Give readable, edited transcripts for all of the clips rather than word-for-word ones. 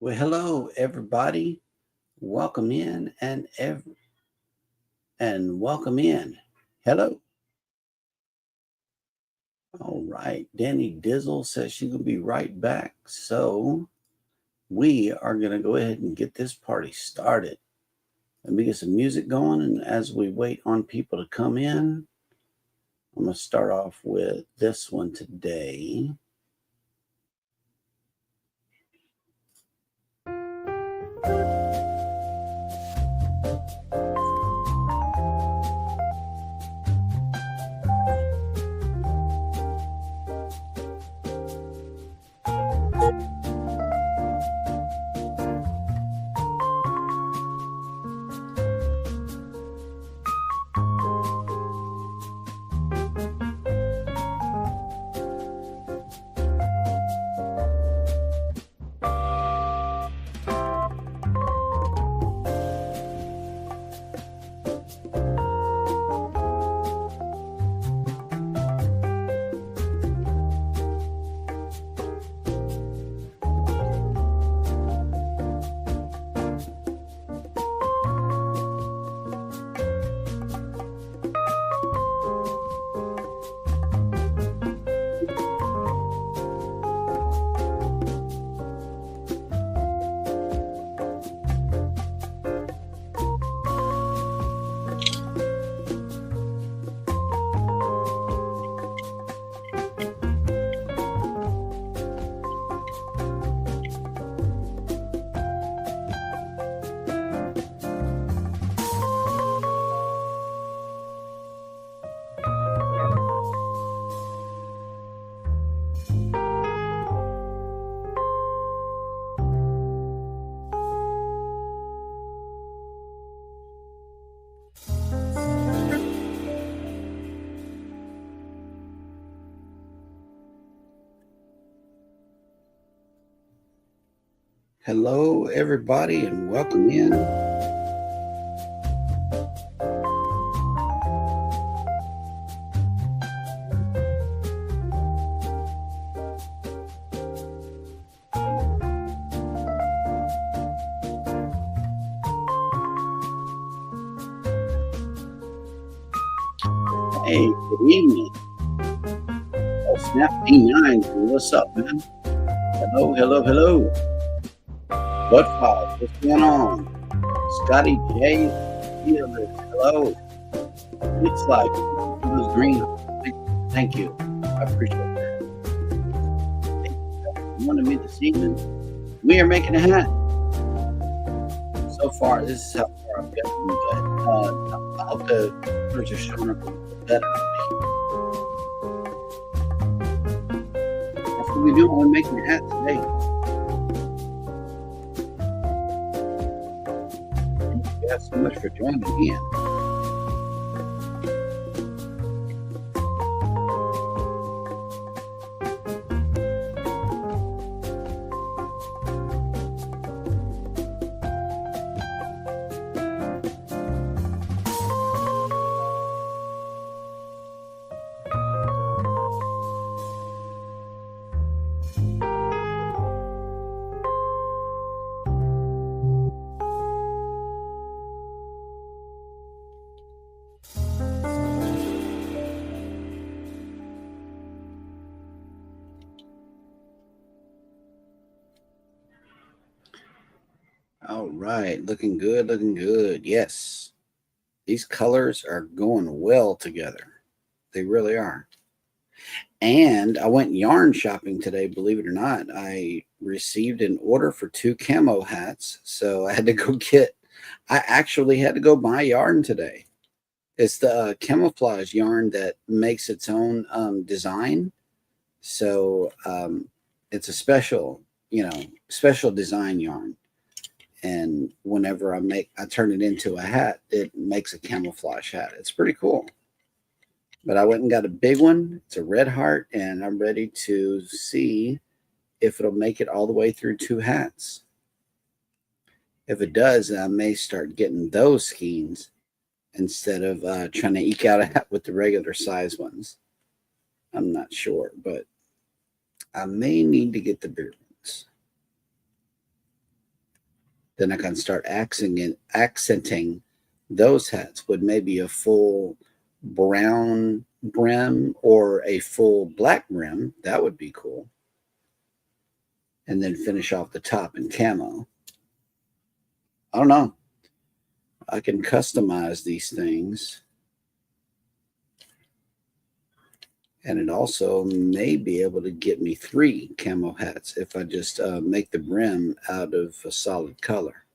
Well, hello everybody. Welcome in and welcome in. Hello. All right. Danny Dizzle says she's gonna be right back. So we are gonna go ahead and get this party started. Let me get some music going, and as we wait on people to come in, I'm gonna start off with this one today. Hello, everybody, and welcome in. Hey, good evening. Oh, Snap D9. What's up, man? Hello, hello, hello. What five? What's going on? Scotty J. Hello. It's like those green. Thank you. I appreciate that. You wanted me this evening? We are making a hat. So far, this is how far I've gotten, but I hope the colors are showing up a little better for me. That's what we do when we're making a hat today. Thank you guys so much for joining me in. All right, looking good, looking good. Yes, these colors are going well together. They really are. And I went yarn shopping today, believe it or not. I received an order for 2 camo hats. So I had to go I actually had to go buy yarn today. It's the camouflage yarn that makes its own design. So it's a special design yarn. And whenever I turn it into a hat, it makes a camouflage hat. It's pretty cool. But I went and got a big one. It's a red heart, and I'm ready to see if it'll make it all the way through 2 hats. If it does, I may start getting those skeins instead of trying to eke out a hat with the regular size ones. I'm not sure, but I may need to get the bigger ones. then I can start accenting those hats with maybe a full brown brim or a full black brim. That would be cool. And then finish off the top in camo. I don't know. I can customize these things. And it also may be able to get me 3 camo hats if I just make the brim out of a solid color.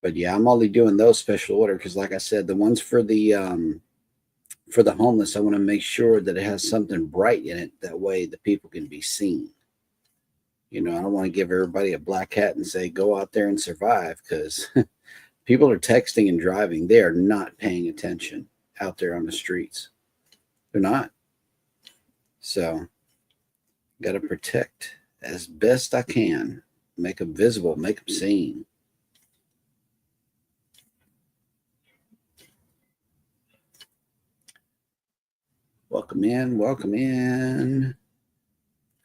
But yeah, I'm only doing those special order because, like I said, the ones for the homeless, I want to make sure that it has something bright in it. That way the people can be seen. You know, I don't want to give everybody a black hat and say, go out there and survive, because people are texting and driving. They are not paying attention out there on the streets. They're not. So, got to protect as best I can. Make them visible, make them seen. Welcome in, welcome in.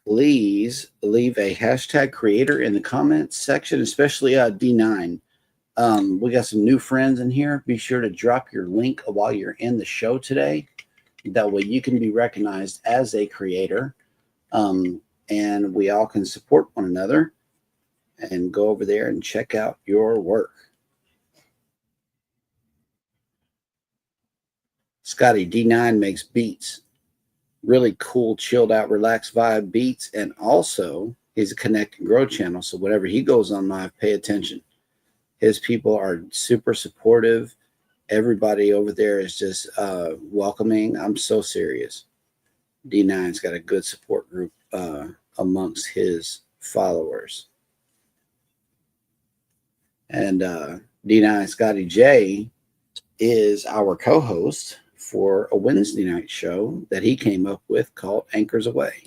Please leave a hashtag creator in the comments section, especially D9. We got some new friends in here. Be sure to drop your link while you're in the show today. That way you can be recognized as a creator. And we all can support one another and go over there and check out your work. Scotty, D9 makes beats. Really cool, chilled out, relaxed vibe beats. And also, he's a Connect and Grow channel. So whenever he goes on live, pay attention. His people are super supportive. Everybody over there is just welcoming. I'm so serious. D9's got a good support group amongst his followers. And D9 Scotty J is our co-host for a Wednesday night show that he came up with called Anchors Away.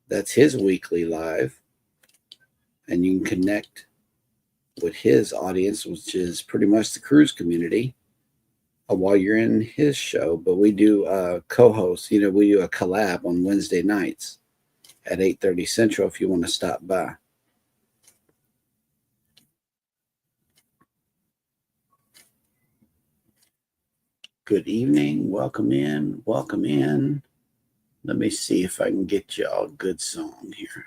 That's his weekly live. And you can connect with his audience, which is pretty much the cruise community, while you're in his show. But we do co-host, we do a collab on Wednesday nights at 8:30 Central if you want to stop by. Good evening. Welcome in. Welcome in. Let me see if I can get y'all a good song here.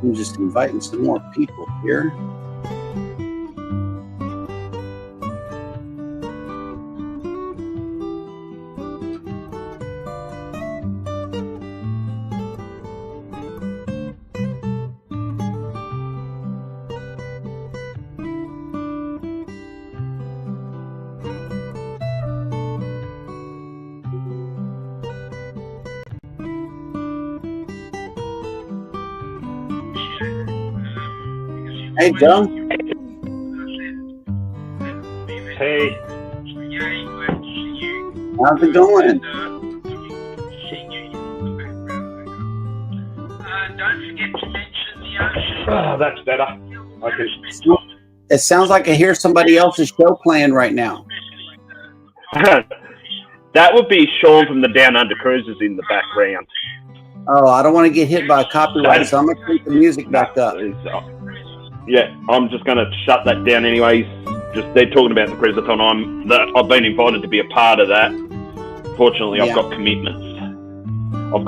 I'm just inviting some more people here. Hey, Joe. Hey. How's it going? Don't forget to mention the ocean. Oh, that's better. It sounds like I hear somebody else's show playing right now. That would be Sean from the Down Under Cruisers in the background. Oh, I don't want to get hit by a copyright, so I'm going to take the music back up. Yeah, I'm just going to shut that down anyway. They're talking about the cruisathon. I've been invited to be a part of that. Fortunately, Yeah. I've got commitments. Right. I've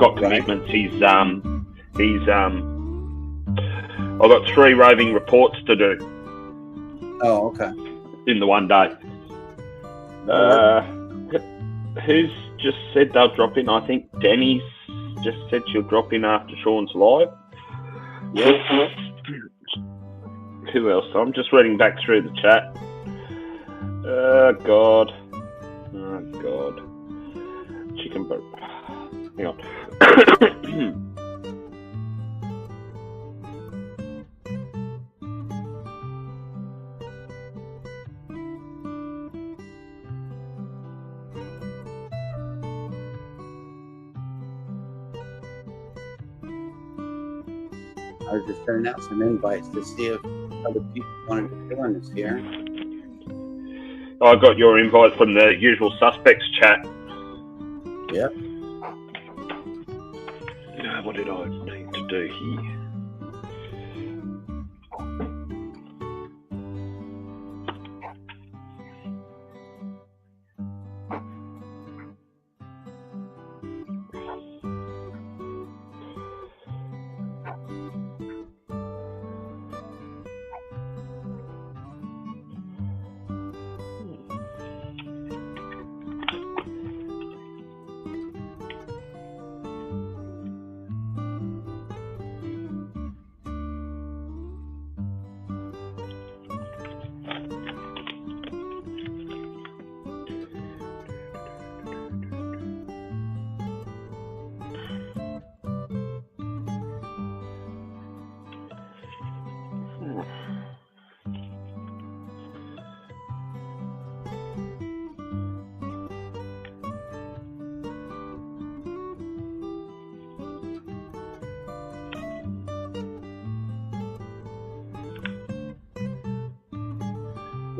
got 3 roving reports to do. Oh, okay. In the one day. Who's just said they'll drop in? I think Denny's just said she'll drop in after Sean's live. Yep. Who else? I'm just reading back through the chat. Oh, God. Chicken burger. Hang on. I was just sending out some invites to see if other people wanted to join us here. I got your invite from the usual suspects chat. Yep. What did I need to do here?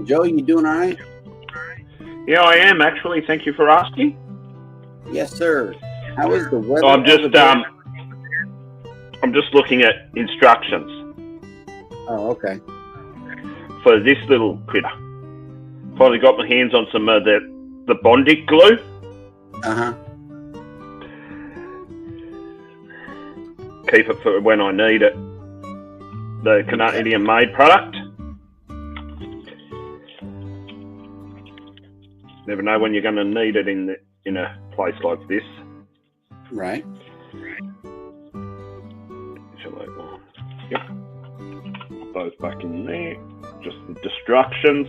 Joe, you doing all right? Yeah, I am actually. Thank you for asking. Yes, sir. How is the weather? I'm just looking at instructions. Oh, okay. For this little critter. Finally got my hands on some of the Bondic glue. Uh-huh. Keep it for when I need it. The Canadian-made product. Never know when you're going to need it in a place like this. Right. Yep. Put those back in there. Just the distractions.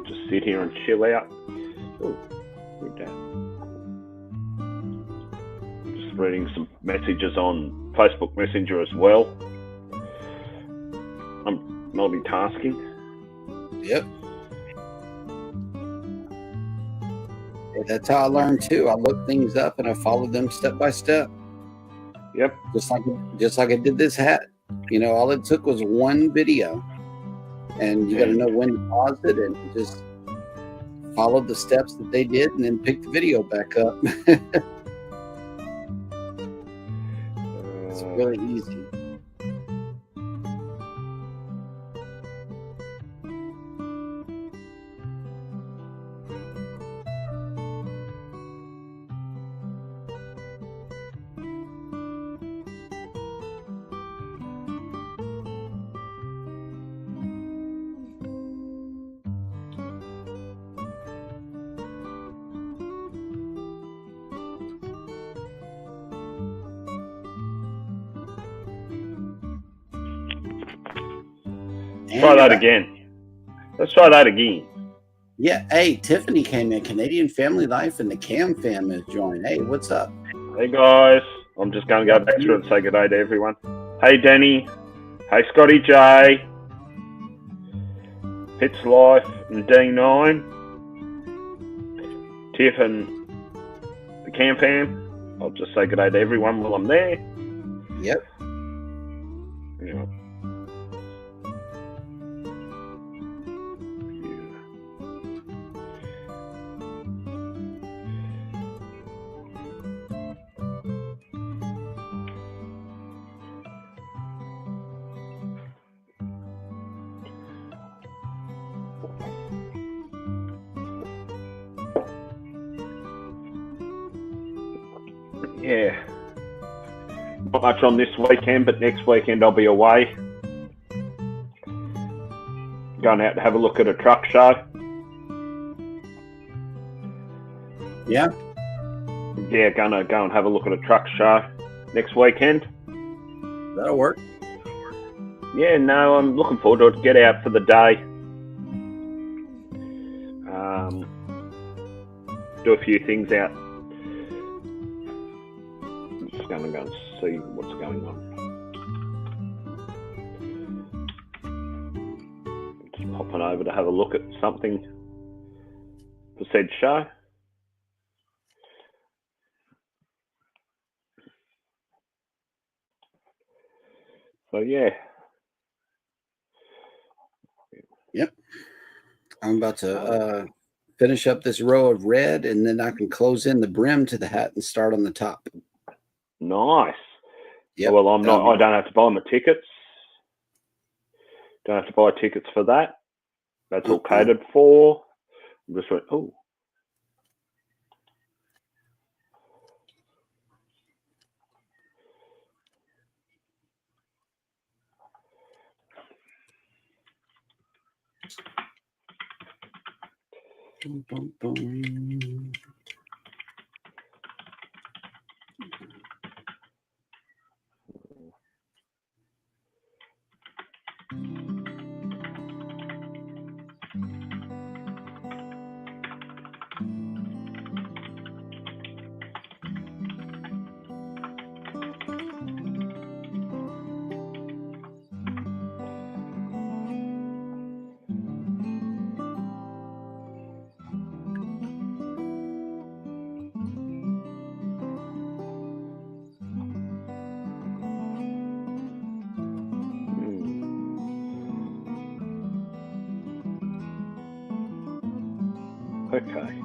Just sit here and chill out. Ooh, good dad. Just reading some messages on Facebook Messenger as well. I'm multitasking. Yep. That's how I learn too. I look things up and I follow them step by step. Yep. Just like I did this hat. You know, all it took was one video, and you got to know when to pause it and just follow the steps that they did, and then pick the video back up. It's really easy. Try that again. Let's try that again. Yeah. Hey, Tiffany came in. Canadian Family Life and the Cam fam has joined. Hey, what's up? Hey guys, I'm just going to go back through and say good day to everyone. Hey Danny. Hey Scotty J. Pit's Life and D9. Tiff and the Cam fam. I'll just say good day to everyone while I'm there. Yep. Yeah. Yeah. Not much on this weekend, but next weekend I'll be away. Going out to have a look at a truck show. Yeah. Yeah, gonna go and have a look at a truck show next weekend. That'll work. Yeah, no, I'm looking forward to it. Get out for the day. Do a few things out. I'm just gonna go and see what's going on. Just popping over to have a look at something for said show. So yeah. Yep. I'm about to finish up this row of red, and then I can close in the brim to the hat and start on the top. Nice. Yep. Well, I don't have to buy my tickets. Don't have to buy tickets for that. That's all catered for. I'm just like, oh. Boom, boom, boom. Okay.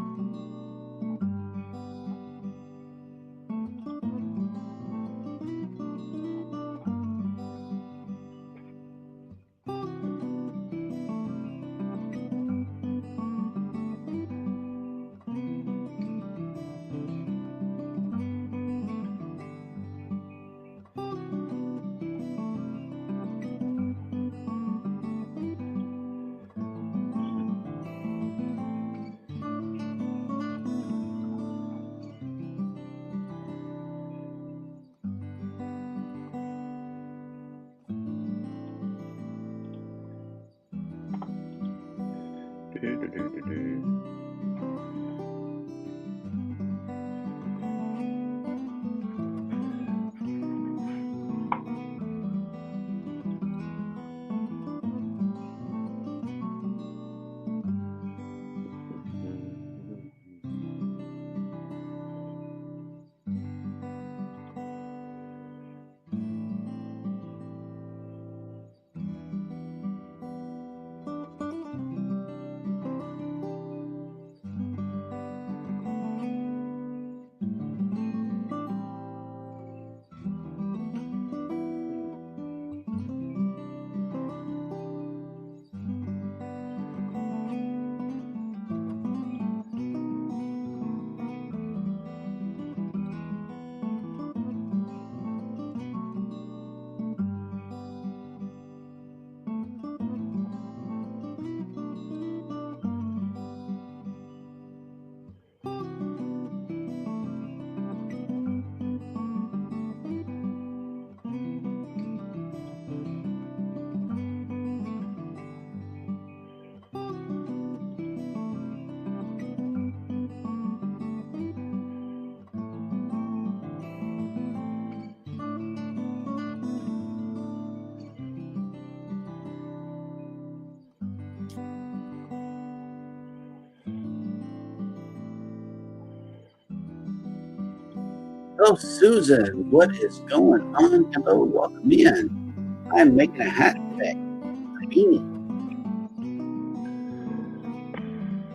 Hello, Susan. What is going on? Hello, welcome in. I'm making a hat today. A beanie.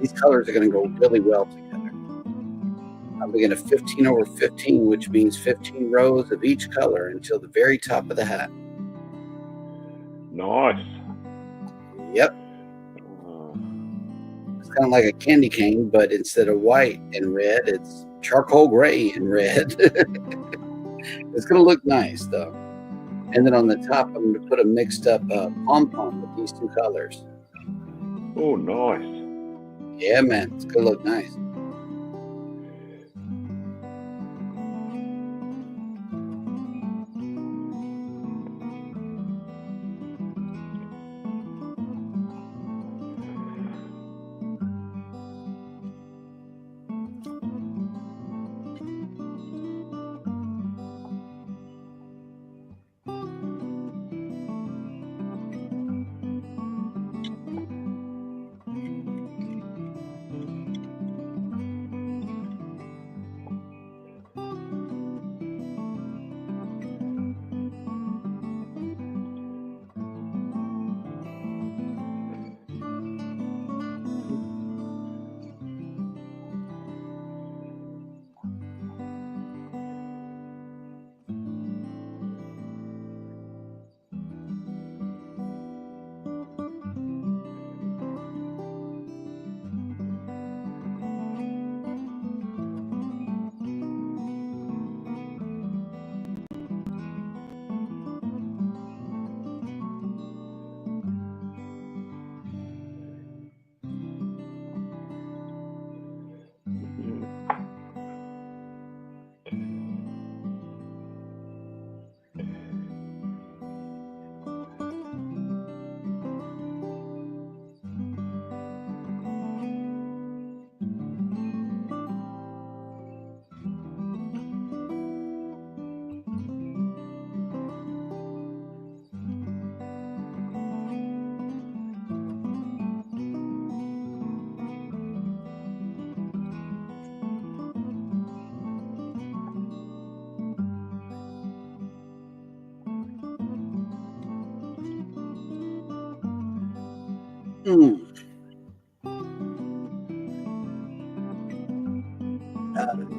These colors are going to go really well together. I'm making a 15 over 15, which means 15 rows of each color until the very top of the hat. Nice. Yep. It's kind of like a candy cane, but instead of white and red, it's charcoal gray and red. It's going to look nice, though. And then on the top, I'm going to put a mixed up pom-pom with these two colors. Oh, nice. Yeah, man. It's going to look nice.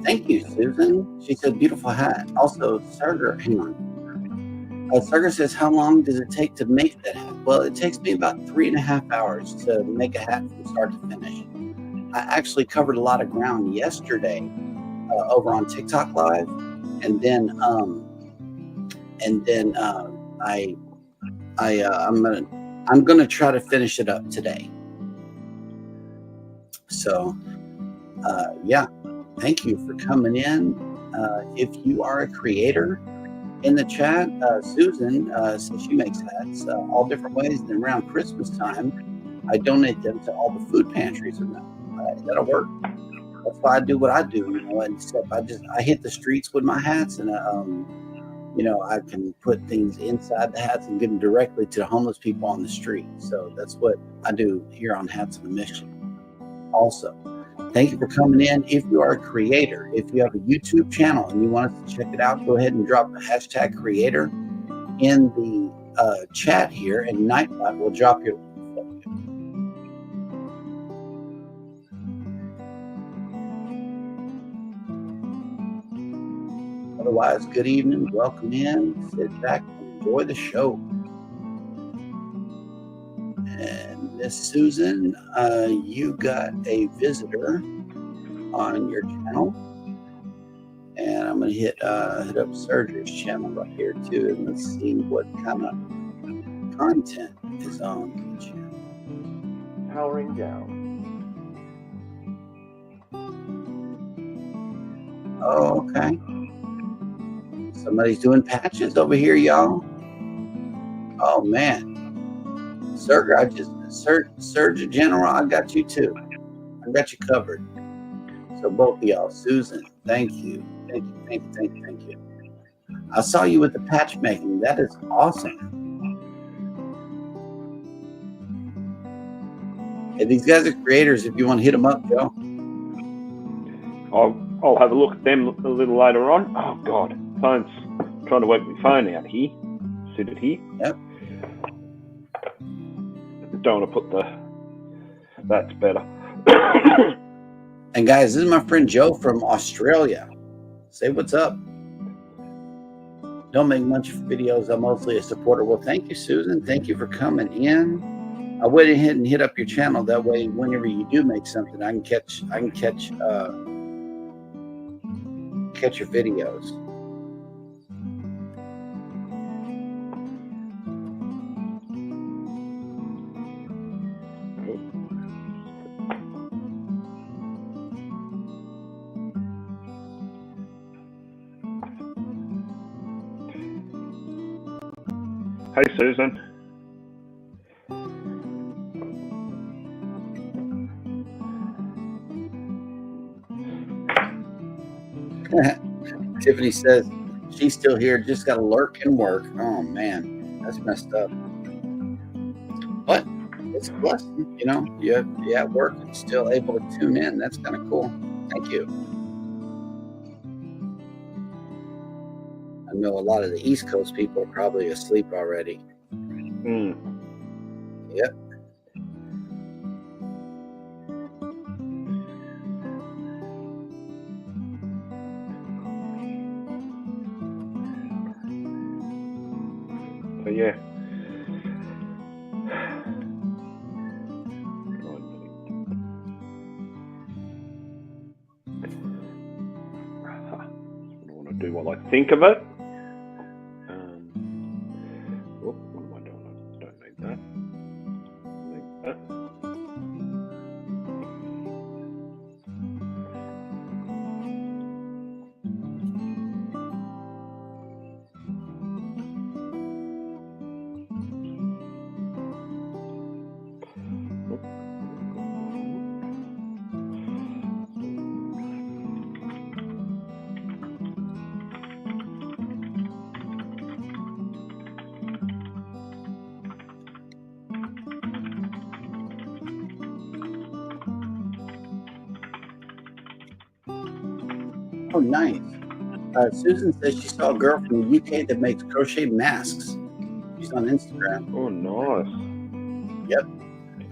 Thank you, Susan. She said, beautiful hat. Also, Serger, hang on. Serger says, how long does it take to make that hat? Well, it takes me about 3.5 hours to make a hat from start to finish. I actually covered a lot of ground yesterday over on TikTok Live, and then I'm gonna try to finish it up today. So, yeah. Thank you for coming in. If you are a creator in the chat, Susan says she makes hats all different ways. And around Christmas time, I donate them to all the food pantries around. That'll work. That's why I do what I do. You know, except I hit the streets with my hats, and you know, I can put things inside the hats and give them directly to the homeless people on the street. So that's what I do here on Hats on a Mission. Also, thank you for coming in. If you are a creator, if you have a YouTube channel and you want us to check it out, go ahead and drop the hashtag creator in the chat here, and Nightbot will drop your link for you. Otherwise, good evening. Welcome in. Sit back and enjoy the show. And Miss Susan, you got a visitor on your channel, and I'm gonna hit up Serger's channel right here too, and let's see what kind of content is on the channel. Powering down. Oh, okay. Somebody's doing patches over here, y'all. Oh man. Surgeon General, I got you too. I got you covered. So both of y'all, Susan, thank you. Thank you. I saw you with the patch making. That is awesome. Hey, these guys are creators. If you want to hit them up, Joe. I'll have a look at them a little later on. Oh God, phone's trying to work my phone out here. Sit it here. Yep. Don't want to put the. That's better. And guys, this is my friend Joe from Australia. Say what's up. Don't make much videos. I'm mostly a supporter. Well, thank you, Susan. Thank you for coming in. I went ahead and hit up your channel. That way, whenever you do make something, I can catch your videos. Hey, Susan. Tiffany says she's still here, just got to lurk and work. Oh man, that's messed up. But it's a blessing, you know. You at work and still able to tune in. That's kind of cool. Thank you. I know a lot of the East Coast people are probably asleep already. Yep. So yeah. I want to do while I think of it. What am I doing? I don't need that. Need that. Oh, nice. Susan says she saw a girl from the UK that makes crochet masks. She's on Instagram. Oh, nice. Yep.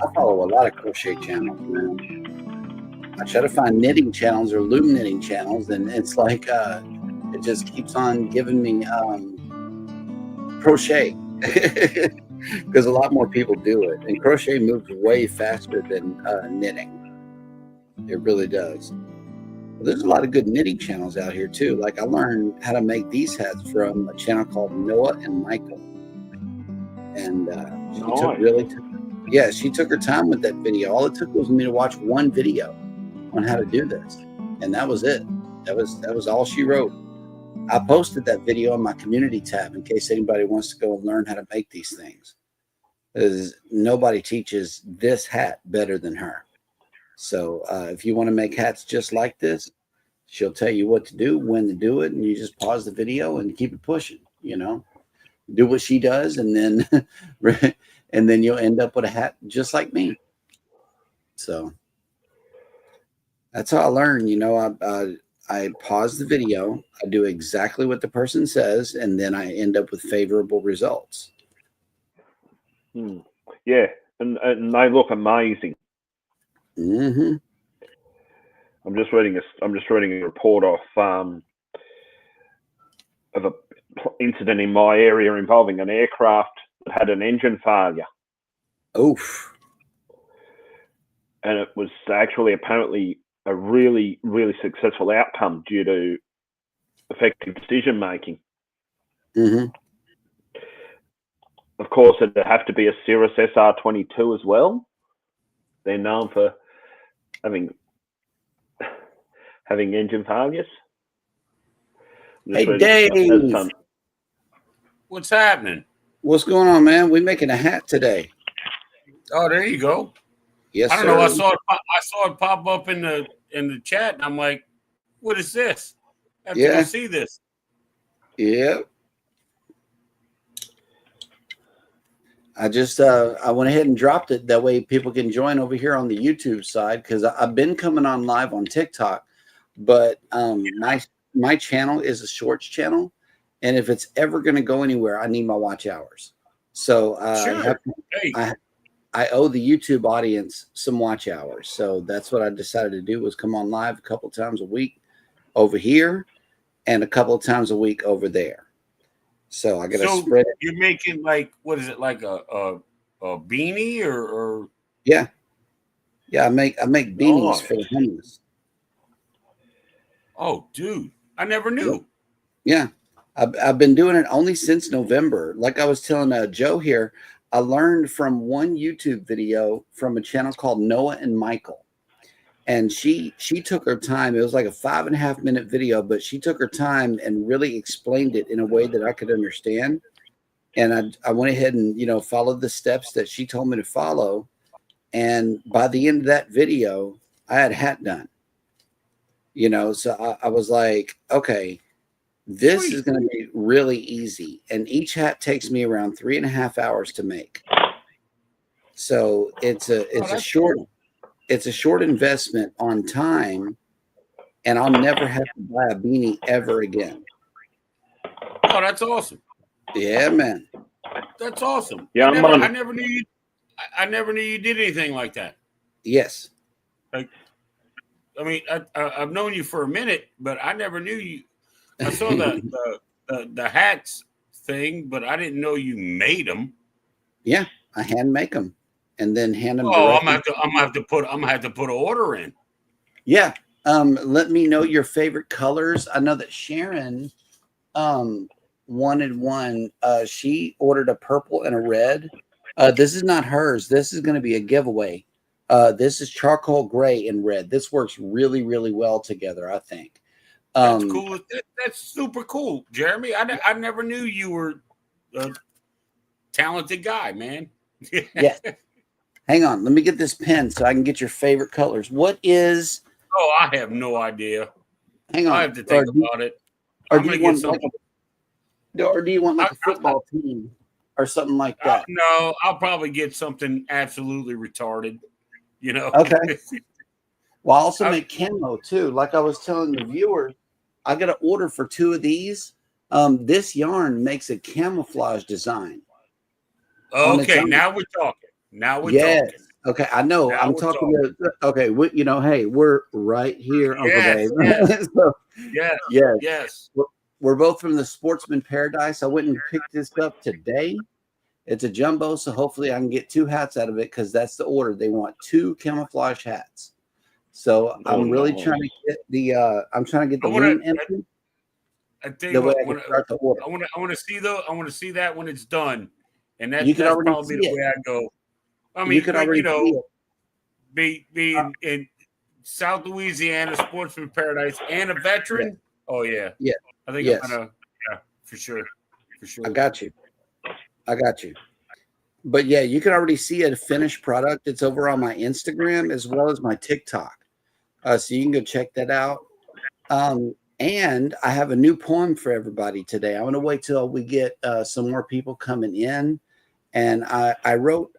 I follow a lot of crochet channels, man. I try to find knitting channels or loom knitting channels, and it's like it just keeps on giving me crochet because a lot more people do it, and crochet moves way faster than knitting. It really does. There's a lot of good knitting channels out here too. Like I learned how to make these hats from a channel called Noah and Michael, and she took her time with that video. All it took was me to watch one video on how to do this, and that was it. That was all she wrote. I posted that video on my community tab in case anybody wants to go and learn how to make these things. Because nobody teaches this hat better than her. So if you want to make hats just like this, she'll tell you what to do, when to do it, and you just pause the video and keep it pushing, you know. Do what she does, and then and then you'll end up with a hat just like me. So that's how I learn, you know. I pause the video, I do exactly what the person says, and then I end up with favorable results. Yeah, and they look amazing. Mm-hmm. I'm just reading a report off of a incident in my area involving an aircraft that had an engine failure. Oof. And it was actually apparently a really, really successful outcome due to effective decision making. Mm-hmm. Of course, it'd have to be a Cirrus SR-22 as well. They're known for having engine failures. Hey, Dave. What's happening? What's going on, man? We're making a hat today. Oh, there you go. Yes, I don't sir. know. I saw it pop up in the chat, and I'm like, "What is this?" I have to go see this. Yeah. I just I went ahead and dropped it. That way people can join over here on the YouTube side, because I've been coming on live on TikTok, but my channel is a shorts channel, and if it's ever going to go anywhere, I need my watch hours. So Sure. Hey, I owe the YouTube audience some watch hours. So that's what I decided to do, was come on live a couple times a week over here and a couple of times a week over there. So I got to so spread it. you're making like what is it like a beanie or Yeah. Yeah, I make beanies oh for the homeless. oh dude, I never Yep. knew. Yeah. I've been doing it only since November. Like I was telling Joe here, I learned from one YouTube video from a channel called Noah and Michael. And she took her time. It was like a 5.5 minute video, but she took her time and really explained it in a way that I could understand. And I went ahead and, followed the steps that she told me to follow. And by the end of that video, I had a hat done. So I was like, okay, this is going to be really easy. And each hat takes me around 3.5 hours to make. So it's a short investment on time, and I'll never have to buy a beanie ever again. Oh, that's awesome. Yeah, man. That's awesome. Yeah, I never knew you. I never knew you did anything like that. Yes. Like, I mean, I've known you for a minute, but I never knew you. I saw the hats thing, but I didn't know you made them. Yeah, I hand make them and then hand them. Oh, I'm gonna have to put an order in. Yeah. Let me know your favorite colors. I know that Sharon wanted one. She ordered a purple and a red. This is not hers. This is going to be a giveaway. This is charcoal gray and red. This works really, really well together, I think. That's cool. That's super cool, Jeremy. I never knew you were a talented guy, man. Yes. Hang on. Let me get this pen so I can get your favorite colors. What is? Oh, I have no idea. Hang on. I have to think about it. Or do you want like a football team or something like that? No, I'll probably get something absolutely retarded. Okay. Well, I also make camo too. Like I was telling the viewers, I got an order for 2 of these. This yarn makes a camouflage design. Okay, now we're talking. Talking. Okay, I know. Now I'm talking to. Okay, hey, we're right here, Uncle Dave. Yes. So, yes. Yes. We're both from the Sportsman Paradise. I went and picked this up today. It's a jumbo, so hopefully I can get 2 hats out of it because that's the order. They want 2 camouflage hats. So I'm really trying to get the loom empty. I tell you what, I want to see that when it's done, and that's probably the way I go. I mean, being in South Louisiana, Sportsman Paradise, and a veteran. Yeah. Oh yeah, yeah. I think I'm gonna, for sure. I got you. But yeah, you can already see a finished product. It's over on my Instagram as well as my TikTok. So you can go check that out. And I have a new poem for everybody today. I'm going to wait till we get some more people coming in. And I wrote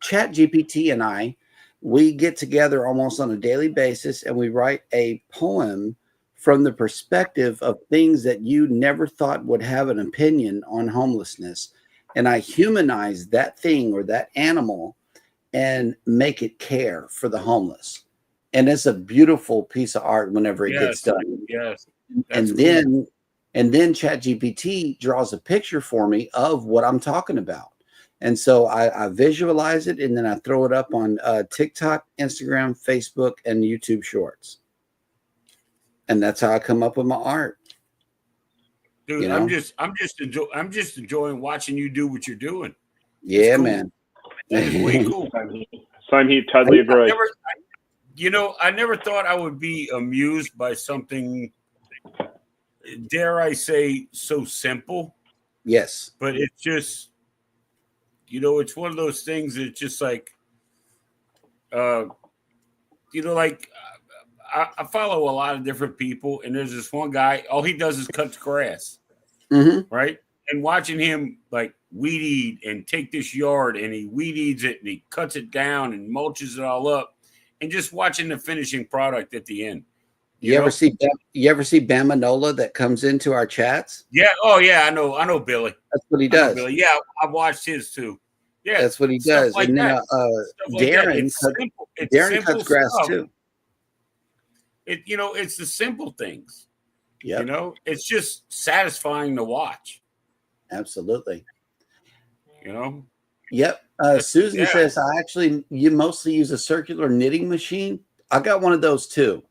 ChatGPT and we get together almost on a daily basis and we write a poem from the perspective of things that you never thought would have an opinion on homelessness. And I humanize that thing or that animal and make it care for the homeless. And it's a beautiful piece of art whenever it gets done. Yes. And then ChatGPT draws a picture for me of what I'm talking about. And so I visualize it and then I throw it up on TikTok, Instagram, Facebook, and YouTube Shorts. And that's how I come up with my art. Dude, I'm just enjoying watching you do what you're doing. Yeah, cool. Man. That is way cool. Same here, totally agree. I never thought I would be amused by something, dare I say, so simple. Yes. But it's just, it's one of those things that's just like, like I follow a lot of different people, and there's this one guy, all he does is cut grass, right? And watching him like weed eat and take this yard and he weed eats it and he cuts it down and mulches it all up. And just watching the finishing product at the end, You ever see Bama Nola that comes into our chats? Yeah. Oh yeah, I know Billy. That's what he I know does. Billy. Yeah, I watched his too. Yeah, That's what he stuff does. like And then that. Stuff like that. Darren, It's simple. It's Darren simple cuts grass stuff. too. It's the simple things. Yep. It's just satisfying to watch. Absolutely. Yep. Susan says, you mostly use a circular knitting machine. I got one of those too.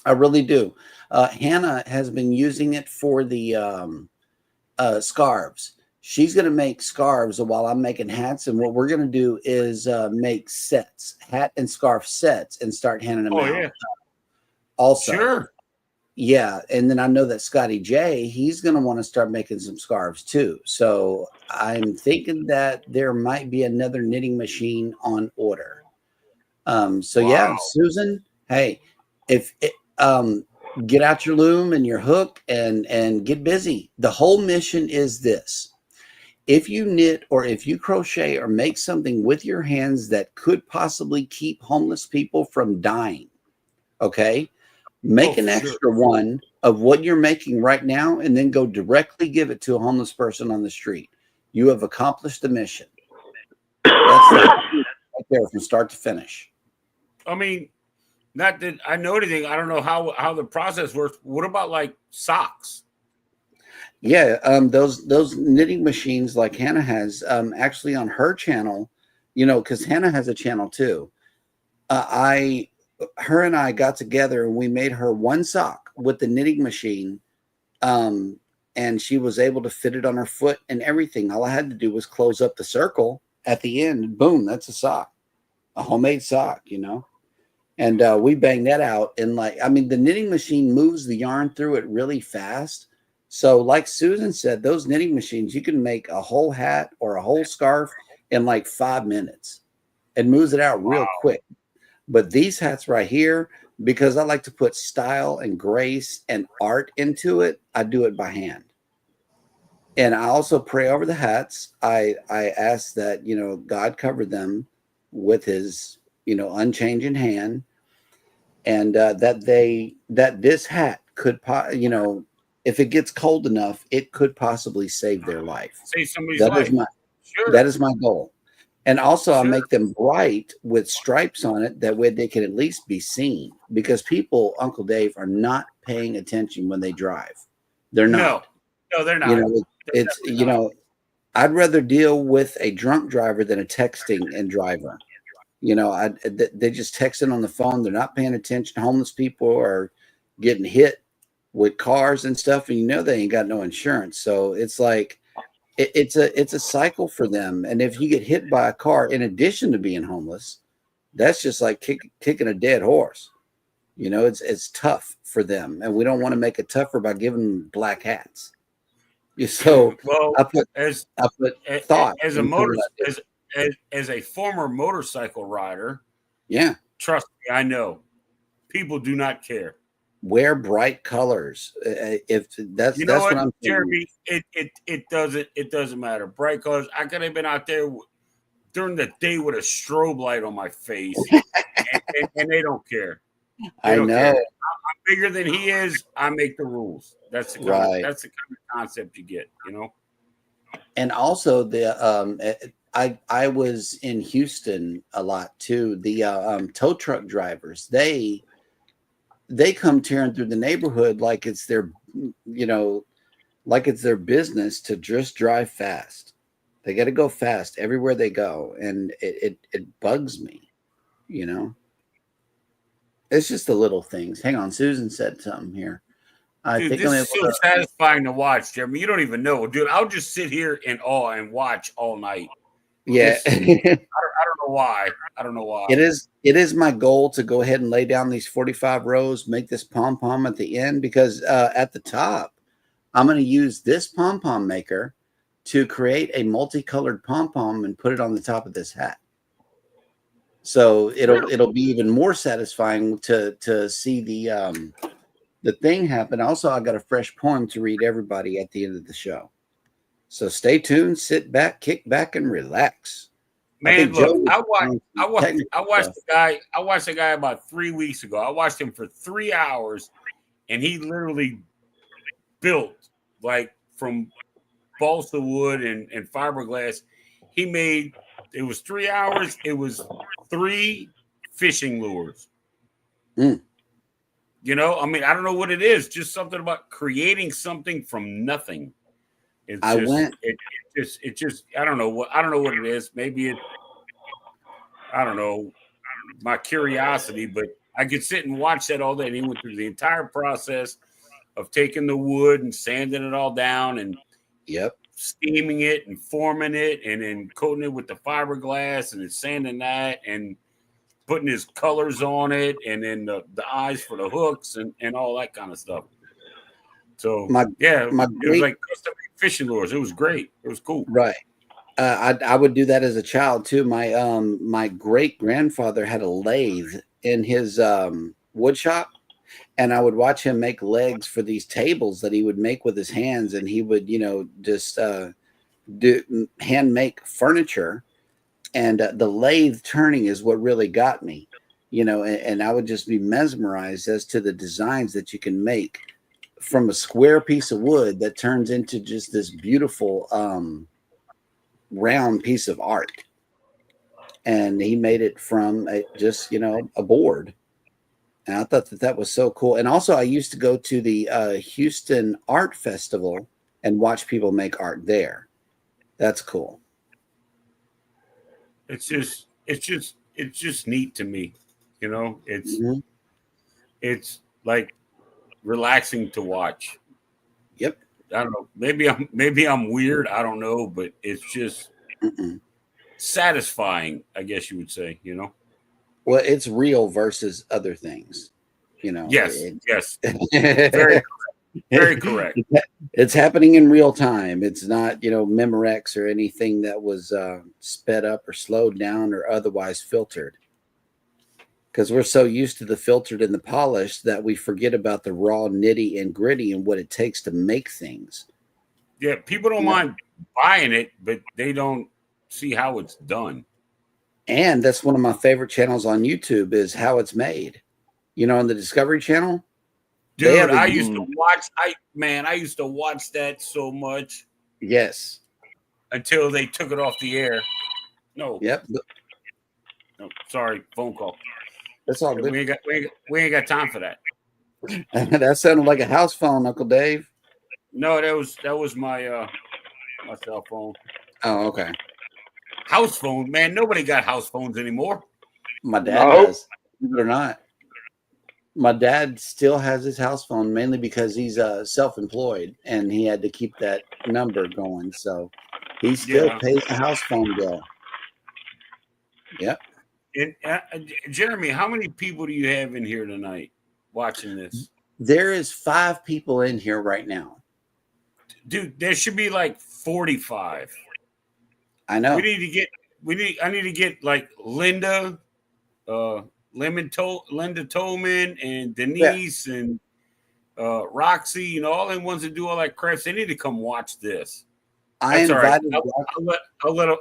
I really do. Hannah has been using it for the scarves. She's going to make scarves while I'm making hats. And what we're going to do is make sets, hat and scarf sets, and start handing them out. Yeah. Also. Sure. Yeah, and then I know that Scotty J, he's going to want to start making some scarves too. So I'm thinking that there might be another knitting machine on order. Yeah, Susan, hey, get out your loom and your hook and get busy. The whole mission is this: if you knit or if you crochet or make something with your hands that could possibly keep homeless people from dying, okay? Make an extra one of what you're making right now and then go directly give it to a homeless person on the street. You have accomplished the mission. That's right there from start to finish. I mean, not that I know anything. I don't know how the process works. What about like socks? Yeah, those knitting machines like Hannah has, actually on her channel, because Hannah has a channel too. Her and I got together and we made her one sock with the knitting machine. And she was able to fit it on her foot and everything. All I had to do was close up the circle at the end and boom, that's a sock, a homemade sock, and we banged that out. And the knitting machine moves the yarn through it really fast. So like Susan said, those knitting machines, you can make a whole hat or a whole scarf in like 5 minutes. It moves it out real quick. But these hats right here, because I like to put style and grace and art into it, I do it by hand. And I also pray over the hats. I ask that, God cover them with his, unchanging hand. And that this hat could, if it gets cold enough, it could possibly save their life. Save somebody's life. That is my goal. And also I make them bright with stripes on it. That way they can at least be seen, because people, Uncle Dave, are not paying attention when they drive. They're not. No, they're not. I'd rather deal with a drunk driver than a texting and driver. They just texting on the phone. They're not paying attention. Homeless people are getting hit with cars and stuff, and they ain't got no insurance. So it's like, it's a cycle for them. And if you get hit by a car, in addition to being homeless, that's just like kicking a dead horse. It's tough for them, and we don't want to make it tougher by giving them black hats. So I put thought as a former motorcycle rider. Yeah, trust me, I know people do not care. Wear bright colors. If that's what I'm Jeremy, it doesn't matter. Bright colors. I could have been out there during the day with a strobe light on my face, and they don't care. I know. Care. I'm bigger than he is. I make the rules. That's the kind of concept you get. And also I was in Houston a lot too. The tow truck drivers, they come tearing through the neighborhood like it's their, like it's their business to just drive fast. They got to go fast everywhere they go. And it bugs me, It's just the little things. Hang on. Susan said something here. Dude, this is so satisfying to watch, Jeremy. You don't even know. Dude, I'll just sit here in awe and watch all night. Yeah. I don't know why. It is my goal to go ahead and lay down these 45 rows, make this pom-pom at the end, because at the top, I'm going to use this pom-pom maker to create a multicolored pom-pom and put it on the top of this hat. So it'll be even more satisfying to see the thing happen. Also, I got a fresh poem to read everybody at the end of the show. So stay tuned, sit back, kick back, and relax. Man, look, Joe I watched stuff. the guy about 3 weeks ago. I watched him for 3 hours, and he literally built like from balsa wood and fiberglass. He made it was 3 hours. It was 3 fishing lures. Mm. You know, I mean, I don't know what it is. Just something about creating something from nothing. It's I just, went. it just. I don't know what it is. Maybe it. I don't know my curiosity, but I could sit and watch that all day. And he went through the entire process of taking the wood and sanding it all down and Yep. steaming it and forming it and then coating it with the fiberglass and then sanding that and putting his colors on it and then the eyes for the hooks and all that kind of stuff. So My yeah, my it was like custom fishing lures. It was great. It was cool. right. I would do that as a child too. My great grandfather had a lathe in his wood shop, and I would watch him make legs for these tables that he would make with his hands, and he would just do hand make furniture, and the lathe turning is what really got me, and I would just be mesmerized as to the designs that you can make from a square piece of wood that turns into just this beautiful round piece of art. And he made it from just a board, and I thought that was so cool. And also I used to go to the Houston Art Festival and watch people make art there. That's cool. It's just neat to me. It's like relaxing to watch. Yep. I don't know. Maybe I'm weird. I don't know, but it's just satisfying, I guess you would say. Well, it's real versus other things. Yes. Yes. Very, very correct. It's happening in real time. It's not Memorex or anything that was sped up or slowed down or otherwise filtered. Because we're so used to the filtered and the polished that we forget about the raw nitty and gritty and what it takes to make things. Yeah, people don't mind buying it, but they don't see how it's done. And that's one of my favorite channels on YouTube is how it's made. On the Discovery Channel. Dude, I used to watch that so much. Yes. Until they took it off the air. No. Yep. No, sorry, phone call. That's all good. We ain't got time for that. That sounded like a house phone, Uncle Dave. No, that was my my cell phone. Oh, okay. House phone, man. Nobody got house phones anymore. My dad does, believe it or not. My dad still has his house phone mainly because he's self-employed and he had to keep that number going. So he still pays the house phone bill. Yep. And Jeremy, how many people do you have in here tonight watching this? There is 5 people in here right now. Dude, there should be like 45. I know. I need to get like Linda, Linda Tolman and Denise and Roxy, all the ones that do all that crap. They need to come watch this. That's all right.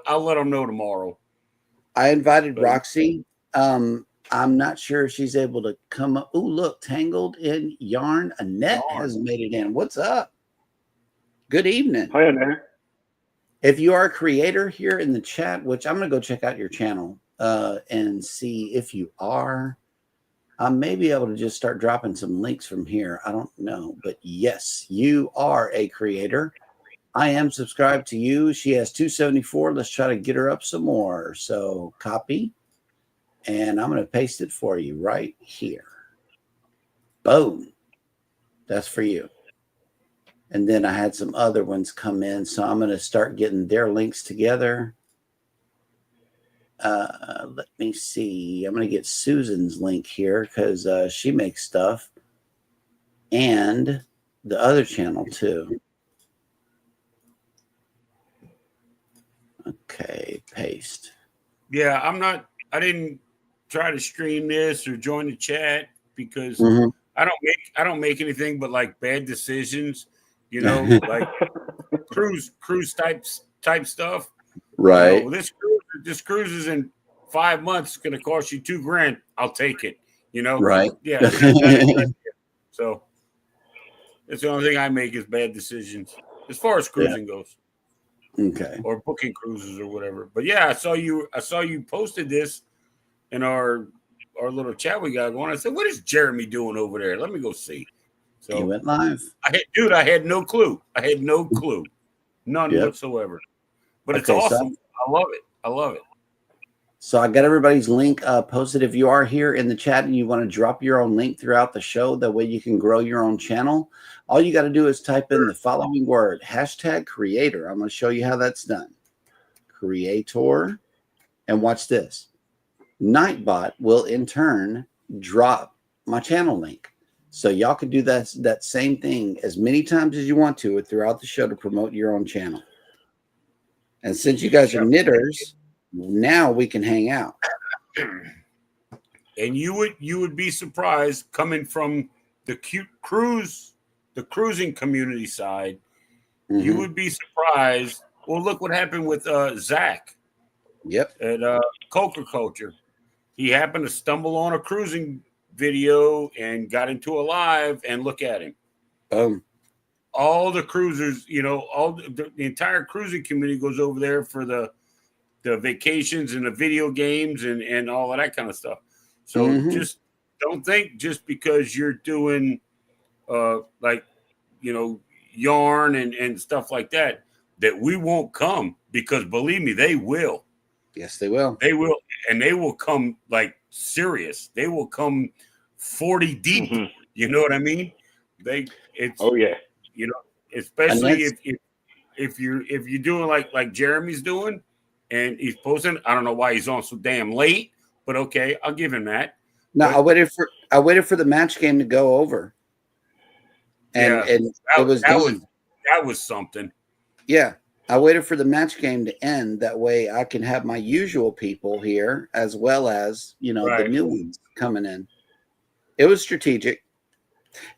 I'll let them know tomorrow. I invited Roxy. I'm not sure if she's able to come up. Oh, look, Tangled in Yarn. Annette has made it in. What's up? Good evening. Hi, Annette. If you are a creator here in the chat, which I'm going to go check out your channel and see if you are, I may be able to just start dropping some links from here. I don't know. But yes, you are a creator. I am subscribed to you. She has 274. Let's try to get her up some more. So copy. And I'm going to paste it for you right here. Boom. That's for you. And then I had some other ones come in. So I'm going to start getting their links together. Let me see. I'm going to get Susan's link here because she makes stuff. And the other channel too. Okay, paste. Yeah, I didn't try to stream this or join the chat because I don't make anything but like bad decisions, like cruise type stuff. Right. This this cruise is in 5 months, going to cost you $2,000. I'll take it. You know, Right. Yeah. So that's the only thing I make is bad decisions as far as cruising goes, Okay. or booking cruises or whatever. But yeah, I saw you posted this in our little chat we got going. I said, "What is Jeremy doing over there? Let me go see." He So went live. I had no clue. None Yep. whatsoever. But it's Okay, so awesome. I love it. So I got everybody's link posted. If you are here in the chat and you want to drop your own link throughout the show, that way you can grow your own channel. All you got to do is type in the following word, #creator. I'm going to show you how that's done. Creator. And watch this. Nightbot will in turn drop my channel link. So y'all can do that same thing as many times as you want to throughout the show to promote your own channel. And since you guys are knitters, now we can hang out. And you would be surprised, coming from the cruising community side. Mm-hmm. You would be surprised. Well, look what happened with Zach. Yep. At Coker Culture. He happened to stumble on a cruising video and got into a live, and look at him. All the cruisers, all the entire cruising community goes over there for the vacations and the video games and all of that kind of stuff. So just don't think just because you're doing yarn and stuff like that we won't come, because believe me, they will. Yes, they will. They will, and they will come like serious. They will come 40 deep. Mm-hmm. You know what I mean? Especially if you're doing like Jeremy's doing, and he's posting. I don't know why he's on so damn late, but okay, I'll give him that. No, I waited for the match game to go over, and that was something. Yeah, I waited for the match game to end. That way, I can have my usual people here as well as the new ones coming in. It was strategic,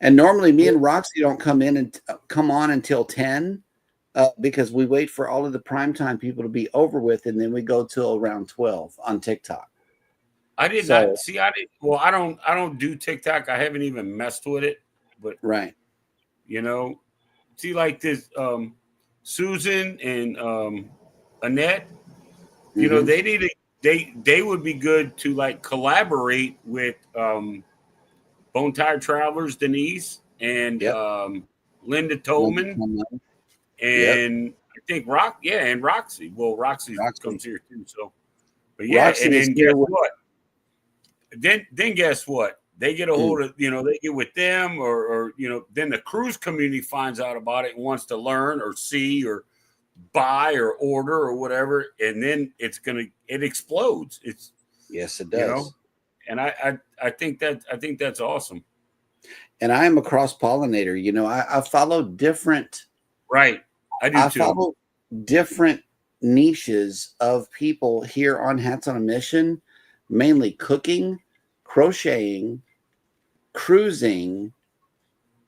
and normally me and Roxy don't come on until 10. Because we wait for all of the primetime people to be over with, and then we go till around 12 on TikTok. I did not see. Well, I don't do TikTok. I haven't even messed with it. But right, see, like this, Susan and Annette. They need they would be good to like collaborate with Bone Tire Travelers, Denise, and Linda Tolman. And I think and Roxy. Well, Roxy comes here too. So, but yeah, Roxy, and then guess what? Then guess what? They get a hold of they get with them, or then the cruise community finds out about it and wants to learn or see or buy or order or whatever, and then it explodes. Yes, it does. And I think that's awesome. And I am a cross pollinator. I follow different. Right. I do too. Follow different niches of people here on Hats on a Mission, mainly cooking, crocheting, cruising,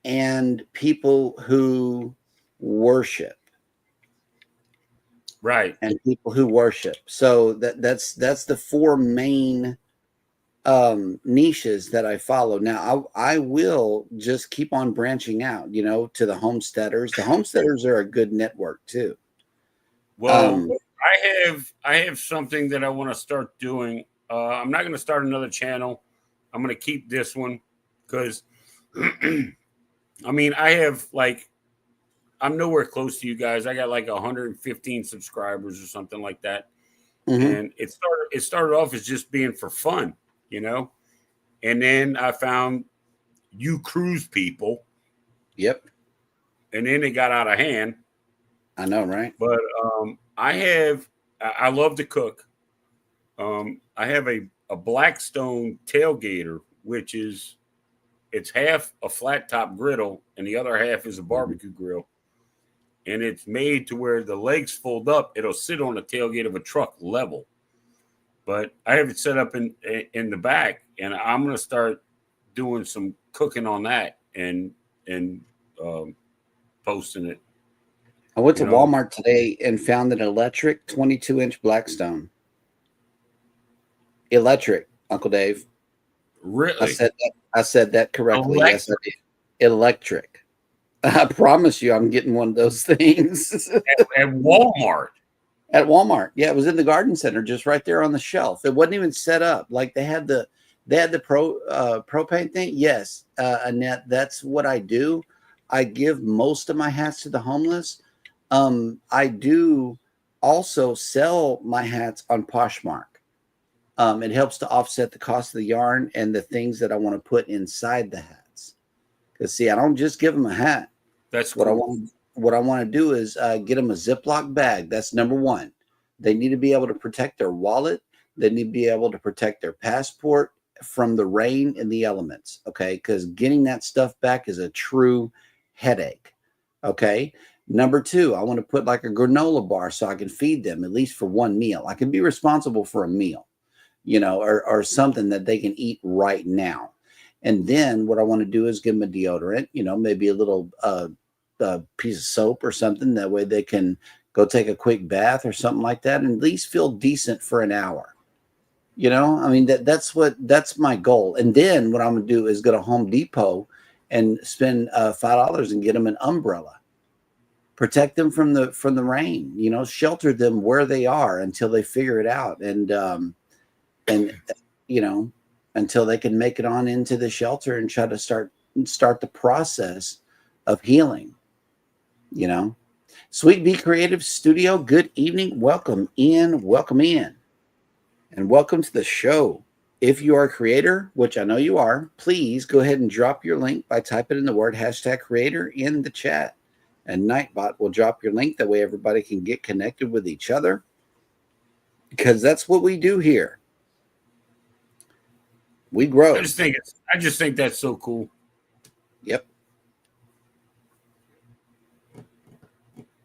and people who worship. Right. And people who worship. So that's the four main niches that I follow. Now I will just keep on branching out, to the homesteaders. The homesteaders are a good network too. Well, I have something that I want to start doing. I'm not going to start another channel. I'm going to keep this one because I mean, I'm nowhere close to you guys. I got like 115 subscribers or something like that. And it started off as just being for fun. And then I found you cruise people. Yep. And then it got out of hand. I know, right? But I love to cook. I have a Blackstone tailgater, which it's half a flat top griddle and the other half is a barbecue grill. And it's made to where the legs fold up. It'll sit on the tailgate of a truck level. But I have it set up in the back, and I'm going to start doing some cooking on that and posting it. I went to Walmart today and found an electric 22-inch Blackstone. Electric, Uncle Dave. Really? I said that correctly. Electric? Yes, I did. Electric. I promise you, I'm getting one of those things At Walmart. at Walmart. Yeah, it was in the garden center, just right there on the shelf. It wasn't even set up. Like they had the propane thing. Yes, Annette, that's what I do. I give most of my hats to the homeless. I do also sell my hats on Poshmark. It helps to offset the cost of the yarn and the things that I want to put inside the hats. Because see, I don't just give them a hat. That's What cool. what I want to do is get them a Ziploc bag. That's number one. They need to be able to protect their wallet. They need to be able to protect their passport from the rain and the elements. Okay, because getting that stuff back is a true headache. Okay. Number two, I want to put like a granola bar so I can feed them at least for one meal. I can be responsible for a meal, or something that they can eat right now. And then what I want to do is give them a deodorant, maybe a little piece of soap or something. That way they can go take a quick bath or something like that and at least feel decent for an hour. I mean, that's my goal. And then what I'm going to do is go to Home Depot and spend $5 and get them an umbrella. Protect them from the rain, shelter them where they are until they figure it out. And until they can make it on into the shelter and try to start the process of healing. Sweet Bee Creative Studio, good evening. Welcome in, and welcome to the show. If you are a creator, which I know you are, please go ahead and drop your link by typing in the word #creator in the chat, and Nightbot will drop your link. That way everybody can get connected with each other, because that's what we do here. We grow. I just think that's so cool. Yep.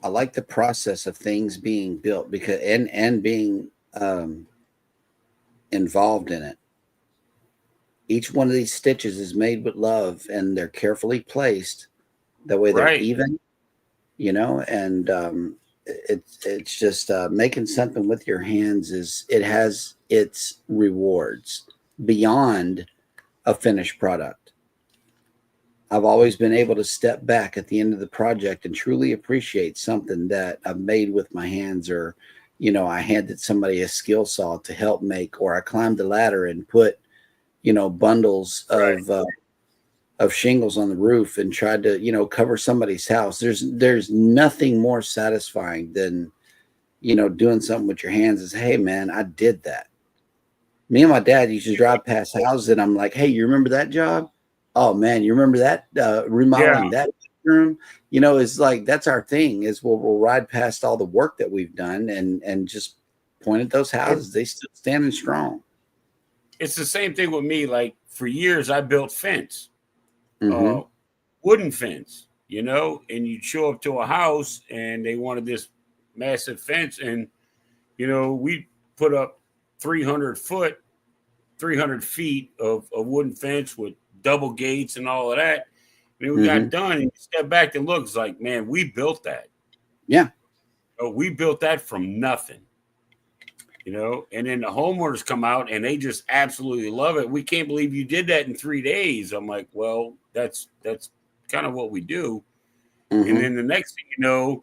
I like the process of things being built because and being involved in it. Each one of these stitches is made with love, and they're carefully placed. That way they're even, and it's just making something with your hands it has its rewards beyond a finished product. I've always been able to step back at the end of the project and truly appreciate something that I've made with my hands, or, I handed somebody a skill saw to help make, or I climbed the ladder and put, bundles of shingles on the roof and tried to, cover somebody's house. There's nothing more satisfying than, doing something with your hands. Is, hey man, I did that. Me and my dad used to drive past houses and I'm like, hey, you remember that job? Oh man, you remember that remodeling that room? It's like, that's our thing, is we'll ride past all the work that we've done and just point at those houses. They still standing strong. It's the same thing with me. Like for years, I built fence, wooden fence, and you'd show up to a house and they wanted this massive fence. And, we put up 300 feet of wooden fence with double gates and all of that. And we got done and you step back and look, it's like, man, we built that. Yeah. We built that from nothing, and then the homeowners come out and they just absolutely love it. We can't believe you did that in 3 days. I'm like, well, that's kind of what we do. And then the next thing you know,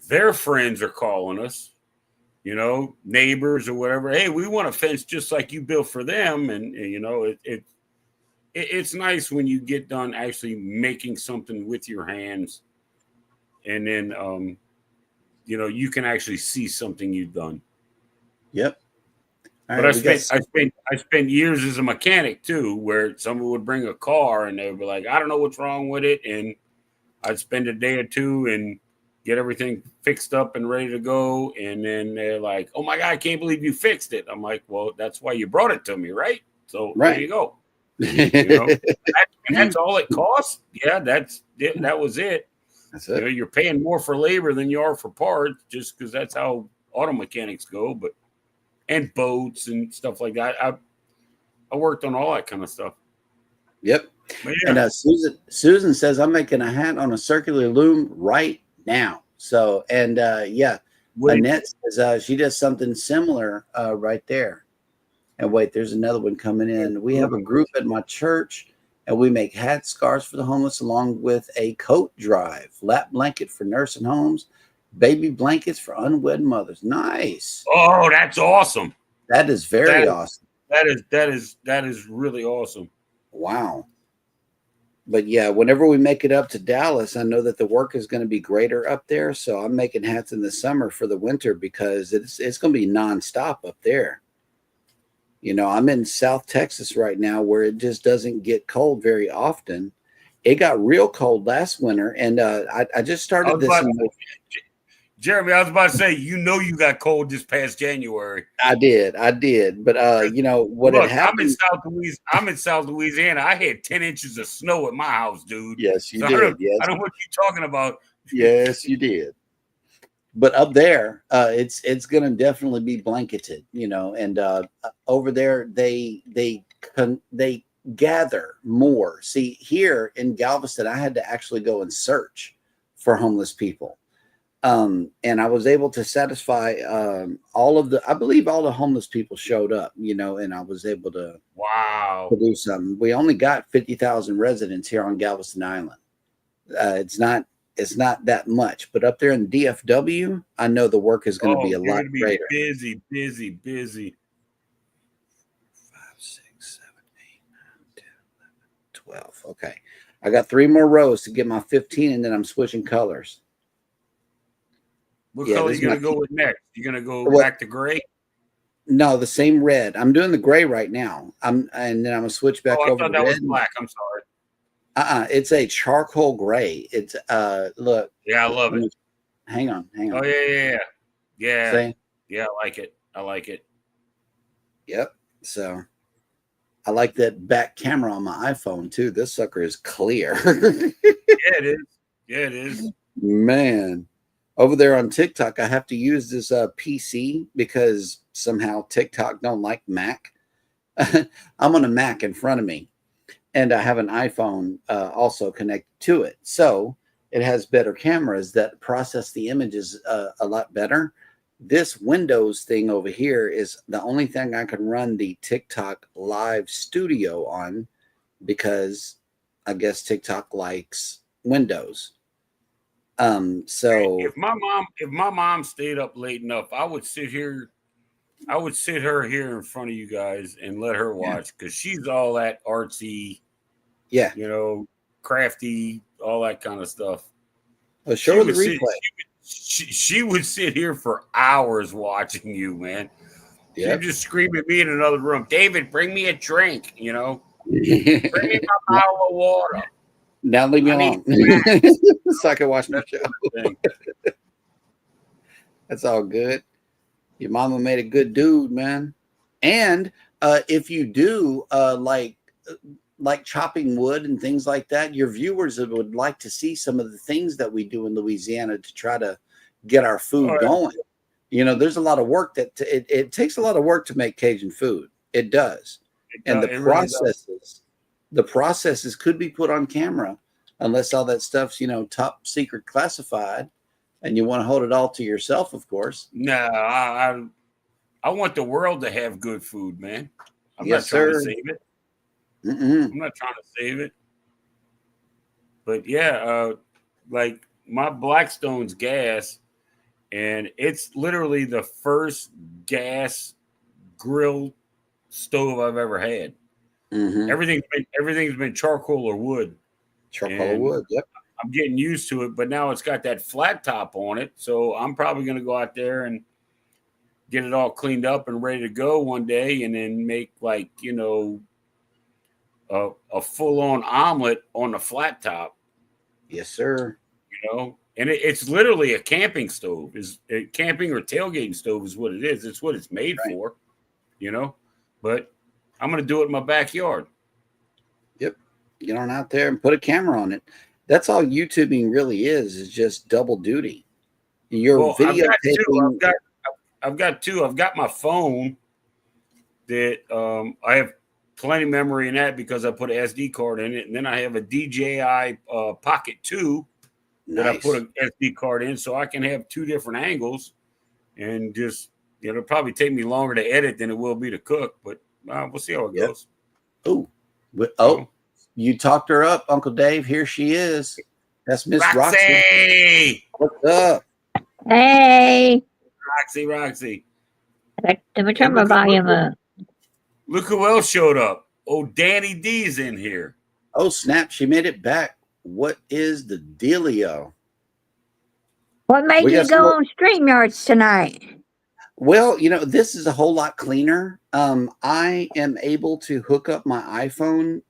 their friends are calling us, neighbors or whatever. Hey, we want a fence just like you built for them. And it's nice when you get done actually making something with your hands, and then you can actually see something you've done. Yep. But I spent years as a mechanic too, where someone would bring a car and they would be like, I don't know what's wrong with it, and I'd spend a day or two and get everything fixed up and ready to go, and then they're like, oh my God, I can't believe you fixed it. I'm like, well, that's why you brought it to me, right? So there you go. And that's all it costs. Yeah, that's it. That was it. That's it. You're paying more for labor than you are for parts, just because that's how auto mechanics go. But and boats and stuff like that. I worked on all that kind of stuff. Yep. Yeah. And Susan says, I'm making a hat on a circular loom right now. So, and Annette says she does something similar right there. And wait, there's another one coming in. We have a group at my church, and we make hats, scarves for the homeless, along with a coat drive, lap blanket for nursing homes, baby blankets for unwed mothers. Nice. Oh, that's awesome. That is very awesome. That is really awesome. Wow. But yeah, whenever we make it up to Dallas, I know that the work is going to be greater up there. So I'm making hats in the summer for the winter because it's going to be nonstop up there. You know, I'm in South Texas right now where it just doesn't get cold very often. It got real cold last winter, and I just started this. Jeremy, I was about to say, you got cold this past January. I did. But you know what had happened? I'm in South Louisiana. I had 10 inches of snow at my house, dude. Yes, you did. I don't know what you're talking about. Yes, you did. But up there, it's going to definitely be blanketed, you know. And over there, they gather more. See, here in Galveston, I had to actually go and search for homeless people. And I was able to satisfy I believe all the homeless people showed up, you know, and I was able to do something. We only got 50,000 residents here on Galveston Island. It's not that much, but up there in DFW, I know the work is going to be a lot greater. Busy. 5, 6, 7, 8, 9, 10, 11, 12. Okay. I got 3 more rows to get my 15, and then I'm switching colors. What color are you going to go with next? You're going to go back to gray? No, the same red. I'm doing the gray right now. And then I'm going to switch back over to red. That was black. I'm sorry. It's a charcoal gray. It's look. Yeah, I love it. Hang on. Oh yeah. See? Yeah, I like it. Yep. So I like that back camera on my iPhone too. This sucker is clear. Yeah, it is. Man. Over there on TikTok, I have to use this PC because somehow TikTok don't like Mac. I'm on a Mac in front of me, and I have an iPhone also connected to it. So it has better cameras that process the images a lot better. This Windows thing over here is the only thing I can run the TikTok live studio on because I guess TikTok likes Windows. So if my mom stayed up late enough, I would sit her here in front of you guys and let her watch because she's all that artsy, you know, crafty, all that kind of stuff. Well, show her the replay. She would sit here for hours watching you, man. She'd just scream at me in another room, David, bring me a drink, you know. Bring me my bottle of water. Now leave me alone so I can watch my show. That's all good. Your mama made a good dude, man. And if you do like chopping wood and things like that, your viewers would like to see some of the things that we do in Louisiana to try to get our food going. You know, there's a lot of work that it takes a lot of work to make Cajun food. It does. And the processes could be put on camera unless all that stuff's, you know, top secret classified and you want to hold it all to yourself, of course. No, I want the world to have good food, man. I'm not trying to save it. I'm not trying to save it. But yeah, like my Blackstone's gas, and it's literally the first gas grill stove I've ever had. Everything's been charcoal or wood. Charcoal or wood, yep. I'm getting used to it, but now it's got that flat top on it, so I'm probably going to go out there and get it all cleaned up and ready to go one day, and then make like, you know, a full-on omelet on the flat top. Yes, sir. You know, and it's literally a camping stove. Camping or tailgating stove is what it is. It's what it's made for. You know, but I'm going to do it in my backyard. Yep. Get on out there and put a camera on it. That's all YouTubing really is just double duty. Your video taping. I've got two. I've got my phone that I have plenty of memory in that because I put an SD card in it. And then I have a DJI Pocket 2 that I put an SD card in so I can have 2 different angles and just, you know, it'll probably take me longer to edit than it will be to cook, but We'll see how it Yep. goes. Oh, You oh, know? you talked her up, Uncle Dave. Here she is. That's Miss Roxy. Roxy. What's up? Hey, Roxy. let me Hey, turn my volume up. Look who else showed up. Oh, Danny D's in here. Oh, snap. She made it back. What is the dealio? What made We you got some go more- on StreamYards tonight? Well, this is a whole lot cleaner. I am able to hook up my iPhone,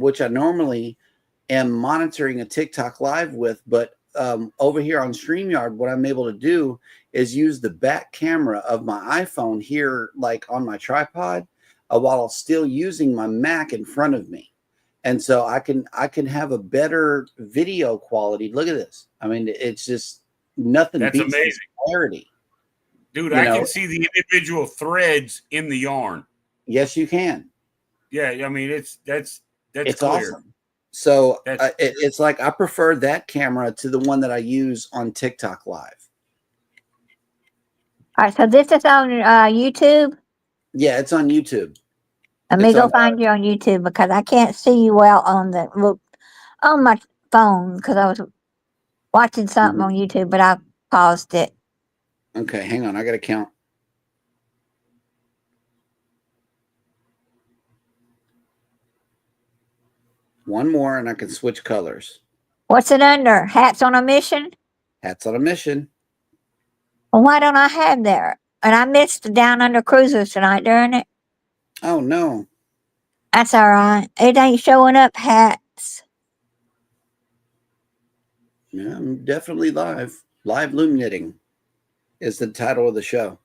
which I normally am monitoring a TikTok live with, but over here on StreamYard, what I'm able to do is use the back camera of my iPhone here, like on my tripod, while still using my Mac in front of me. And so I can have a better video quality. Look at this. I mean, it's just nothing That's beats amazing. this clarity. Dude, You I know? can see the individual threads in the yarn. Yes, you can. Yeah, I mean that's It's clear. awesome. So That's it's like I prefer that camera to the one that I use on TikTok Live. All right, so this is on YouTube. Yeah, it's on YouTube. Let me It's go on- find you on YouTube because I can't see you well on my phone because I was watching something on YouTube, but I paused it. Okay, hang on. I got to count. One more and I can switch colors. What's it under? Hats on a Mission? Hats on a Mission. Well, why don't I have there? And I missed the Down Under Cruises tonight during it. Oh, no. That's all right. It ain't showing up hats. Yeah, I'm definitely live. Live loom knitting is the title of the show.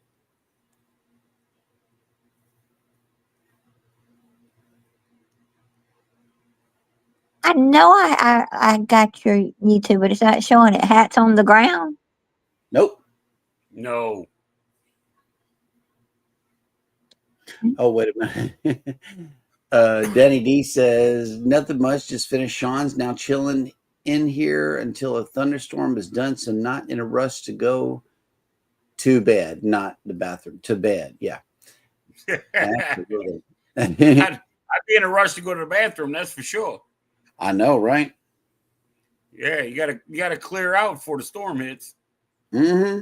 I know I got your YouTube, but it's not showing it. Hats on the ground? Nope. no. Oh, wait a minute. Danny D says, nothing much. Just finished Sean's. Now chilling in here until a thunderstorm is done. So not in a rush to go to bed. Not the bathroom. To bed. Yeah. Absolutely. I'd be in a rush to go to the bathroom, that's for sure. I know, right? Yeah, you gotta clear out before the storm hits. Mm-hmm.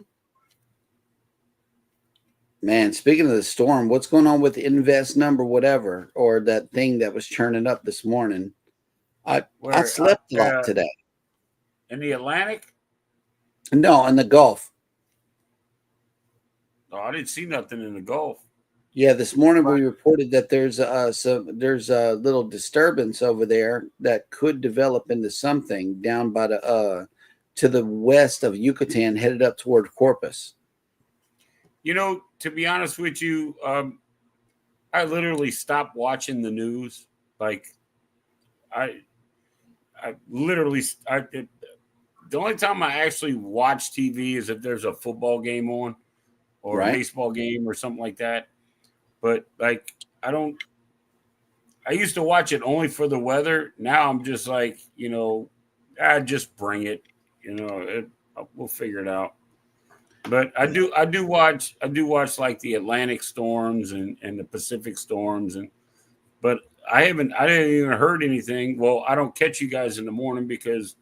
Man, speaking of the storm, what's going on with invest number whatever, or that thing that was churning up this morning? I slept a lot today. In the Atlantic? No, in the Gulf. Oh, I didn't see nothing in the Gulf. Yeah, this morning we reported that there's a little disturbance over there that could develop into something down by the to the west of Yucatan, headed up toward Corpus. To be honest with you, I literally stopped watching the news. Like, I literally, the only time I actually watch TV is if there's a football game on or a baseball game or something like that. But like, I used to watch it only for the weather. Now I'm just like, I just bring it, we'll figure it out. But I do watch like the Atlantic storms and the Pacific storms, but I didn't even heard anything. Well, I don't catch you guys in the morning because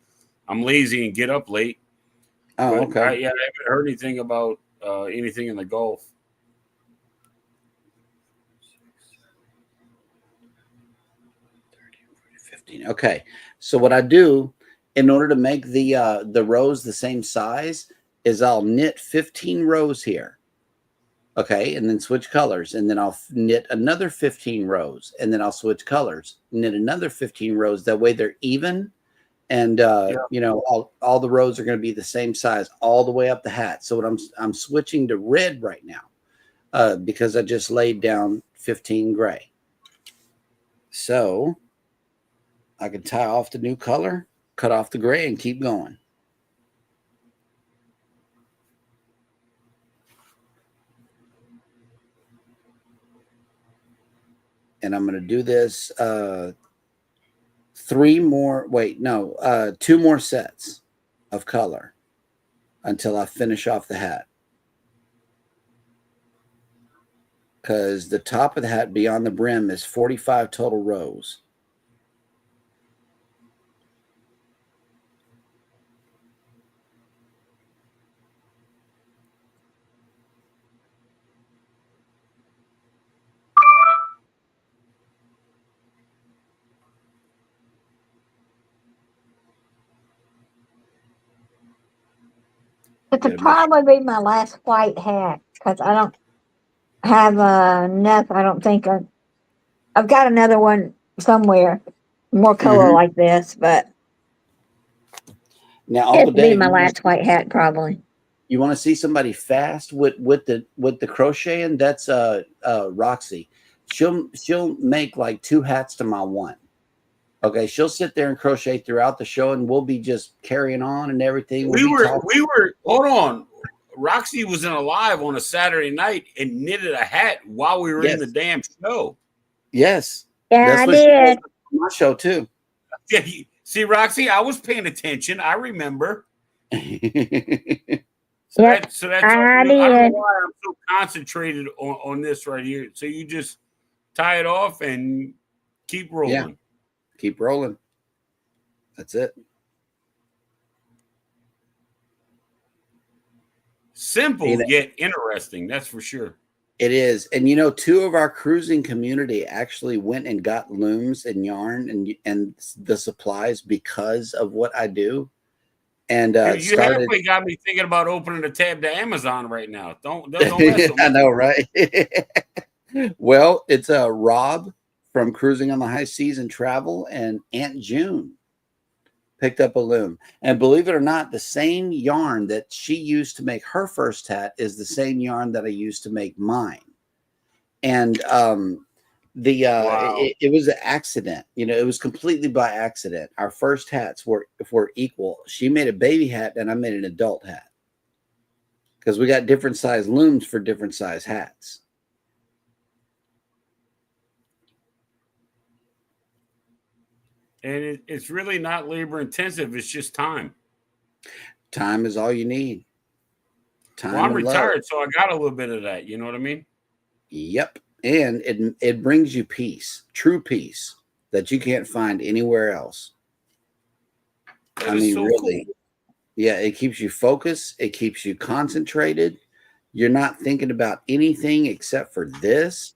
I'm lazy and get up late. Oh, but okay. I haven't heard anything about anything in the Gulf. Okay, so what I do in order to make the rows the same size is I'll knit 15 rows here. Okay, and then switch colors, and then I'll knit another 15 rows, and then I'll switch colors, knit another 15 rows. That way they're even, and all the rows are going to be the same size all the way up the hat. So what I'm switching to red right now because I just laid down 15 gray. So I can tie off the new color, cut off the gray, and keep going. And I'm going to do this 2 more sets of color until I finish off the hat. because the top of the hat beyond the brim is 45 total rows. It would Gotta make probably be my last white hat because I don't have enough. I don't think I've got another one somewhere, more color Mhm. like this, but Now, it Uncle would be Dave, my last white hat probably. you want to see somebody fast with the crocheting? That's Roxy. She'll make like 2 hats to my one. Okay, she'll sit there and crochet throughout the show, and we'll be just carrying on and everything. We'll be talking. We were. Hold on. Roxy was in a live on a Saturday night and knitted a hat while we were in the Yes, damn show. yes, Yeah, that's I what she does did. on my show too. Yeah, see, Roxy, I was paying attention. I remember. Yep, So that's all. I I don't know did. why I'm so concentrated on this right here. So you just tie it off and keep Yeah, rolling. keep rolling. That's it. Simple yet interesting. That's for sure. It is. And 2 of our cruising community actually went and got looms and yarn and the supplies because of what I do. And Dude, you started. halfway got me thinking about opening a tab to Amazon right now. Don't mess with me. I know, right? Well, it's Rob from Cruising on the High Seas and Travel, and Aunt June picked up a loom. And believe it or not, the same yarn that she used to make her first hat is the same yarn that I used to make mine. And Wow. it was an accident. It was completely by accident. Our first hats were equal. She made a baby hat and I made an adult hat because we got different size looms for different size hats. And it's really not labor intensive. It's just time. Time is all you need. Well, Time I'm and love. retired, so I got a little bit of that. You know what I mean? Yep. And it brings you peace, true peace that you can't find anywhere else. That is so really. cool. Yeah, it keeps you focused. It keeps you concentrated. You're not thinking about anything except for this.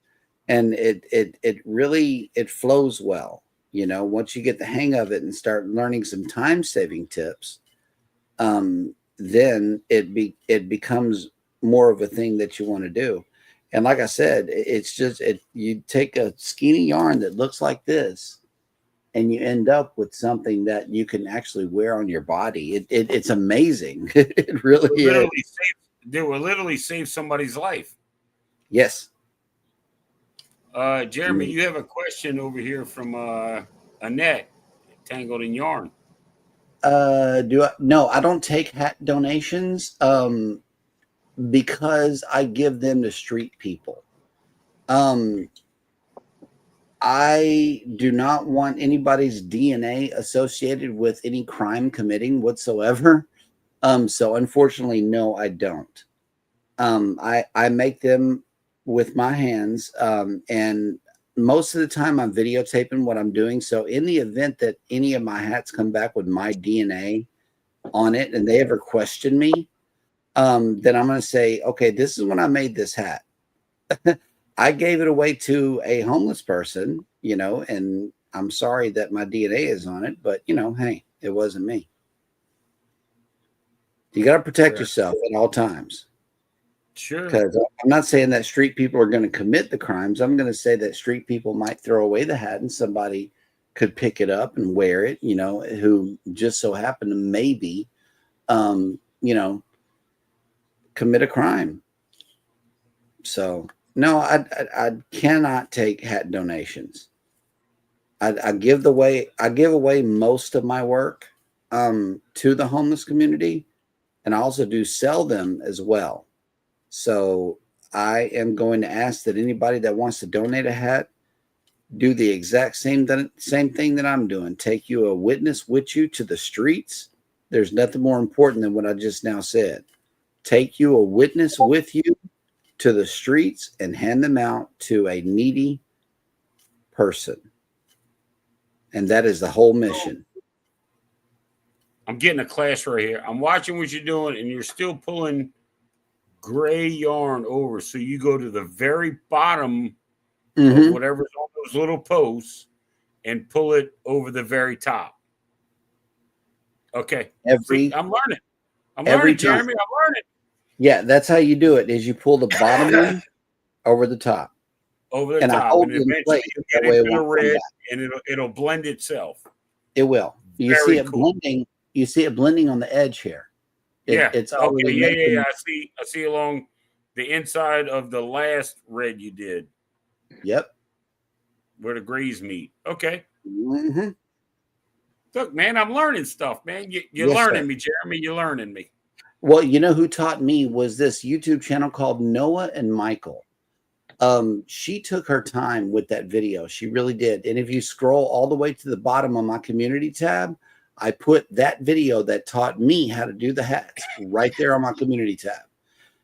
And it really flows well. Once you get the hang of it and start learning some time saving tips, then it becomes more of a thing that you want to do. And like I said, it's just you take a skinny yarn that looks like this and you end up with something that you can actually wear on your body. It's amazing. It really is. They will literally save somebody's life. Yes. Jeremy, you have a question over here from Annette, Tangled in Yarn. No, I don't take hat donations because I give them to street people. I do not want anybody's DNA associated with any crime committing whatsoever. So unfortunately, no, I don't. I make them with my hands, and most of the time I'm videotaping what I'm doing. So in the event that any of my hats come back with my DNA on it and they ever question me, then I'm going to say, okay, this is when I made this hat. I gave it away to a homeless person, and I'm sorry that my DNA is on it, but hey, it wasn't me. You got to protect yourself at all times. Sure. Because I'm not saying that street people are going to commit the crimes. I'm going to say that street people might throw away the hat and somebody could pick it up and wear it, who just so happened to maybe, commit a crime. So no, I cannot take hat donations. I give away most of my work to the homeless community, and I also do sell them as well. So I am going to ask that anybody that wants to donate a hat do the exact same thing that I'm doing. Take you a witness with you to the streets. There's nothing more important than what I just now said. Take you a witness with you to the streets and hand them out to a needy person. And that is the whole mission. I'm getting a clash right here. I'm watching what you're doing, and you're still pulling gray yarn over. So you go to the very bottom of whatever's on those little posts and pull it over the very top. Okay. See, I'm learning. I'm learning, Jeremy. I'm learning. Yeah, that's how you do it. Is you pull the bottom one over the top. Over the top, and eventually you get into the red, and it'll blend itself. It will. You Very see it cool. blending. You see it blending on the edge here. It's okay. Yeah. I see along the inside of the last red you did. Yep. Where the grays meet. Okay. Mm-hmm. Look, man, I'm learning stuff, man. You're learning me, Jeremy. You're learning me. Well, you know who taught me was this YouTube channel called Noah and Michael. She took her time with that video. She really did. And if you scroll all the way to the bottom of my community tab, I put that video that taught me how to do the hats right there on my community tab.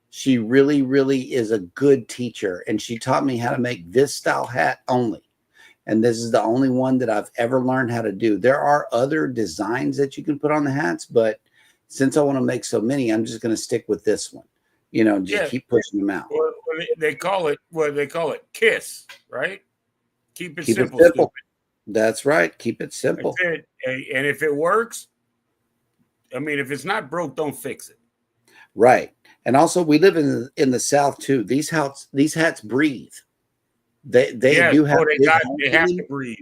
She really, really is a good teacher. And she taught me how to make this style hat only. And this is the only one that I've ever learned how to do. There are other designs that you can put on the hats, but since I want to make so many, I'm just going to stick with this one. You know, just keep pushing them out. Well, they call it KISS, right? Keep it simple. Stupid. That's right. Keep it simple. And if it works, I mean, if it's not broke, don't fix it. Right. And also, we live in the South too. These hats breathe. They do have. They have to breathe.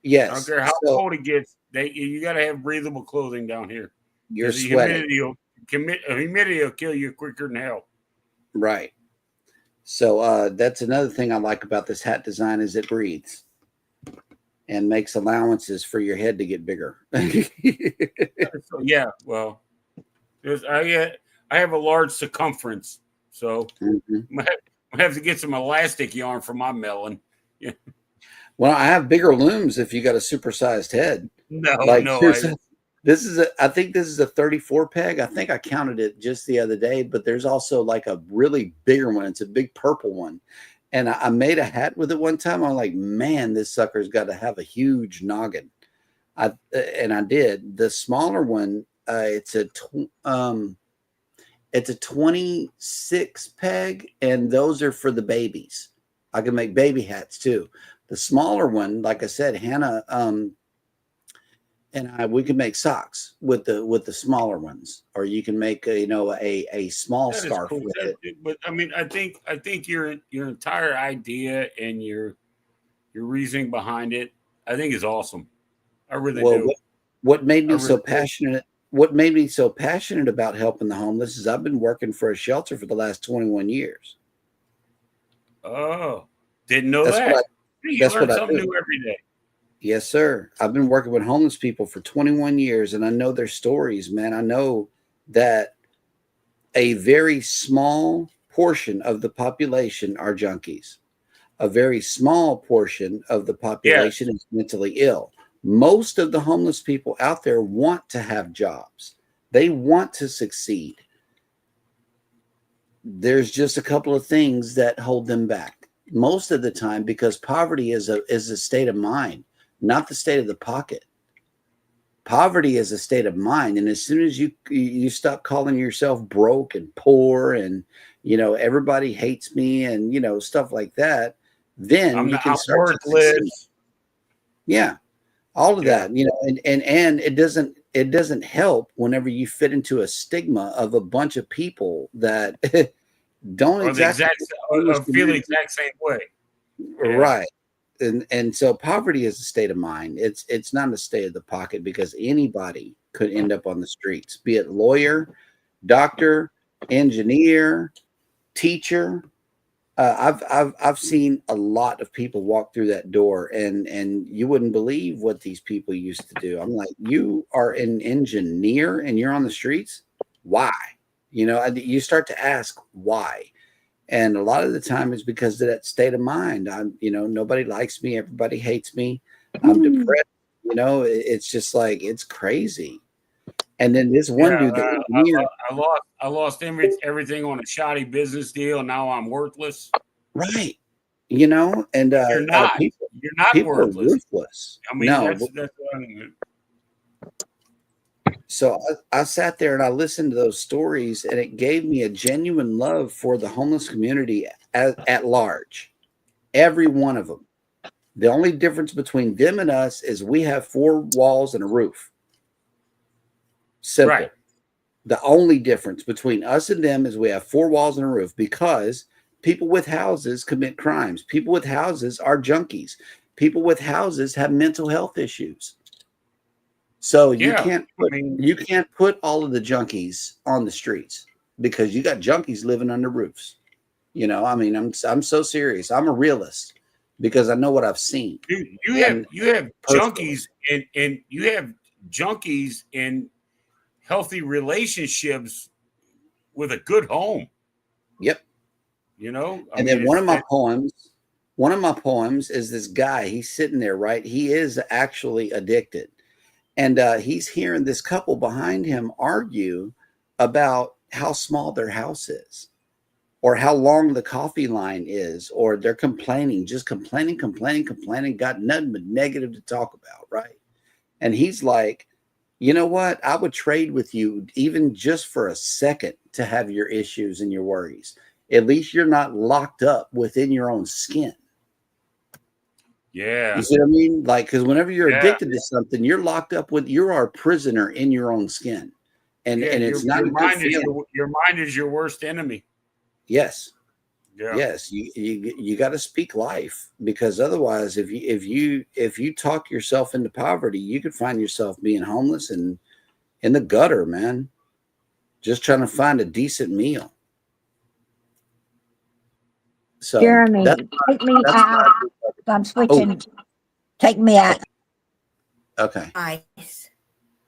Yes. I don't care how cold it gets. You got to have breathable clothing down here. You're sweating. Humidity will kill you quicker than hell. Right. So that's another thing I like about this hat design is it breathes and makes allowances for your head to get bigger. Yeah, well, I have a large circumference, so I have to get some elastic yarn for my melon. Yeah. Well, I have bigger looms if you got a supersized head. No. I think this is a 34 peg. I think I counted it just the other day, but there's also like a really bigger one. It's a big purple one. And I made a hat with it one time. I'm like, man, this sucker's got to have a huge noggin. And I did. The smaller one, it's a 26 peg, and those are for the babies. I can make baby hats too. The smaller one, like I said, Hannah, and we can make socks with the smaller ones, or you can make a small scarf with it. But I mean, I think your entire idea and your reasoning behind it, I think is awesome. I really do. What made me so passionate? What made me so passionate about helping the homeless is I've been working for a shelter for the last 21 years. Oh, didn't know that. You learn something new every day. Yes, sir. I've been working with homeless people for 21 years, and I know their stories, man. I know that a very small portion of the population are junkies. A very small portion of the population is mentally ill. Most of the homeless people out there want to have jobs. They want to succeed. There's just a couple of things that hold them back. Most of the time, because poverty is a state of mind, not the state of the pocket. Poverty is a state of mind. And as soon as you stop calling yourself broke and poor and, everybody hates me and, stuff like that, then you can start worthless. Yeah. All of that, and it doesn't help whenever you fit into a stigma of a bunch of people that don't feel the exact same way. Right. And so poverty is a state of mind. It's not a state of the pocket, because anybody could end up on the streets, be it lawyer, doctor, engineer, teacher. I've seen a lot of people walk through that door, and you wouldn't believe what these people used to do. I'm like, you are an engineer and you're on the streets? Why? You start to ask why. And a lot of the time it's because of that state of mind. Nobody likes me. Everybody hates me. I'm depressed. It's just like, it's crazy. And then this one Yeah, dude, the engineer, I lost everything on a shoddy business deal. Now I'm worthless. right? You know, and You're not. You're not people are worthless. ruthless. I mean, No, that's what I mean. so I sat there and I listened to those stories, and it gave me a genuine love for the homeless community at large. Every one of them. The only difference between them and us is we have four walls and a roof. Simple. Right. The only difference between us and them is we have four walls and a roof, because people with houses commit crimes. People with houses are junkies. People with houses have mental health issues. So you Yeah. can't I mean, put all of the junkies on the streets, because you got junkies living under roofs. You know, I mean, I'm so serious. I'm a realist because I know what I've seen. you have Personally. junkies and you have junkies in healthy relationships with a good home. Yep. You know, I And mean, then one of my poems is this guy. He's sitting there, right? He is actually addicted. And he's hearing this couple behind him argue about how small their house is, or how long the coffee line is, or they're complaining, just complaining, got nothing but negative to talk about, right? And he's like, you know what? I would trade with you even just for a second to have your issues and your worries. At least you're not locked up within your own skin. yeah, You see what I mean? Like, because whenever you're yeah, addicted to something, you're locked up with, you are a prisoner in your own skin. And yeah. it's not a good feeling. Your mind is your worst enemy. Yes. Yeah, Yes, you got to speak life, because otherwise, if you talk yourself into poverty, you could find yourself being homeless and in the gutter, man, just trying to find a decent meal. So Jeremy, that's take me out. I'm oh, switching. Take me out. okay. Nice.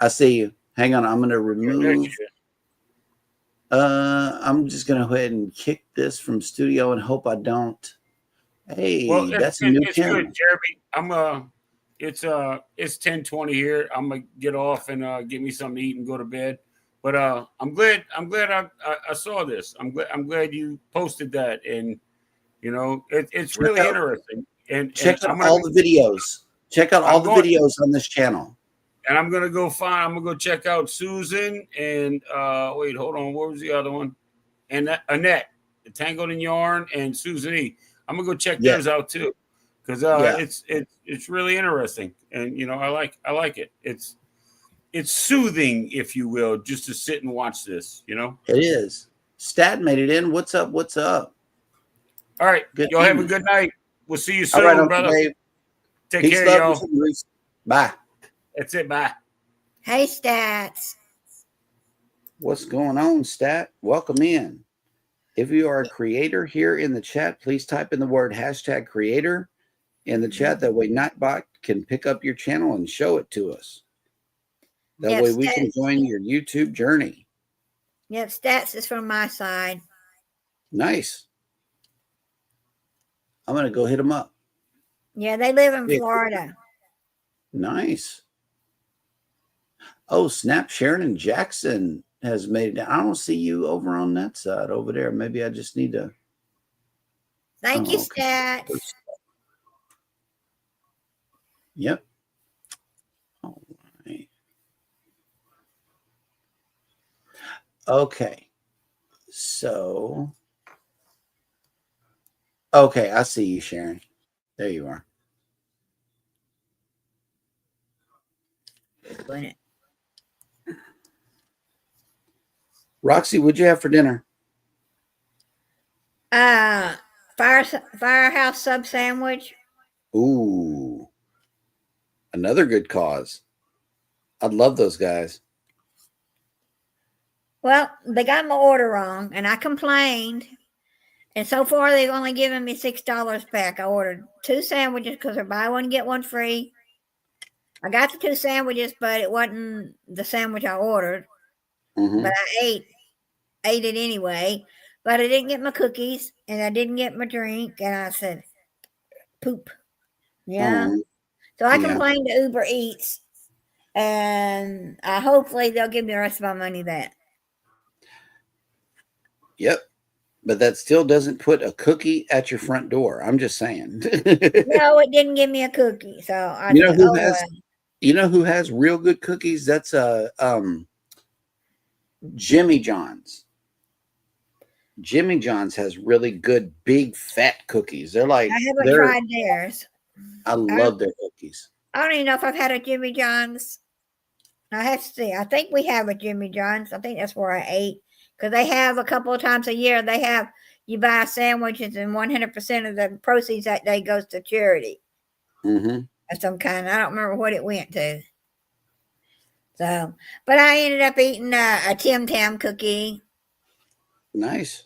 I see you. Hang on, I'm going to there remove. you I'm just going to go ahead and kick this from studio and hope I don't. Well, Hey, it's that's a good. new It's camera. good, Jeremy. It's 10:20 here. I'm gonna get off and get me something to eat and go to bed. But I'm glad I saw this. I'm glad you posted that, and you know it's really interesting. And Check out I'm all gonna the videos. Check out all I'm the going videos on this channel. and I'm gonna go find. I'm gonna go check out Susan and wait, hold on. What was the other one? And Annette, the Tangled in Yarn, and Susan E. I'm gonna go check Yeah. theirs out too, because Yeah. it's really interesting, and you know I like it. It's soothing, if you will, just to sit and watch this. You know. It is. Stat made it in. What's up? What's up? All right, Good y'all have a evening. good night. We'll see you All right, soon, Uncle brother. Dave. Take Peace, care, love, y'all. and salutes. Bye. That's it. Bye. Hey, Stats. What's going on, Stat? Welcome in. If you are a creator here in the chat, please type in the word #creator in the chat. That way Nightbot can pick up your channel and show it to us. That Yep, way we can join your YouTube journey. Yep, Stats is from my side. Nice. I'm going to go hit them up. Yeah, they live in Yeah. Florida. Nice. Oh, snap. Sharon Jackson has made it. I don't see you over on that side over there. Maybe I just need to. Thank you, Okay. Stats. Yep. All right. Okay. So, okay, I see you, Sharon. There you are. Roxy, what'd you have for dinner? Firehouse sub sandwich. Ooh, another good cause. I'd love those guys. Well, they got my order wrong, and I complained. And so far, they've only given me $6 back. I ordered 2 sandwiches because they're buy one get one free. I got the 2 sandwiches, but it wasn't the sandwich I ordered. Mhm. But I ate it anyway. But I didn't get my cookies, and I didn't get my drink. And I said, poop. Yeah. Mhm. So I Yeah. complained to Uber Eats. and hopefully they'll give me the rest of my money back. Yep. But that still doesn't put a cookie at your front door. I'm just saying. No, it didn't give me a cookie, so I You know said, who "Oh has well." you know who has real good cookies? That's Jimmy John's. Jimmy John's has really good big fat cookies. They're I like haven't tried theirs. I I don't, love their cookies. I don't even know if I've had a Jimmy John's. I have to see. I think we have a Jimmy John's. I think that's where I ate because they have a couple of times a year. They have you buy sandwiches and 100% of the proceeds that day goes to charity Mm-hmm. of some kind. I don't remember what it went to. So, but I ended up eating a Tim Tam cookie. Nice.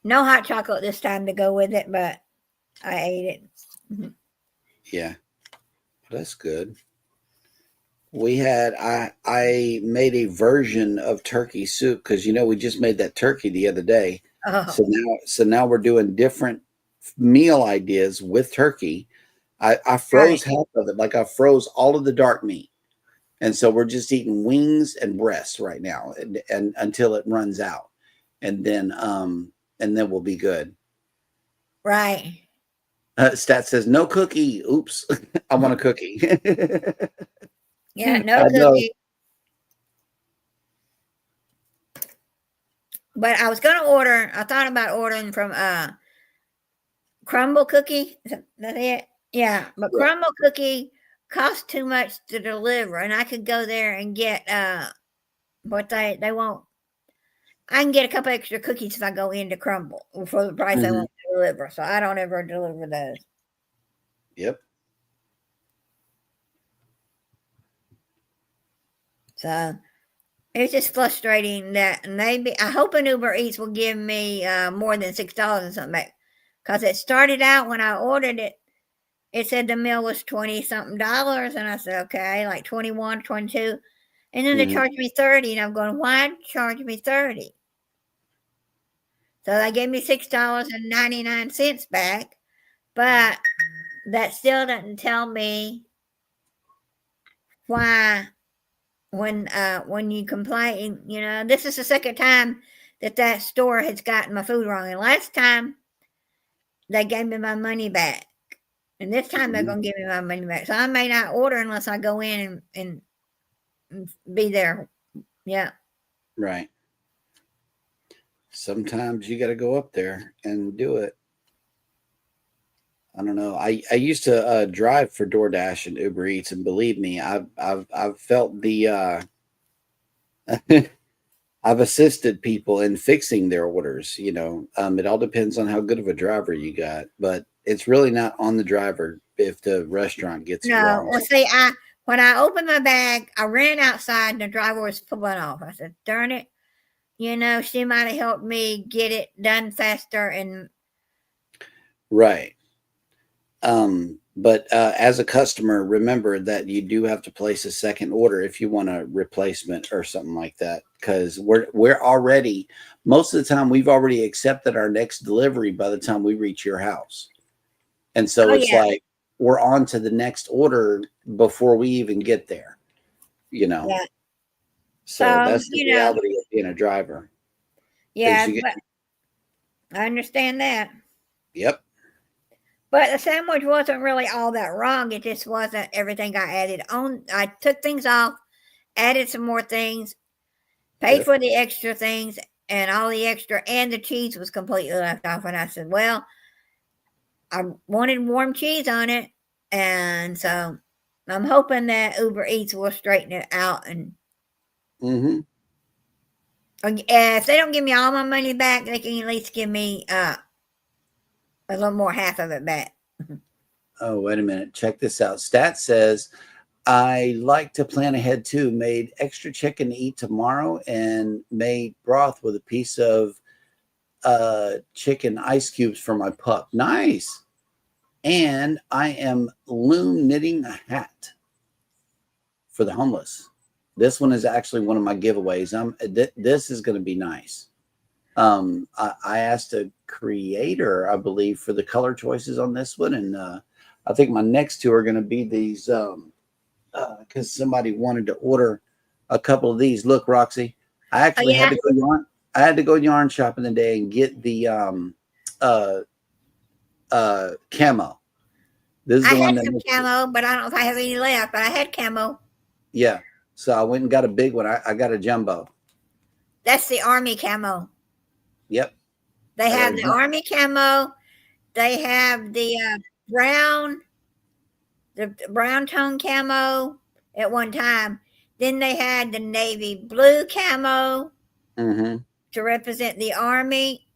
No hot chocolate this time to go with it, but I ate it. Mhm. Yeah. That's good. We had I made a version of turkey soup because we just made that turkey the other day. Oh, So now we're doing different meal ideas with turkey. I right. froze half of it, like I froze all of the dark meat. And so we're just eating wings and breasts right now and until it runs out. And then we'll be good. Right. Stat says no cookie. Oops. I want a cookie. Yeah, no I know. cookie. But I was gonna order. I thought about ordering from Crumble Cookie. Is that it? Yeah, but Yeah. Crumble Cookie costs too much to deliver, and I could go there and get what they won't. I can get a couple extra cookies if I go into Crumble for the price they Mhm. won't deliver. So I don't ever deliver those. Yep. So it's just frustrating that maybe I hope an Uber Eats will give me more than $6 or something back. Because it started out when I ordered it, it said the meal was 20 something dollars. And I said, okay, like 21, 22. And then they Mhm. charged me 30. And I'm going, why charge me 30? So they gave me $6.99 back. But that still doesn't tell me why when you complain, this is the second time that store has gotten my food wrong. And last time they gave me my money back. And this time they're Mhm. gonna give me my money back. So I may not order unless I go in and be there. Yeah. Right. Sometimes you got to go up there and do it. I don't know. I used to drive for DoorDash and Uber Eats, and believe me, I've felt the I've assisted people in fixing their orders. It all depends on how good of a driver you got, but it's really not on the driver if the restaurant gets it No. wrong. Well, see, when I opened my bag, I ran outside and the driver was pulling off. I said, "Darn it! She might have helped me get it done faster." And Right. But as a customer, remember that you do have to place a second order if you want a replacement or something like that. Because we're already most of the time we've already accepted our next delivery by the time we reach your house. And so oh it's yeah, like we're on to the next order before we even get there, yeah. So So that's the reality of being a driver. Is yeah, you get but I understand that. yep. But the sandwich wasn't really all that wrong. It just wasn't everything got added on. I took things off, added some more things, paid Yep. for the extra things, and all the extra, and the cheese was completely left off. And I said, well, I wanted warm cheese on it. And so I'm hoping that Uber Eats will straighten it out. And Mm-hmm. if they don't give me all my money back, they can at least give me a little more, half of it back. Oh, wait a minute. Check this out. Stat says I like to plan ahead too. Made extra chicken to eat tomorrow and made broth with a piece of chicken ice cubes for my pup. Nice. And I am loom knitting a hat for the homeless. This one is actually one of my giveaways. This is going to be nice. I asked a creator, I believe, for the color choices on this one, and I think my next two are going to be these because somebody wanted to order a couple of these. Look, Roxy, I actually yeah. had to go yarn. I had to go yarn shopping today and get the camo. This is I the one had that some camo, but I don't know if I have any left. But I had camo. yeah. So I went and got a big one. I got a jumbo. That's the army camo. Yep. They have the army camo. They have the brown tone camo at one time. Then they had the navy blue camo to represent the army.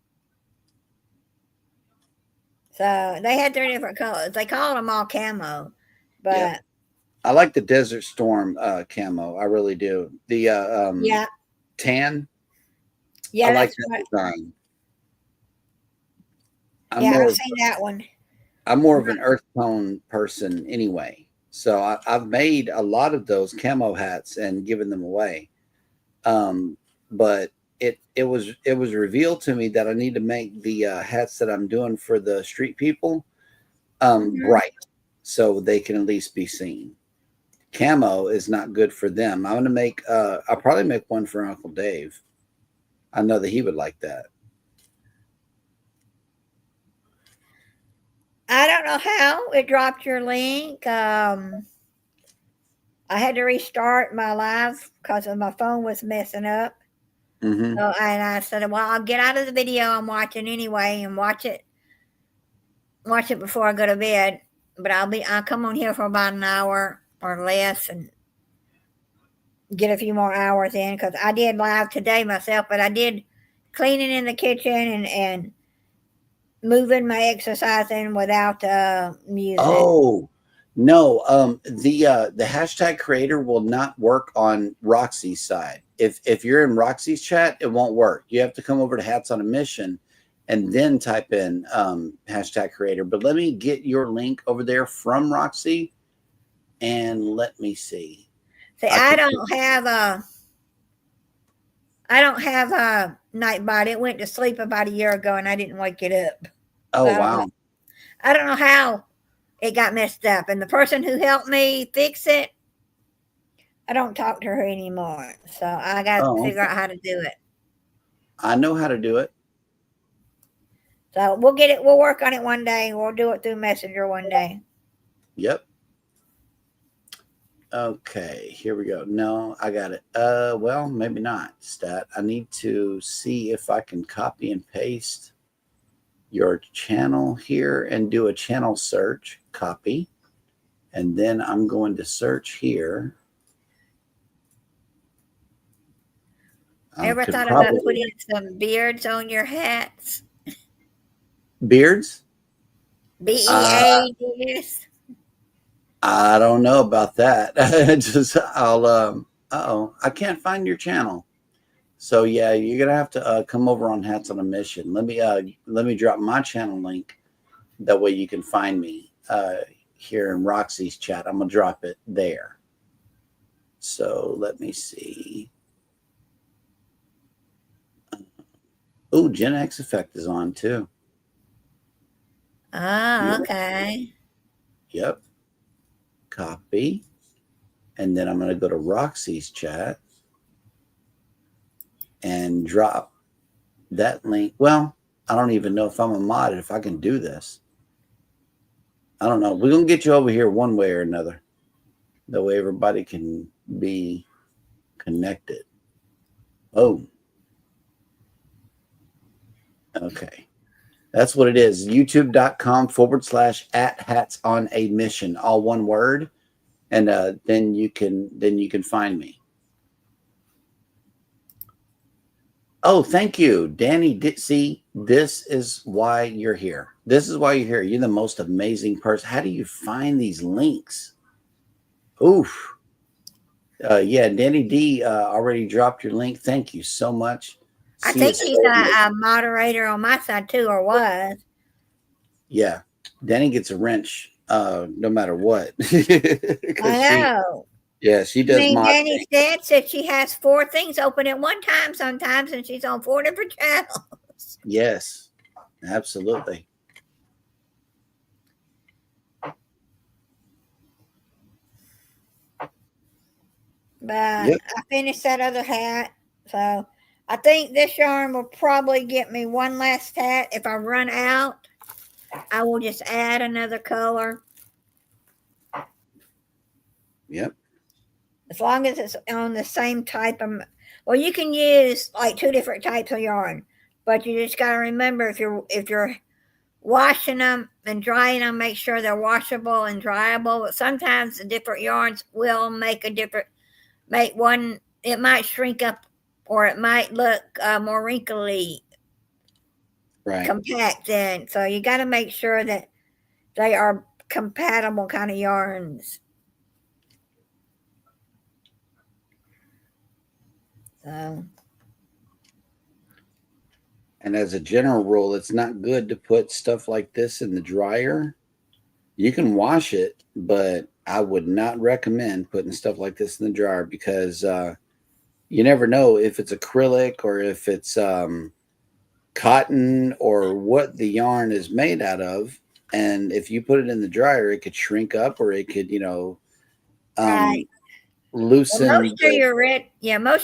So they had 3 different colors. They called them all camo, but yep. I like the Desert Storm camo. I really do. The yeah, tan. yeah, I like that's that design. I've seen that one. I'm more of an earth tone person anyway. So I've made a lot of those camo hats and given them away. But it was revealed to me that I need to make the hats that I'm doing for the street people bright, so they can at least be seen. Camo is not good for them. I'm gonna make I'll probably make one for Uncle Dave. I know that he would like that. I don't know how it dropped your link. I had to restart my live because my phone was messing up. So, and I said, "Well, I'll get out of the video I'm watching anyway and watch it before I go to bed." But I'll come on here for about an hour or less and get a few more hours in because I did live today myself, but I did cleaning in the kitchen and moving my exercising without music. Oh no, the hashtag creator will not work on Roxy's side. If you're in Roxy's chat, it won't work. You have to come over to Hats on a Mission and then type in hashtag creator. But let me get your link over there from Roxy and let me see. See, I don't have a Nightbot. It went to sleep about a year ago and I didn't wake it up. Oh So wow. I don't know how it got messed up. And the person who helped me fix it, I don't talk to her anymore. So I got to figure out how to do it. I know how to do it. So we'll get it. We'll work on it one day. We'll do it through Messenger one day. Yep. Okay, here we go. No, I got it. Well, maybe not, Stat. I need to see if I can copy and paste your channel here and do a channel search. Copy. And then I'm going to search here. Ever thought about putting some beards on your hats? Beards? BEADs? I don't know about that. I can't find your channel. So yeah, you're gonna have to come over on Hats on a Mission. Let me drop my channel link. That way you can find me here in Roxy's chat. I'm gonna drop it there. So let me see. Oh, Gen X Effect is on too. Oh, okay. Yep. Copy. And then I'm going to go to Roxy's chat and drop that link. Well, I don't even know if I'm a mod, if I can do this. I don't know. We're going to get you over here one way or another. That way everybody can be connected. Oh. Okay. That's what it is. YouTube.com/@HatsOnAMission. All one word. And then you can find me. Oh, thank you, Danny. See, this is why you're here. This is why you're here. You're the most amazing person. How do you find these links? Oof. Yeah, Danny D already dropped your link. Thank you so much. I think he's a moderator on my side too, or was. Yeah, Danny gets a wrench no matter what. I know. She does. Danny said she has 4 things open at one time sometimes, and she's on 4 different channels. Yes, absolutely. But Yep. I finished that other hat. So I think this yarn will probably get me one last hat. If I run out, I will just add another color. Yep. As long as it's on the same type of, well, you can use like two different types of yarn, but you just got to remember if you're washing them and drying them, make sure they're washable and dryable. But sometimes the different yarns will make one. It might shrink up, or it might look more wrinkly, Right. compact. And so you got to make sure that they are compatible kind of yarns. So. And as a general rule, it's not good to put stuff like this in the dryer. You can wash it, but I would not recommend putting stuff like this in the dryer because you never know if it's acrylic or if it's cotton or what the yarn is made out of. And if you put it in the dryer, it could shrink up or it could, Right. Well, loosen. most of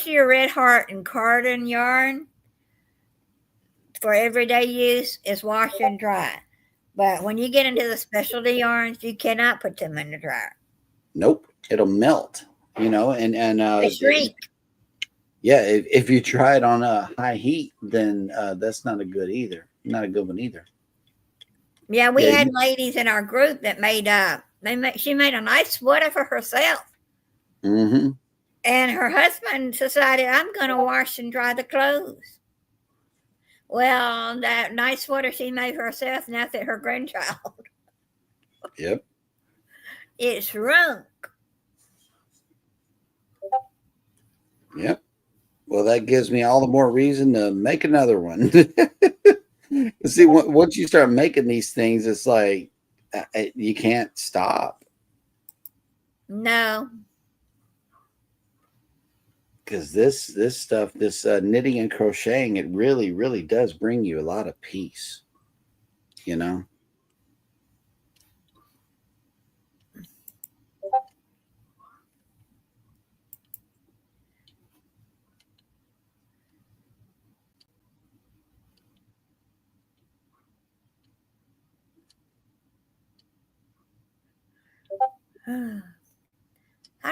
your red heart and cardon yarn for everyday use is wash and dry. But when you get into the specialty yarns, you cannot put them in the dryer. Nope, it'll melt. And They shrink. yeah, if you try it on a high heat, then that's not a good one either. Yeah, we Yeah, had ladies in our group that she made a nice sweater for herself. Mm-hmm. And her husband decided, I'm going to wash and dry the clothes. Well, that nice sweater she made for herself, now that her grandchild. Yep. It shrunk. Yep. Well, that gives me all the more reason to make another one. See, once you start making these things, it's like you can't stop. No. Because this stuff, this knitting and crocheting, it really, really does bring you a lot of peace. I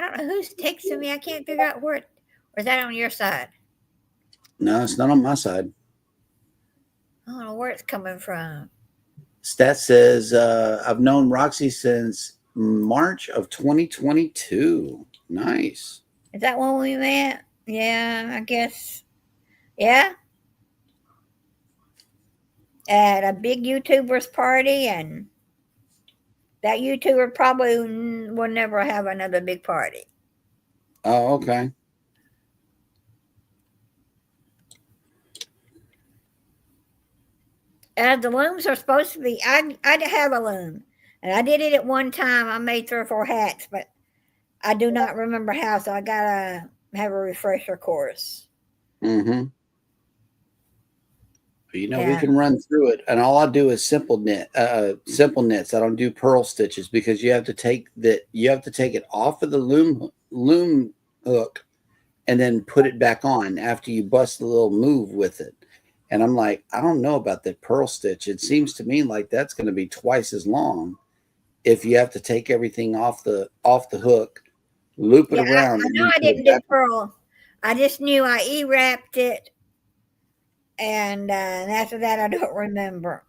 don't know who's texting me. I can't figure out or is that on your side? No, it's not on my side. I don't know where it's coming from. Stat says I've known Roxy since March of 2022. Nice. Is that when we met? Yeah, I guess. Yeah. At a big YouTuber's party, and that YouTuber probably will never have another big party. Oh, okay. The looms are supposed to be. I have a loom, and I did it at one time. I made 3 or 4 hats, but I do not remember how, so I gotta have a refresher course. Mm-hmm. We Yeah. can run through it, and all I do is simple knits. I don't do purl stitches because you have to take it off of the loom hook, and then put it back on after you bust the little move with it. And I'm like, I don't know about that purl stitch. It seems to me like that's going to be twice as long if you have to take everything off the hook, loop it Yeah, around. I And know then I put it didn't do back. purl. I just knew I e-wrapped it, and after that, I don't remember.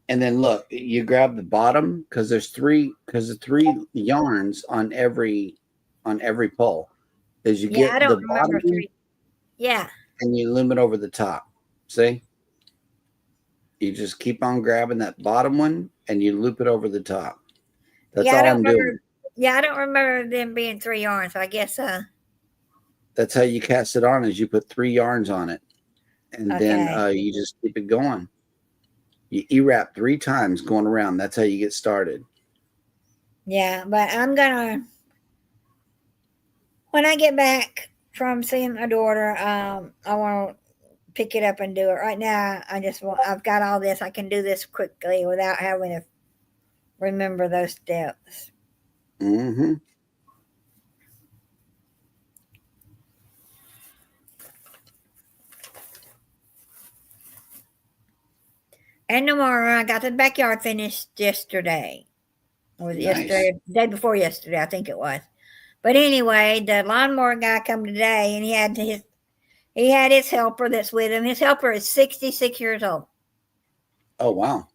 And then look, you grab the bottom because there's three yarns on every pole. As you Yeah, I get the don't remember bottom 3. Yeah. and you loom it over the top. See? You just keep on grabbing that bottom one and you loop it over the top. That's Yeah, I all don't I'm remember. doing. Yeah, I don't remember them being 3 yarns. So I guess. That's how you cast it on. Is you put 3 yarns on it, and then Okay. you just keep it going. You e-wrap 3 times going around. That's how you get started. Yeah, but I'm gonna, when I get back from seeing my daughter, I want to pick it up and do it. Right now, I've got all this. I can do this quickly without having to remember those steps. Mm-hmm. And tomorrow I got the backyard finished yesterday. Or was it Nice. yesterday? Day before yesterday, I think it was. But anyway, the lawnmower guy come today, and he had his helper that's with him. His helper is 66 years old. Oh, wow.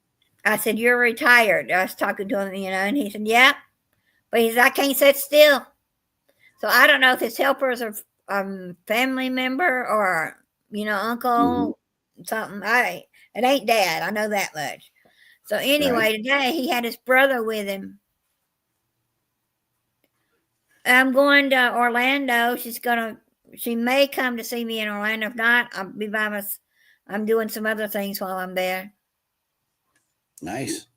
I said, "You're retired." I was talking to him, and he said, "Yeah," but he said, "I can't sit still." So I don't know if his helper is a family member or uncle something. It ain't dad. I know that much. So anyway, today he had his brother with him. I'm going to Orlando. She may come to see me in Orlando. If not, I'll be by myself. I'm doing some other things while I'm there. Nice.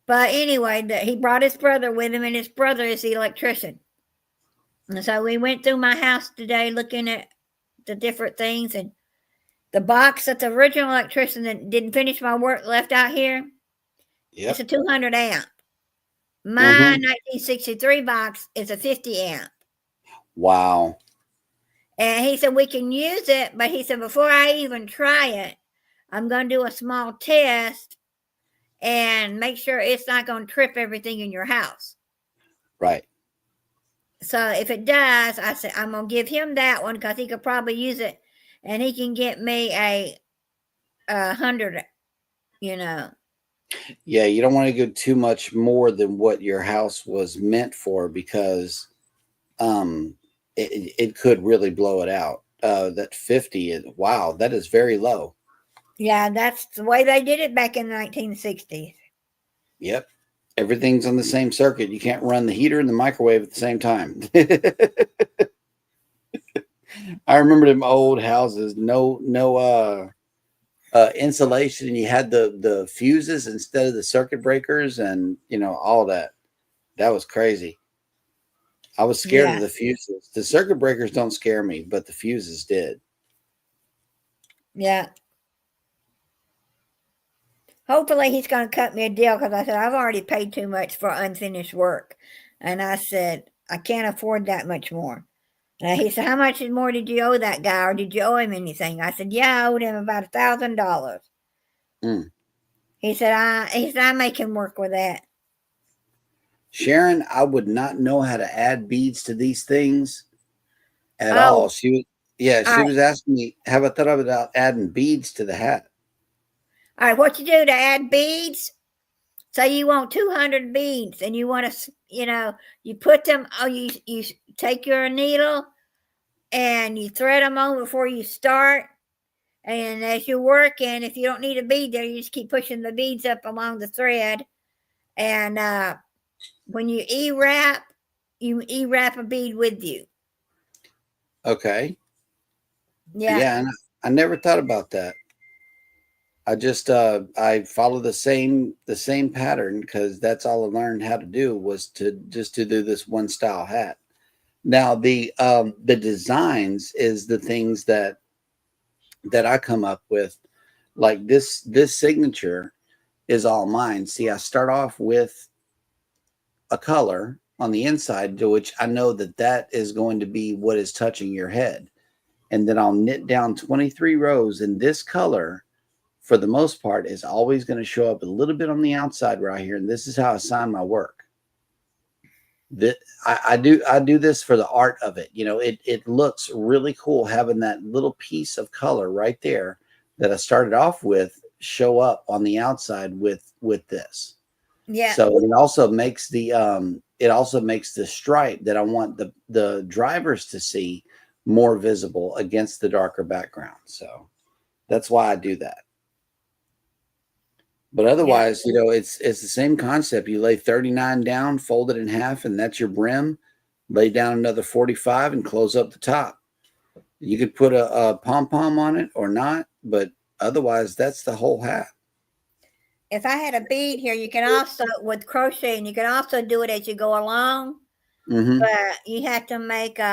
But anyway, he brought his brother with him, and his brother is the electrician. And so we went through my house today looking at the different things, and the box that the original electrician that didn't finish my work left out here. Yep. It's a 200 amp. My 1963 box is a 50 amp. Wow. And he said, we can use it, but he said, before I even try it, I'm going to do a small test and make sure it's not going to trip everything in your house. Right. So if it does, I said, I'm going to give him that one because he could probably use it, and he can get me a 100, Yeah, you don't want to go too much more than what your house was meant for, because it could really blow it out. That 50, wow, that is very low. Yeah, that's the way they did it back in the 1960s. Yep. Everything's on the same circuit. You can't run the heater and the microwave at the same time. I remember them old houses, no insulation. You had the fuses instead of the circuit breakers, and all that. That was crazy. I was scared of the fuses. The circuit breakers don't scare me, but the fuses did. Yeah. Hopefully he's going to cut me a deal, because I said, I've already paid too much for unfinished work. And I said, I can't afford that much more. And he said, how much more did you owe that guy, or did you owe him anything? I said, yeah, I owed him about $1,000. He said, I make him work with that. Sharon, I would not know how to add beads to these things at all. She was asking me, have I thought about adding beads to the hat? All right, what you do to add beads? Say you want 200 beads, and you want to, you put them. You take your needle and you thread them on before you start. And as you're working, if you don't need a bead there, you just keep pushing the beads up along the thread. And when you E-wrap a bead with you. Okay. Yeah. Yeah, and I never thought about that. I just I follow the same pattern, because that's all I learned how to do, was to do this one style hat. Now the designs is the things that I come up with. Like this signature is all mine. See, I start off with a color on the inside, to which I know that is going to be what is touching your head, and then I'll knit down 23 rows, and this color, for the most part, is always going to show up a little bit on the outside right here. And this is how I sign my work. I do this for the art of it. It looks really cool having that little piece of color right there that I started off with show up on the outside with this. Yeah. So it also makes the stripe that I want the drivers to see more visible against the darker background. So that's why I do that. But otherwise, it's the same concept. You lay 39 down, fold it in half, and that's your brim. Lay down another 45 and close up the top. You could put a pom-pom on it or not, but otherwise, that's the whole hat. If I had a bead here, you can also, with crocheting, you can also do it as you go along. But you have to make you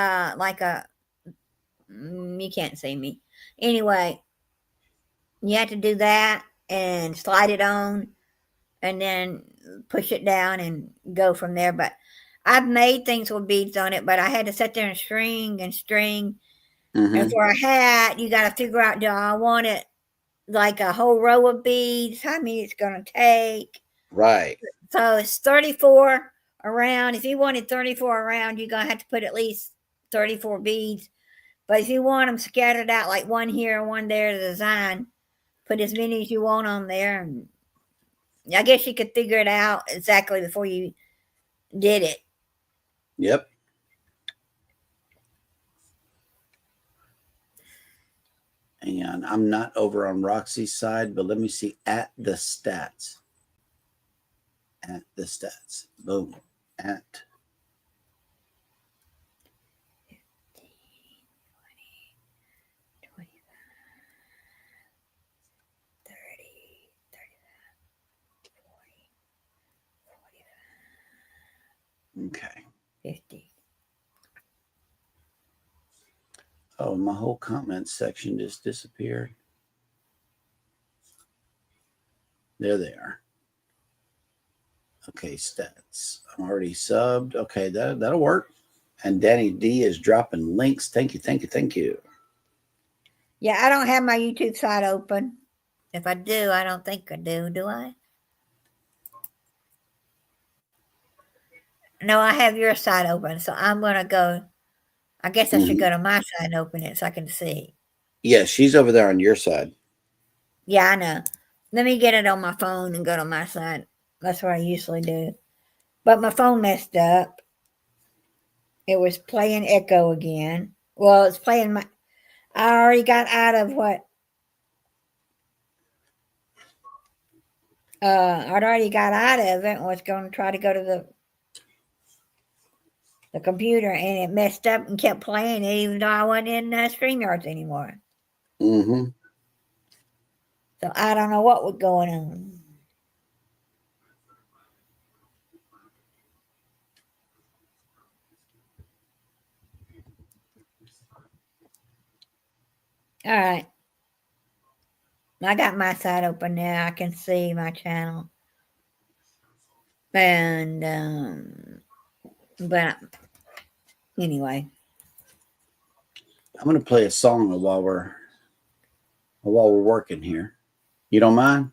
can't see me. Anyway, you have to do that and slide it on, and then push it down and go from there. But I've made things with beads on it, but I had to sit there and string. And for a hat, you got to figure out, do I want it like a whole row of beads, how many it's going to take. Right. So it's 34 around. If you wanted 34 around, you're going to have to put at least 34 beads. But if you want them scattered out like one here and one there to design, put as many as you want on there. And I guess you could figure it out exactly before you did it. Yep. And I'm not over on Roxy's side, but let me see at the stats. At the stats. Boom. At 25, 30, 35, 40, 45, okay. 50. Oh, my whole comment section just disappeared. There they are. Okay, stats. I'm already subbed. Okay, that'll work. And Danny D is dropping links. Thank you, thank you, thank you. Yeah, I don't have my YouTube side open. If I do, I don't think I do I? No, I have your side open, so I'm going to go. I guess I should go to my side and open it so I can see. Yeah, she's over there on your side. Yeah, I know. Let me get it on my phone and go to my side. That's what I usually do. But my phone messed up. It was playing echo again. Well, it's playing my... I already got out of what... I'd already got out of it and was going to try to go to the computer, and it messed up and kept playing it even though I wasn't in StreamYards anymore. Mm-hmm. So I don't know what was going on. All right. I got my side open now. I can see my channel. And, but anyway. I'm going to play a song while we're working here. You don't mind?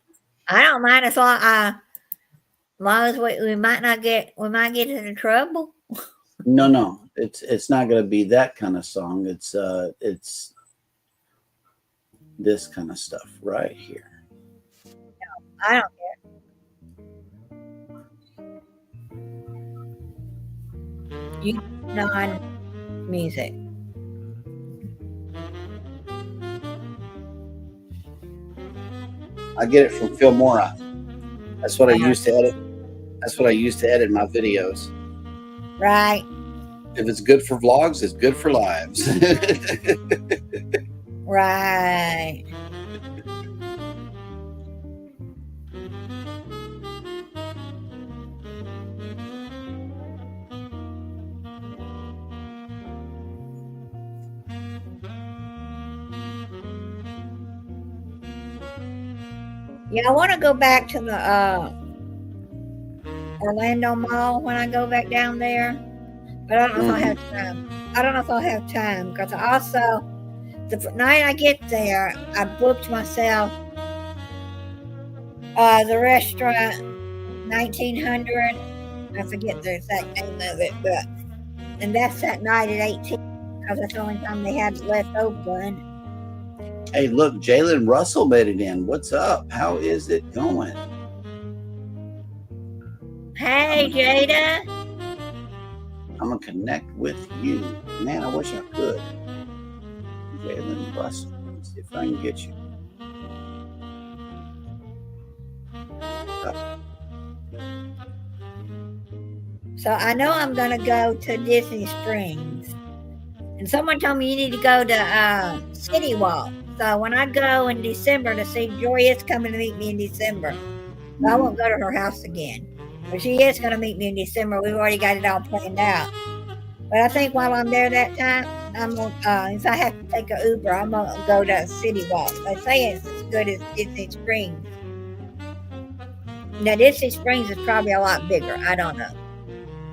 I don't mind as long as we might get into trouble. No. It's not going to be that kind of song. It's this kind of stuff right here. No, I don't care. You non-music. I get it from Filmora. That's what I used to edit. That's what I used to edit my videos. Right. If it's good for vlogs, it's good for lives. Right. Yeah, I want to go back to the Orlando Mall when I go back down there, but I don't know if I have time. I don't know if I'll have time because also the night I get there, I booked myself the restaurant 1900. I forget the exact name of it, and that's that night at 18 because that's the only time they had left open. Hey, look, Jalen Russell made it in. What's up? How is it going? Hey, Jada. I'm going to connect with you. Man, I wish I could. Jalen Russell. Let's see if I can get you. So I know I'm going to go to Disney Springs. And someone told me you need to go to City Walk. So when I go in December to see Joy is coming to meet me in December. I won't go to her house again. But she is going to meet me in December. We've already got it all planned out. But I think while I'm there that time, I'm gonna, if I have to take an Uber, I'm going to go to City Walk. They say it's as good as Disney Springs. Now, Disney Springs is probably a lot bigger. I don't know.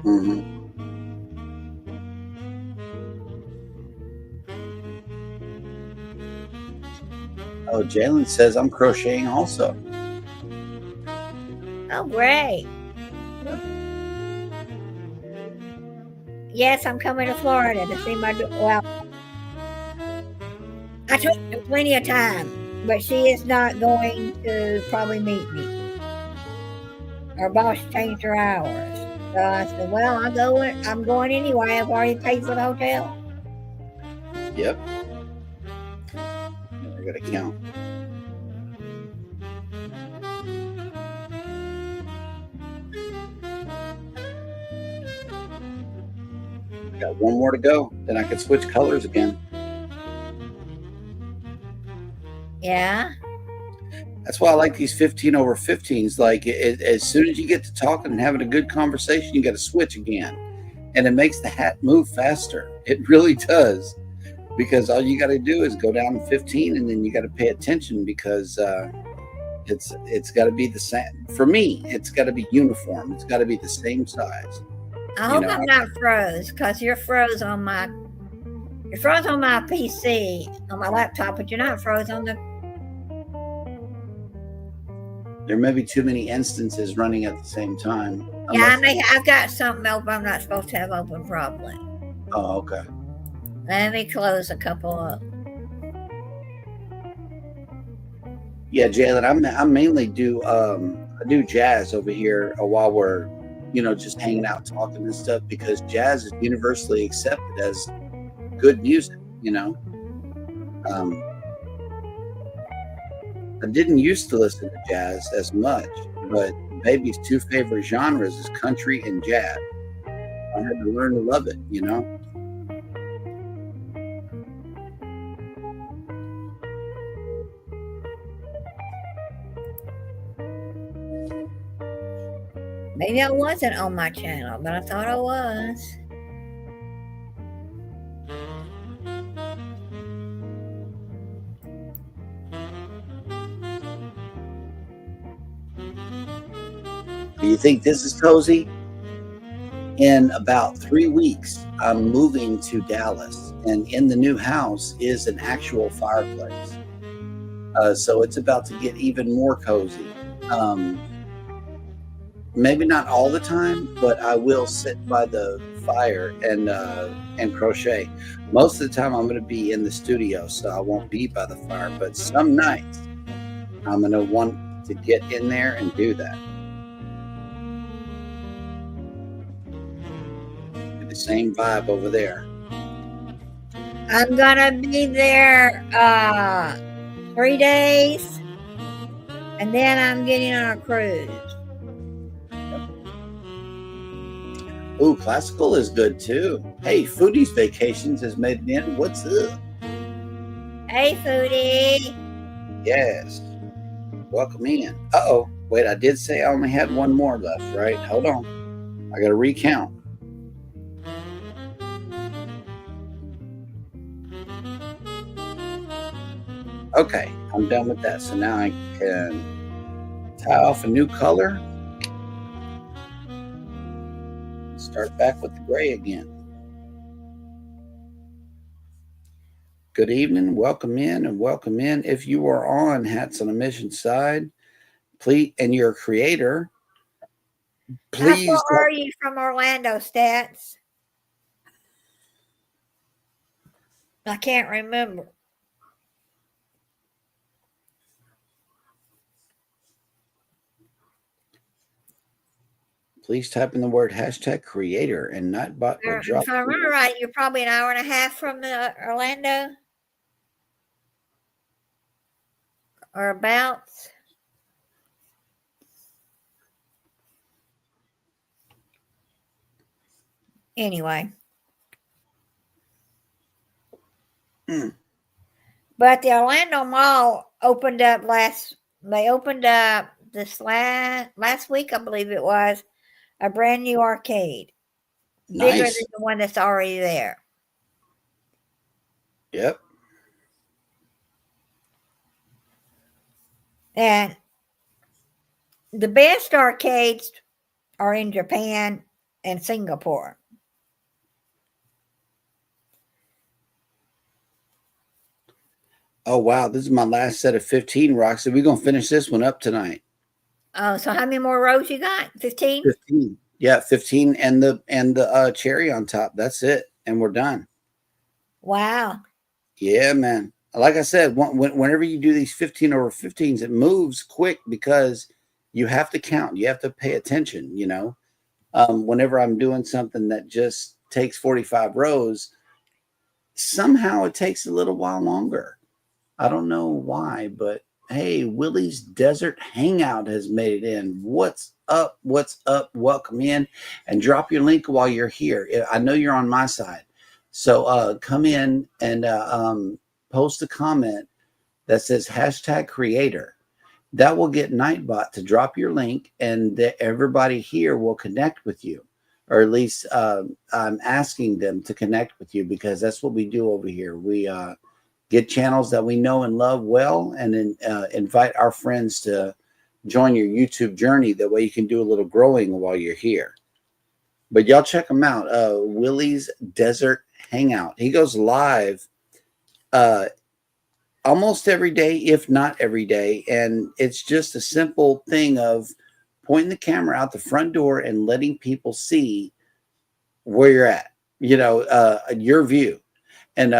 Mm-hmm. Oh, Jalen says I'm crocheting also. Oh, great. Yes, I'm coming to Florida to see my. Well, I told her plenty of time, but she is not going to probably meet me. Her boss changed her hours. So I said, well, I'm going anyway. I've already paid for the hotel. Yep. I got to count. Got one more to go. Then I can switch colors again. Yeah. That's why I like these 15 over 15s. Like as soon as you get to talking and having a good conversation, you got to switch again. And it makes the hat move faster. It really does. Because all you got to do is go down to 15 and then you got to pay attention because it's got to be the same. For me, it's got to be uniform. It's got to be the same size. I hope I'm not froze because you're froze on my PC, on my laptop, but you're not froze on the. There may be too many instances running at the same time. Yeah, I've got something open I'm not supposed to have open probably. Oh, okay. Let me close a couple up. Yeah, Jalen, I mainly do I do jazz over here while we're just hanging out talking and stuff because jazz is universally accepted as good music. I didn't used to listen to jazz as much, but baby's two favorite genres is country and jazz. I had to learn to love it. Maybe I wasn't on my channel, but I thought I was. Do you think this is cozy? In about 3 weeks, I'm moving to Dallas, and in the new house is an actual fireplace. So it's about to get even more cozy. Maybe not all the time, but I will sit by the fire and crochet. Most of the time, I'm going to be in the studio, so I won't be by the fire. But some nights, I'm going to want to get in there and do that. The same vibe over there. I'm gonna be there 3 days, and then I'm getting on a cruise. Ooh, classical is good too. Hey, Foodie's Vacations has made it in. What's up? Hey, Foodie. Yes. Welcome in. Uh-oh. Wait, I did say I only had one more left, right? Hold on. I got to recount. Okay, I'm done with that. So now I can tie off a new color. Start back with the gray again. Good evening. Welcome in and welcome in. If you are on Hats on a Mission side, please, and you're a creator, please. How far are you from Orlando, Stats? I can't remember. Please type in the word #creator and Nightbot will drop. If I remember right, you're probably an hour and a half from Orlando. Or about. Anyway. But the Orlando Mall opened up this last week, I believe it was, a brand new arcade. Nice. Bigger than the one that's already there. Yep. And the best arcades are in Japan and Singapore. Oh wow, this is my last set of 15, Roxy. We're gonna finish this one up tonight. Oh, so how many more rows you got? 15? 15. Yeah, 15 and the cherry on top. That's it. And we're done. Wow. Yeah, man. Like I said, whenever you do these 15 over 15s, it moves quick because you have to count. You have to pay attention, you know. Whenever I'm doing something that just takes 45 rows, somehow it takes a little while longer. I don't know why, but hey, Willie's Desert Hangout has made it in. What's up? What's up? Welcome in and drop your link while you're here. I know you're on my side. So come in and post a comment that says hashtag creator. That will get Nightbot to drop your link and everybody here will connect with you. Or at least I'm asking them to connect with you because that's what we do over here. We get channels that we know and love well and then invite our friends to join your YouTube journey. That way you can do a little growing while you're here. But y'all check him out. Willie's Desert Hangout. He goes live almost every day, if not every day. And it's just a simple thing of pointing the camera out the front door and letting people see where you're at, you know, your view. And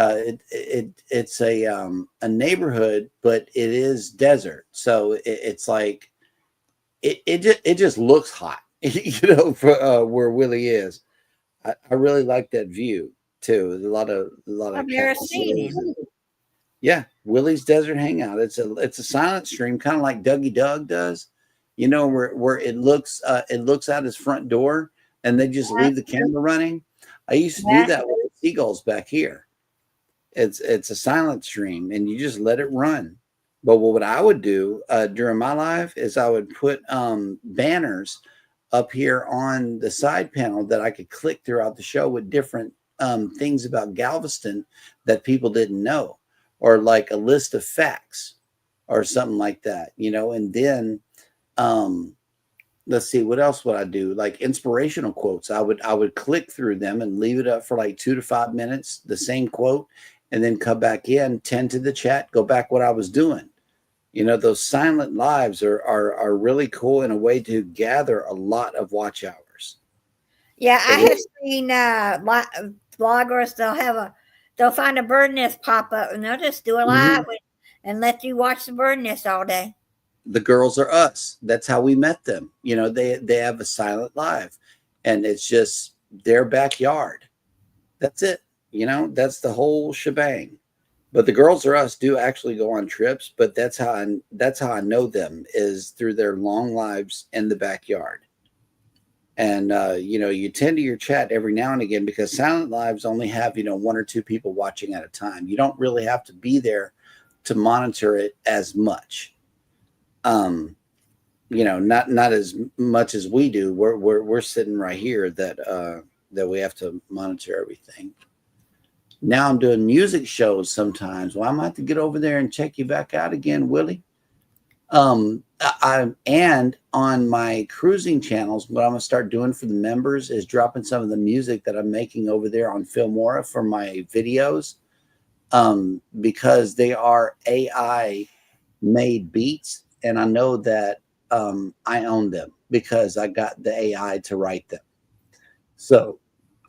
it's a neighborhood, but it is desert. So it's like, it just looks hot, you know, for where Willie is. I really like that view too. There's a lot of I've never seen him. Yeah, Willie's Desert Hangout. It's a silent stream, kind of like Dougie Doug does. You know, where it looks out his front door and they just leave the camera running. I used to do that with the seagulls back here. It's a silent stream and you just let it run. But what I would do during my live is I would put banners up here on the side panel that I could click throughout the show with different things about Galveston that people didn't know, or like a list of facts or something like that, you know. And then let's see, what else would I do? Like inspirational quotes. I would click through them and leave it up for like 2 to 5 minutes, the same quote, and then come back in, tend to the chat, go back what I was doing. You know, those silent lives are really cool in a way to gather a lot of watch hours. Yeah, I have seen bloggers. They'll find a bird nest pop up and they'll just do a live and let you watch the bird nest all day. The Girls Are Us. That's how we met them. You know, they have a silent live, and it's just their backyard. That's it. You know, that's the whole shebang. But the Girls Are Us do actually go on trips, but that's how I know them, is through their long lives in the backyard. And you know, you tend to your chat every now and again because silent lives only have, you know, 1 or 2 people watching at a time. You don't really have to be there to monitor it as much. You know, not as much as we do. We're sitting right here that we have to monitor everything. Now I'm doing music shows sometimes. Well, I might have to get over there and check you back out again, Willie. And on my cruising channels, what I'm gonna start doing for the members is dropping some of the music that I'm making over there on Filmora for my videos, because they are AI made beats, and I know that I own them because I got the AI to write them, so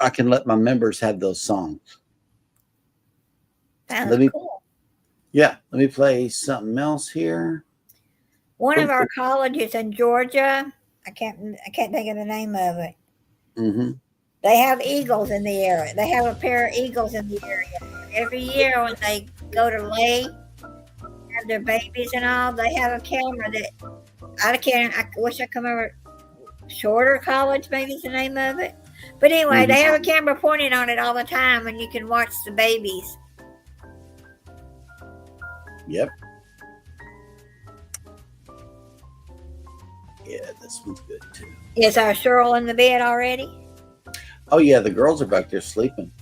I can let my members have those songs. Cool. Yeah, let me play something else here. One of our colleges in Georgia, I can't think of the name of it. Mm-hmm. They have eagles in the area. They have a pair of eagles in the area. Every year when they go to lay, have their babies and all, they have a camera that I wish I could remember. Shorter College, maybe is the name of it. But anyway, they have a camera pointed on it all the time, and you can watch the babies. Yep. Yeah, this one's good too. Is our Cheryl in the bed already? Oh yeah, the girls are back there sleeping.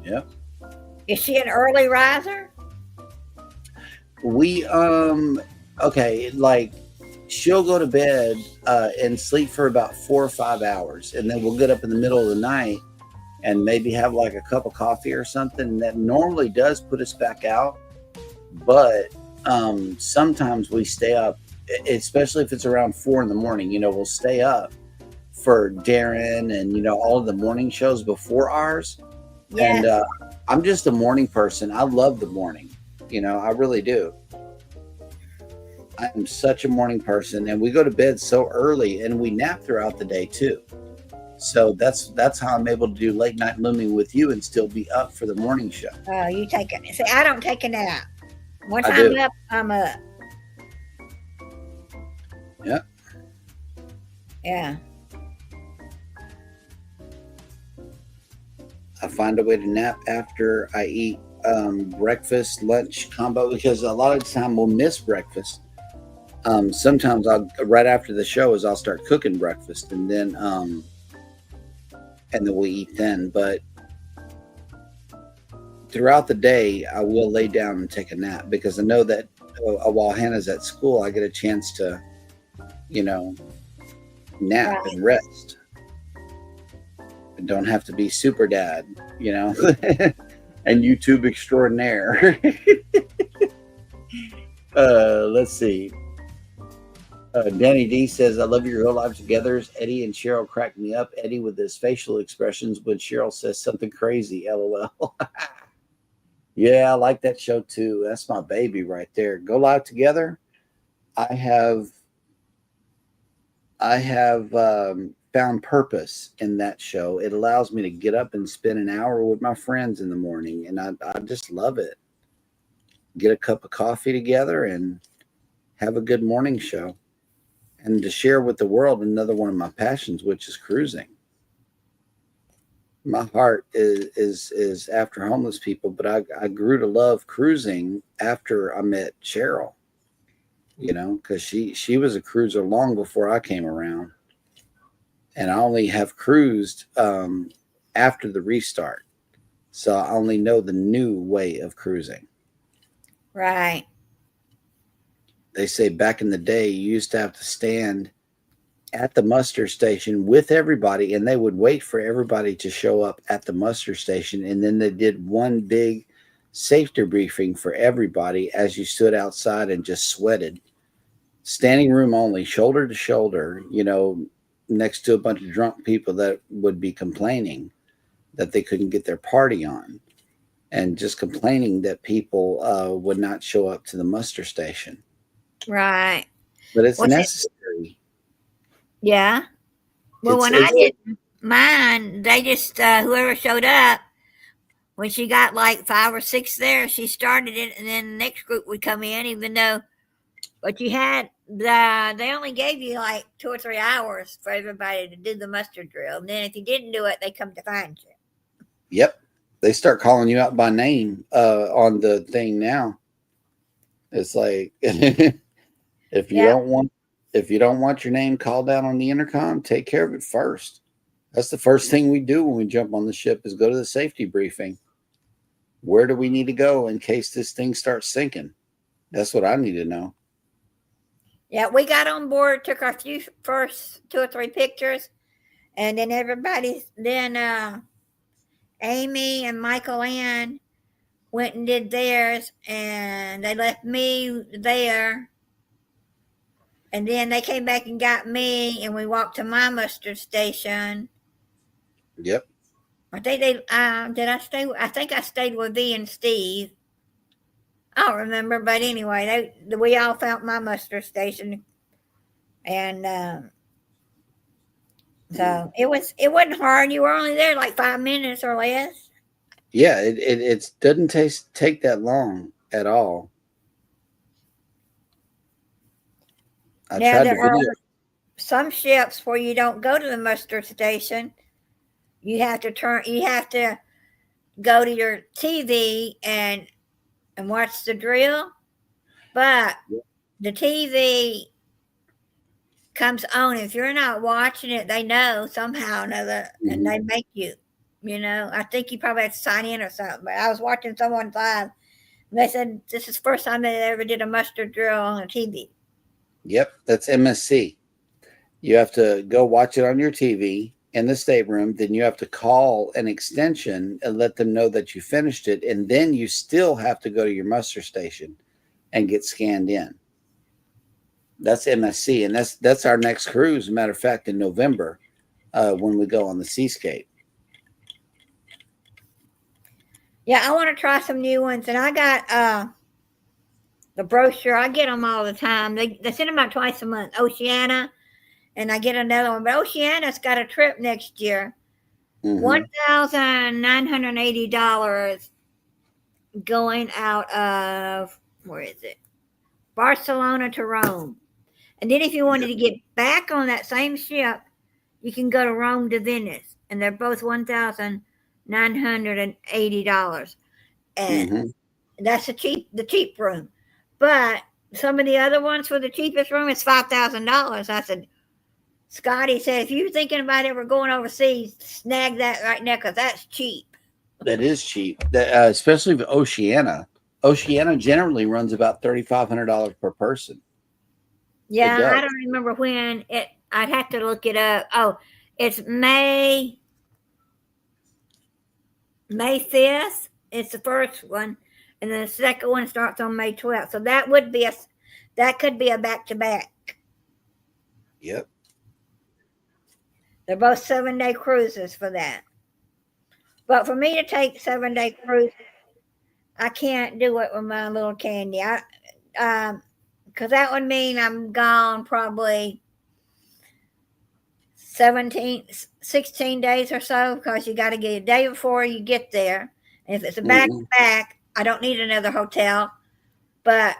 Yep. Is she an early riser? We okay, like she'll go to bed and sleep for about 4 or 5 hours, and then we'll get up in the middle of the night and maybe have like a cup of coffee or something. And that normally does put us back out. But sometimes we stay up, especially if it's around 4 in the morning. We'll stay up for Darren and all of the morning shows before ours. Yes. And I'm just a morning person. I love the morning. I really do. I'm such a morning person, and we go to bed so early, and we nap throughout the day too. So that's how I'm able to do late night looming with you and still be up for the morning show. Oh, you take it. See, I don't take a nap. Once I I'm do. up, I'm up. Yeah. Yeah. I find a way to nap after I eat breakfast, lunch combo, because a lot of the time we'll miss breakfast. Sometimes right after the show I'll start cooking breakfast and then we'll eat then. But throughout the day, I will lay down and take a nap because I know that while Hannah's at school, I get a chance to, nap Right. and rest. I don't have to be super dad, and YouTube extraordinaire. Let's see. Danny D says, I love your real life togethers. Eddie and Cheryl crack me up. Eddie with his facial expressions when Cheryl says something crazy. LOL. Yeah, I like that show too. That's my baby right there. Go Live Together. I have found purpose in that show. It allows me to get up and spend an hour with my friends in the morning, and I just love it. Get a cup of coffee together and have a good morning show, and to share with the world another one of my passions, which is cruising. My heart is after homeless people, but I grew to love cruising after I met Cheryl. Because she was a cruiser long before I came around, and I only have cruised after the restart, so I only know the new way of cruising. Right. They say back in the day, you used to have to stand at the muster station with everybody, and they would wait for everybody to show up at the muster station, and then they did one big safety briefing for everybody as you stood outside and just sweated. Standing room only, shoulder to shoulder, next to a bunch of drunk people that would be complaining that they couldn't get their party on, and just complaining that people would not show up to the muster station. Right. But it's Well, necessary. Yeah. Well, when I did mine, they just whoever showed up, when she got like 5 or 6 there, she started it, and then the next group would come in. Even though, but you had they only gave you like 2 or 3 hours for everybody to do the muster drill, and then if you didn't do it, they come to find you. Yep, they start calling you out by name on the thing now. It's like if you don't want your name called out on the intercom, take care of it first. That's the first thing we do when we jump on the ship is go to the safety briefing. Where do we need to go in case this thing starts sinking? That's what I need to know. Yeah, we got on board, took our first 2 or 3 pictures, and then Amy and Michael Ann went and did theirs, and they left me there. And then they came back and got me, and we walked to my muster station. Yep. I think did I stay? I think I stayed with V and Steve. I don't remember, but anyway, we all found my muster station, and so it wasn't hard. You were only there like 5 minutes or less. Yeah, it doesn't take that long at all. Now there are some ships where you don't go to the muster station. You have to go to your TV and watch the drill, but the TV comes on. If you're not watching it, they know somehow or another, and they make you. I think you probably have to sign in or something. But I was watching someone live, and they said this is the first time they ever did a muster drill on a TV. Yep, that's MSC. You have to go watch it on your TV, in the stateroom, then you have to call an extension and let them know that you finished it, and then you still have to go to your muster station and get scanned in. That's MSC, and that's our next cruise. As a matter of fact, in November, when we go on the Seascape. Yeah, I want to try some new ones, and I got the brochure. I get them all the time. They send them out twice a month. Oceana, and I get another one. But Oceana's got a trip next year. $1,980 going out of, where is it? Barcelona to Rome. And then if you wanted to get back on that same ship, you can go to Rome to Venice. And they're both $1,980. And that's the cheap room. But some of the other ones for the cheapest room is $5,000. I said, Scotty said, if you're thinking about ever going overseas, snag that right now because that's cheap. That is cheap, especially with Oceana. Oceana generally runs about $3,500 per person. Yeah, I don't remember when it. I'd have to look it up. Oh, it's May 5th. It's the first one, and then the second one starts on May 12th. So that could be a back to back. Yep. They're both 7-day cruises for that. But for me to take 7-day cruises, I can't do it with my little Candy. Because that would mean I'm gone probably 16 days or so, because you got to get a day before you get there. And if it's a back to back, I don't need another hotel, but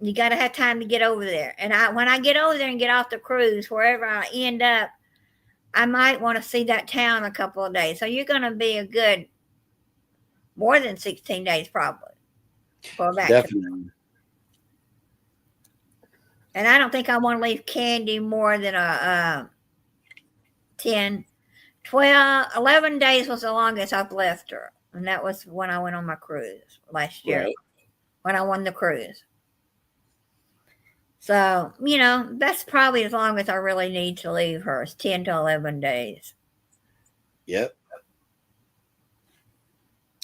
you got to have time to get over there. And when I get over there and get off the cruise, wherever I end up, I might want to see that town a couple of days. So you're going to be a good more than 16 days probably for a back. Definitely. And I don't think I want to leave Candy more than 10, 12, 11 days was the longest I've left her. And that was when I went on my cruise last year, when I won the cruise. So, that's probably as long as I really need to leave her, is 10 to 11 days. Yep.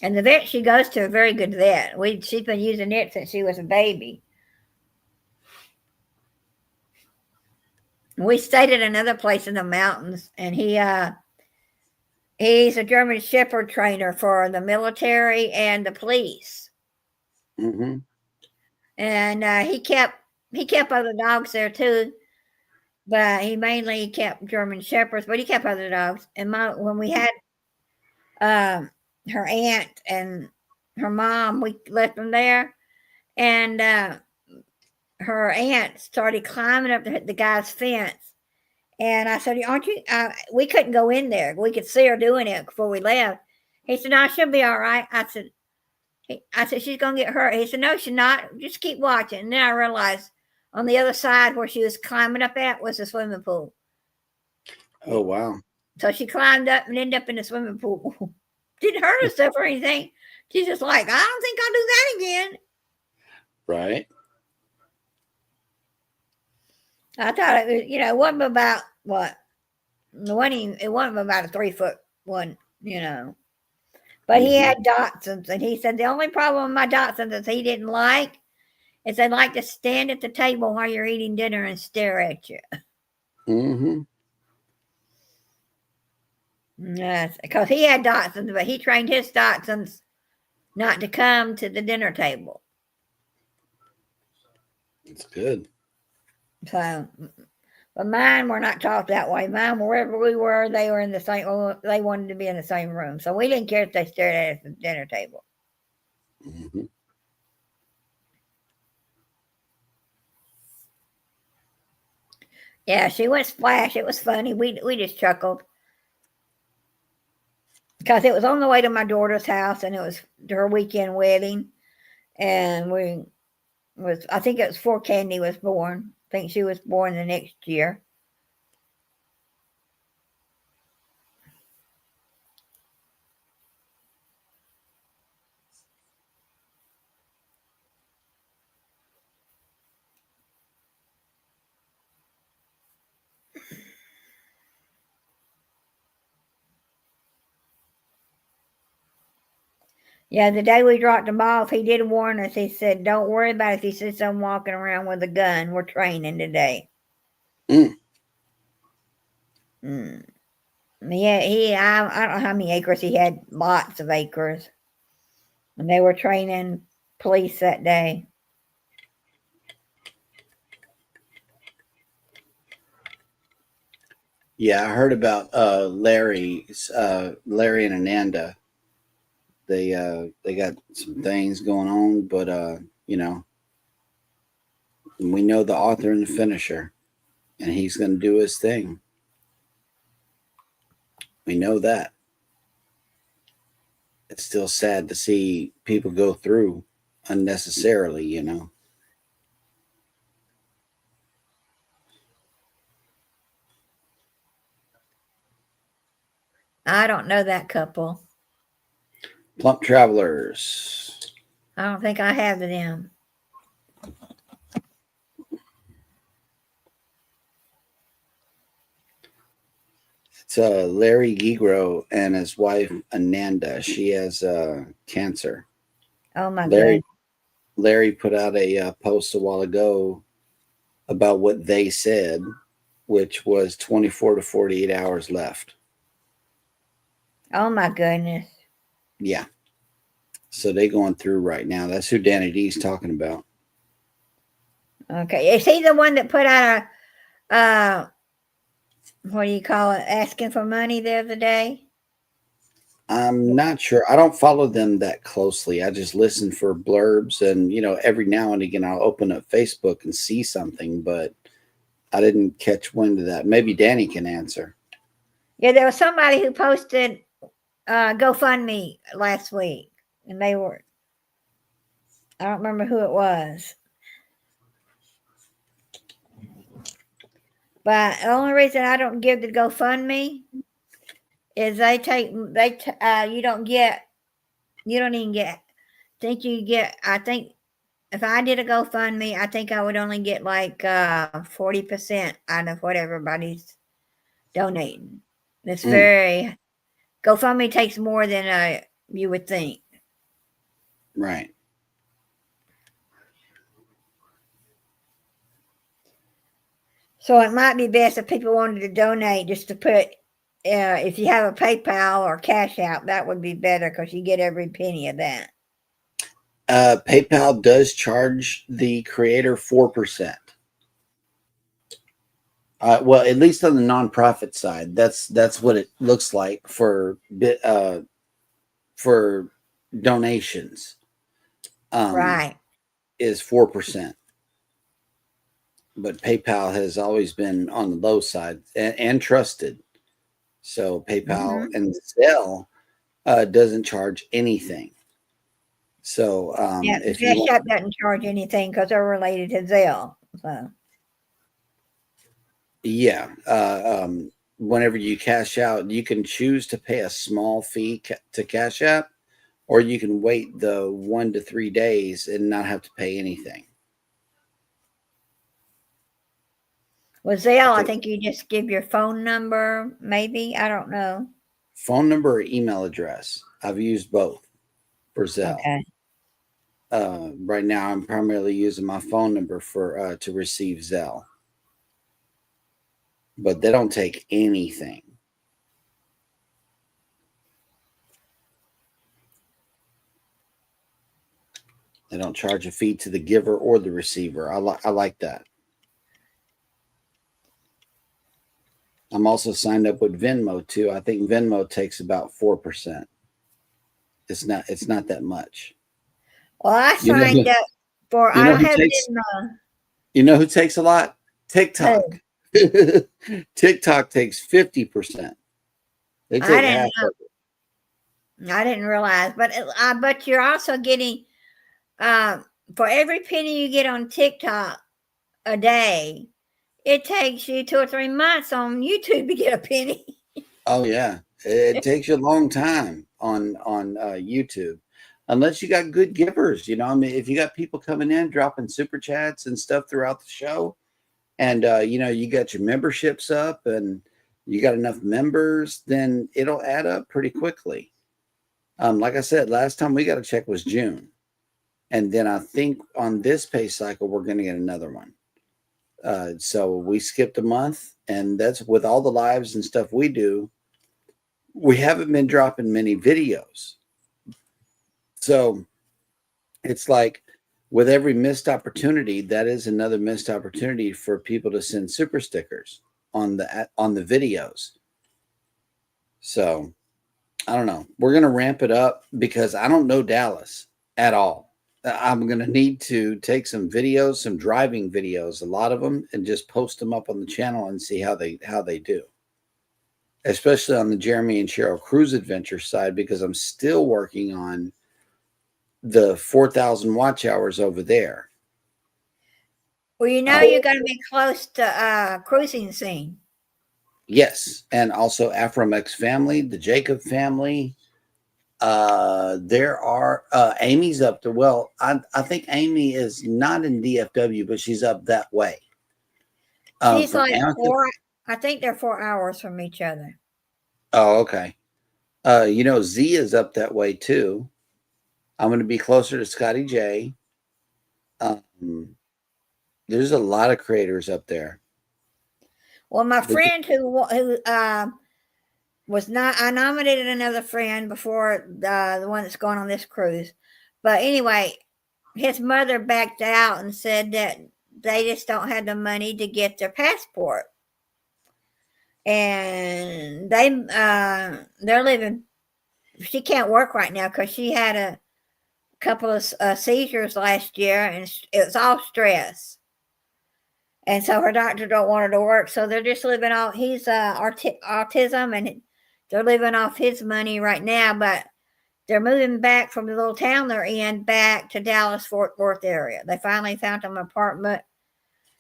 And the vet she goes to, a very good vet. She's been using it since she was a baby. We stayed at another place in the mountains, and he's a German Shepherd trainer for the military and the police. And he kept other dogs there too, but he mainly kept German Shepherds, but he kept other dogs. And when we had her aunt and her mom, we left them there, and her aunt started climbing up the guy's fence. And I said, aren't you? We couldn't go in there. We could see her doing it before we left. He said, no, she'll be all right. I said, she's going to get hurt. He said, no, she's not. Just keep watching. And then I realized on the other side where she was climbing up at was the swimming pool. Oh, wow. So she climbed up and ended up in the swimming pool. Didn't hurt herself or anything. She's just like, I don't think I'll do that again. Right. I thought it was, it wasn't about what? It wasn't about a 3-foot one, But he had Dachshunds, and he said the only problem with my Dachshunds is he didn't like is they like to stand at the table while you're eating dinner and stare at you. Yes, because he had Dachshunds, but he trained his Dachshunds not to come to the dinner table. It's good. So, but mine were not taught that way. Mine, wherever we were, they were in the same. They wanted to be in the same room, so we didn't care if they stared at us at the dinner table. Yeah, she went splash. It was funny. We just chuckled because it was on the way to my daughter's house, and it was her weekend wedding, and I think it was before Candy was born. I think she was born the next year. Yeah, the day we dropped him off, he did warn us. He said, "Don't worry about it if you see someone walking around with a gun. We're training today." Mm. Mm. Yeah, I don't know how many acres he had. Lots of acres, and they were training police that day. Yeah, I heard about Larry and Ananda. They got some things going on, but you know, we know the author and the finisher, and he's going to do his thing. We know that. It's still sad to see people go through unnecessarily, you know. I don't know that couple. Plump Travelers. I don't think I have them. It's Larry Gigro and his wife Ananda. She has cancer. Oh my Larry goodness. Larry put out a post a while ago about what they said, which was 24 to 48 hours left. Oh my goodness. Yeah. So they going through right now. That's who Danny D's talking about. Okay. Is he the one that put out a what do you call it? Asking for money the other day? I'm not sure. I don't follow them that closely. I just listen for blurbs, and you know, every now and again I'll open up Facebook and see something, but I didn't catch wind of that. Maybe Danny can answer. Yeah, there was somebody who posted GoFundMe last week, and they were, I don't remember who it was. But the only reason I don't give the GoFundMe is you don't even get, I think if I did a GoFundMe, I think I would only get like 40% out of what everybody's donating. It's very, GoFundMe takes more than you would think. Right. So it might be best if people wanted to donate just to put, if you have a PayPal or Cash App, that would be better because you get every penny of that. PayPal does charge the creator 4%. Well, at least on the nonprofit side, that's what it looks like for donations. Right. Is 4%. But PayPal has always been on the low side and trusted. So PayPal and Zelle doesn't charge anything. So Yeah, if Cash you want, App doesn't charge anything because they're related to Zelle. So yeah, whenever you cash out, you can choose to pay a small fee to Cash App, or you can wait the 1 to 3 days and not have to pay anything. with Zelle, I think you just give your phone number, maybe. I don't know. Phone number or email address. I've used both for Zelle. Okay. Right now, I'm primarily using my phone number for to receive Zelle, but they don't take anything. They don't charge a fee to the giver or the receiver. I like that. I'm also signed up with Venmo too. I think Venmo takes about 4%. It's not that much. Well, I You know signed who, up for, you I know don't who have takes Venmo. you know who takes a lot? TikTok. Who? TikTok takes 50%. They I take half didn't of it. know. I didn't realize, but you're also getting for every penny you get on TikTok a day, it takes you 2 or 3 months on YouTube to get a penny. Oh yeah, it takes you a long time on YouTube, unless you got good givers. You know, I mean, if you got people coming in dropping super chats and stuff throughout the show, and you know, you got your memberships up and you got enough members, then it'll add up pretty quickly. Like I said, last time we got a check was June. And then I think on this pay cycle, we're going to get another one. So we skipped a month, and that's with all the lives and stuff we do. We haven't been dropping many videos. So it's like with every missed opportunity, that is another missed opportunity for people to send super stickers on the videos. So I don't know. We're going to ramp it up because I don't know Dallas at all. I'm going to need to take some videos, some driving videos, a lot of them, and just post them up on the channel and see how they do. Especially on the Jeremy and Cheryl cruise adventure side, because I'm still working on the 4,000 watch hours over there. Well, you know, you're going to be close to cruising scene. Yes, and also Afromex family, the Jacob family. There are Amy's up there. Well, I think Amy is not in DFW, but she's up that way. She's like four. I think they're 4 hours from each other. Oh, okay. You know, Z is up that way too. I'm going to be closer to Scotty J. There's a lot of creators up there. Well, my friend who was not, I nominated another friend before the one that's going on this cruise. But anyway, his mother backed out and said that they just don't have the money to get their passport. And they're living, she can't work right now because she had a couple of seizures last year, and it was all stress. And so her doctor don't want her to work. So they're just living off, he's autism, and they're living off his money right now, but they're moving back from the little town they're in back to Dallas, Fort Worth area. They finally found them an apartment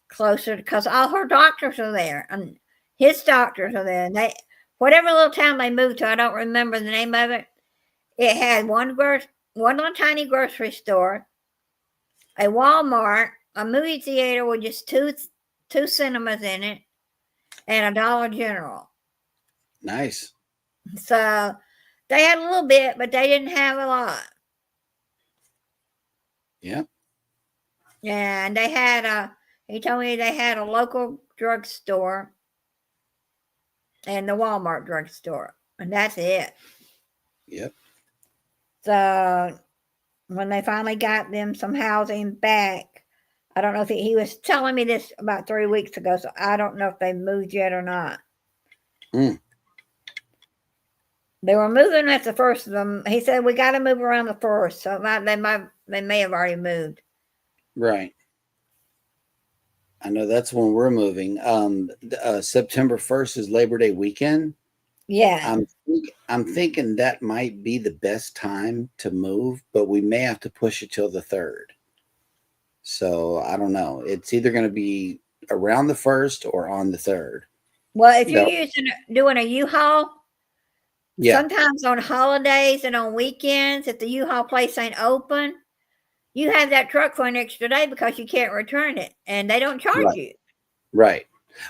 closer because all her doctors are there, and his doctors are there. And they, whatever little town they moved to, I don't remember the name of it. It had one little tiny grocery store, a Walmart, a movie theater with just two cinemas in it, and a Dollar General. Nice. So they had a little bit, but they didn't have a lot. Yeah. And they had he told me they had a local drugstore and the Walmart drugstore, and that's it. Yep. So when they finally got them some housing back, I don't know if he was telling me this about 3 weeks ago, so I don't know if they moved yet or not. They were moving at the first of them. He said, we got to move around the first. So they may have already moved. Right. I know that's when we're moving. September 1st is Labor Day weekend. Yeah. I'm thinking that might be the best time to move, but we may have to push it till the 3rd. So I don't know. It's either going to be around the 1st or on the 3rd. Well, if you're doing a U-Haul, yeah. Sometimes on holidays and on weekends, if the U-Haul place ain't open, you have that truck for an extra day because you can't return it, and they don't charge you. Right.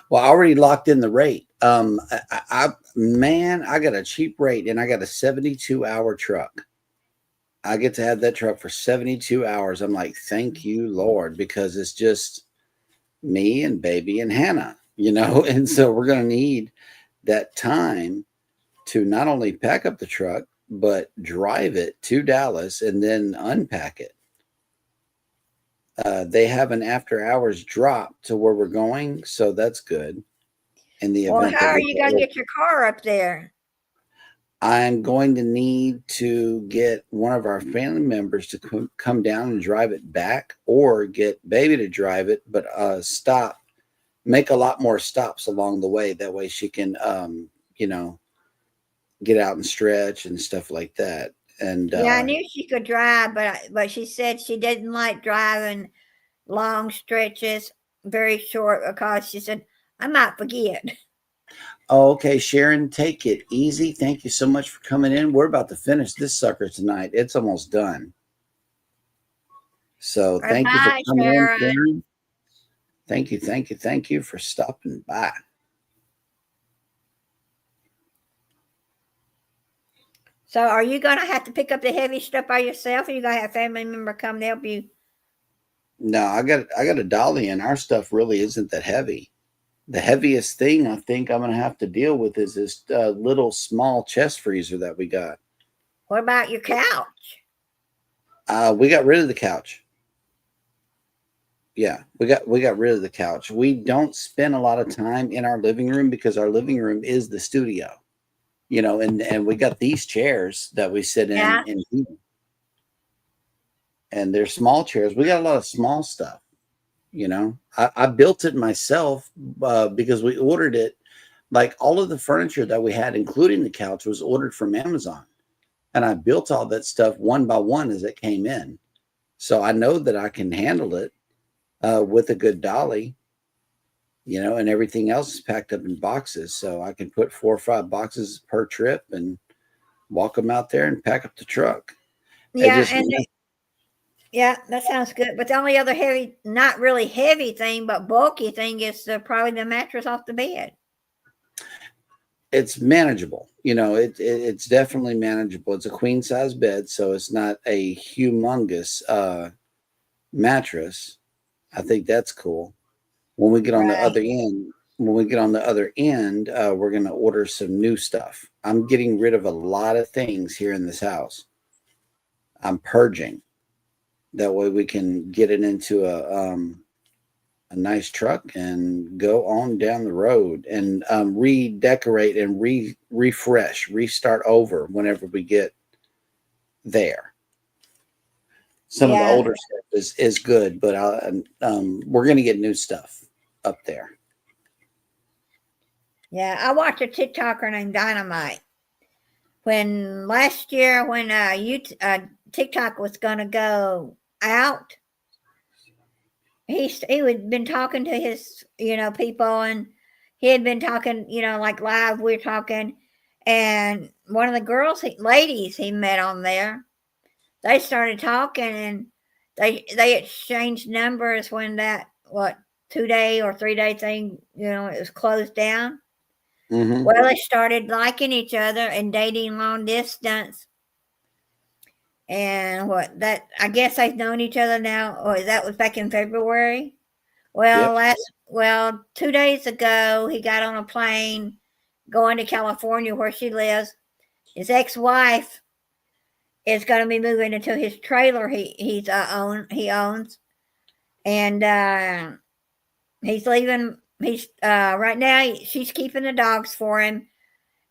Well, I already locked in the rate. I got a cheap rate, and I got a 72-hour truck. I get to have that truck for 72 hours. I'm like, thank you, Lord, because it's just me and baby and Hannah, you know, and so we're going to need that time to not only pack up the truck, but drive it to Dallas and then unpack it. They have an after hours drop to where we're going, so that's good. In the event, how are you going to get your car up there? I'm going to need to get one of our family members to come down and drive it back, or get baby to drive it, but make a lot more stops along the way. That way she can, you know, get out and stretch and stuff like that. And yeah, I knew she could drive, but she said she didn't like driving long stretches, very short, because she said, I might forget. Oh, okay, Sharon, take it easy. Thank you so much for coming in. We're about to finish this sucker tonight. It's almost done. So thank you for coming in, Sharon. Thank you for stopping by. So are you going to have to pick up the heavy stuff by yourself, or you going to have a family member come to help you? No, I got a dolly, and our stuff really isn't that heavy. The heaviest thing I think I'm going to have to deal with is this little small chest freezer that we got. What about your couch? We got rid of the couch. Yeah, we got rid of the couch. We don't spend a lot of time in our living room because our living room is the studio. You know, and we got these chairs that we sit Yeah. in here. And they're small chairs. We got a lot of small stuff. You know, I built it myself because we ordered it. Like all of the furniture that we had, including the couch, was ordered from Amazon. And I built all that stuff one by one as it came in. So I know that I can handle it with a good dolly, you know, and everything else is packed up in boxes. So I can put 4 or 5 boxes per trip and walk them out there and pack up the truck. Yeah, yeah, that sounds good. But the only other heavy, not really heavy thing, but bulky thing is probably the mattress off the bed. It's manageable. You know, it's definitely manageable. It's a queen size bed, so it's not a humongous mattress. I think that's cool. When we get on the Right. other end, we're going to order some new stuff. I'm getting rid of a lot of things here in this house. I'm purging. That way we can get it into a nice truck and go on down the road and redecorate and refresh, restart over whenever we get there. Some of the Yeah, older stuff is good, but we're going to get new stuff up there. yeah. I watched a TikToker named Dynamite. When last year, when TikTok was going to go out, he had been talking to his people, and he had been talking like live. We're talking, and one of the ladies he met on there, they started talking, and they exchanged numbers when that 2-day or 3-day thing it was closed down. Mm-hmm. Well, they started liking each other and dating long distance. And I guess they've known each other now, or that was back in February. Well, Yep. 2 days ago, he got on a plane going to California where she lives. His ex-wife is going to be moving into his trailer he owns. And he's leaving. He's right now she's keeping the dogs for him.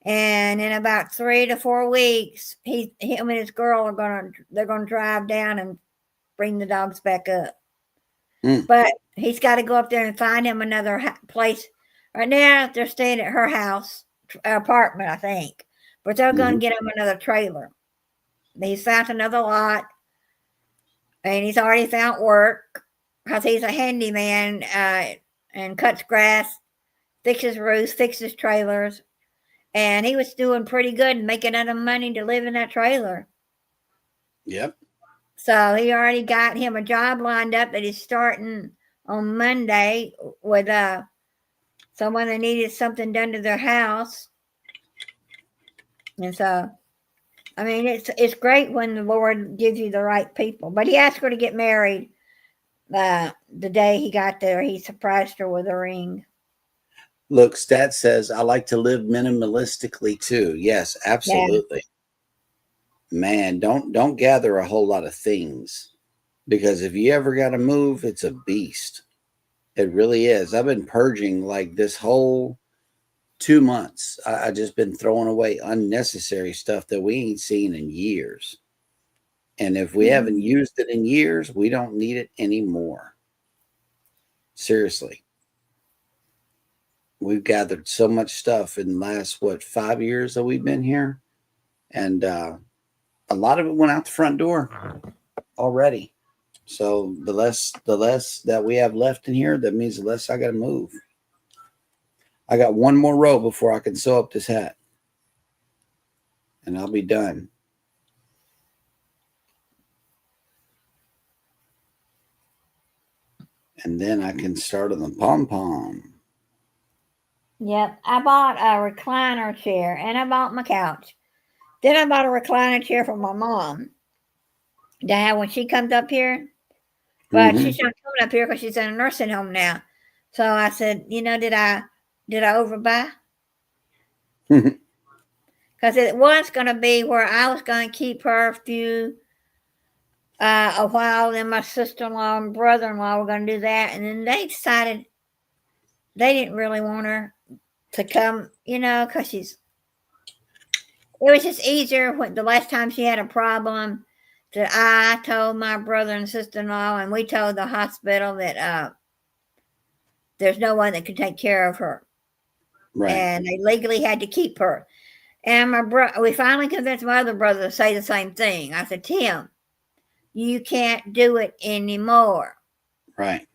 And in about 3 to 4 weeks, him and his girl they're gonna drive down and bring the dogs back up. But he's got to go up there and find him another place. Right now, they're staying at her house, apartment, I think. But they're going to get him another trailer. He's found another lot, and he's already found work because he's a handyman and cuts grass, fixes roofs, fixes trailers. And he was doing pretty good and making enough money to live in that trailer. Yep. So he already got him a job lined up that he's starting on Monday with someone that needed something done to their house. And so, I mean, it's great when the Lord gives you the right people. But he asked her to get married the day he got there. He surprised her with a ring. Look, Stat says, I like to live minimalistically too. Yes, absolutely. Yeah. Man, don't gather a whole lot of things, because if you ever got to move, it's a beast. It really is. I've been purging like this whole 2 months. I just been throwing away unnecessary stuff that we ain't seen in years. And if we haven't used it in years, we don't need it anymore. Seriously. We've gathered so much stuff in the last 5 years that we've been here, and a lot of it went out the front door already. So the less that we have left in here, that means the less I got to move. I got one more row before I can sew up this hat, and I'll be done. And then I can start on the pom-pom. Yep, I bought a recliner chair and I bought my couch Then I bought a recliner chair for my mom to have when she comes up here. But she's not coming up here because she's in a nursing home now. So I said, did I overbuy? Because it was going to be where I was going to keep her a while. Then my sister-in-law and brother-in-law were going to do that. And then they decided they didn't really want her to come, because it was just easier when the last time she had a problem that I told my brother and sister-in-law, and we told the hospital that there's no one that could take care of her. Right. And they legally had to keep her. And we finally convinced my other brother to say the same thing. I said, Tim, you can't do it anymore. Right.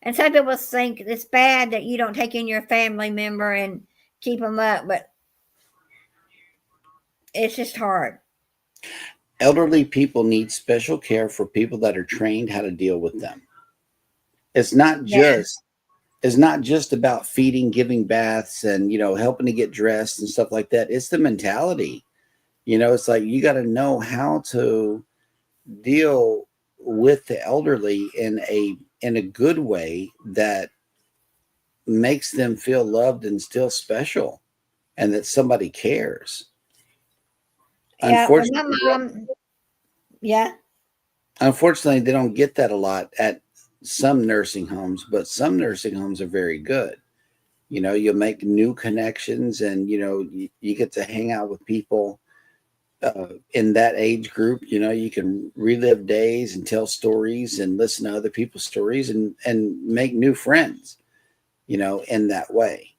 And some people think it's bad that you don't take in your family member and keep them up, but it's just hard. Elderly people need special care for people that are trained how to deal with them. It's not just about feeding, giving baths, and helping to get dressed and stuff like that. It's the mentality. It's like you got to know how to deal with the elderly in a good way that makes them feel loved and still special, and that somebody cares. Yeah, Unfortunately, they don't get that a lot at some nursing homes, but some nursing homes are very good. You'll make new connections, and you get to hang out with people in that age group. You can relive days and tell stories and listen to other people's stories and make new friends, in that way.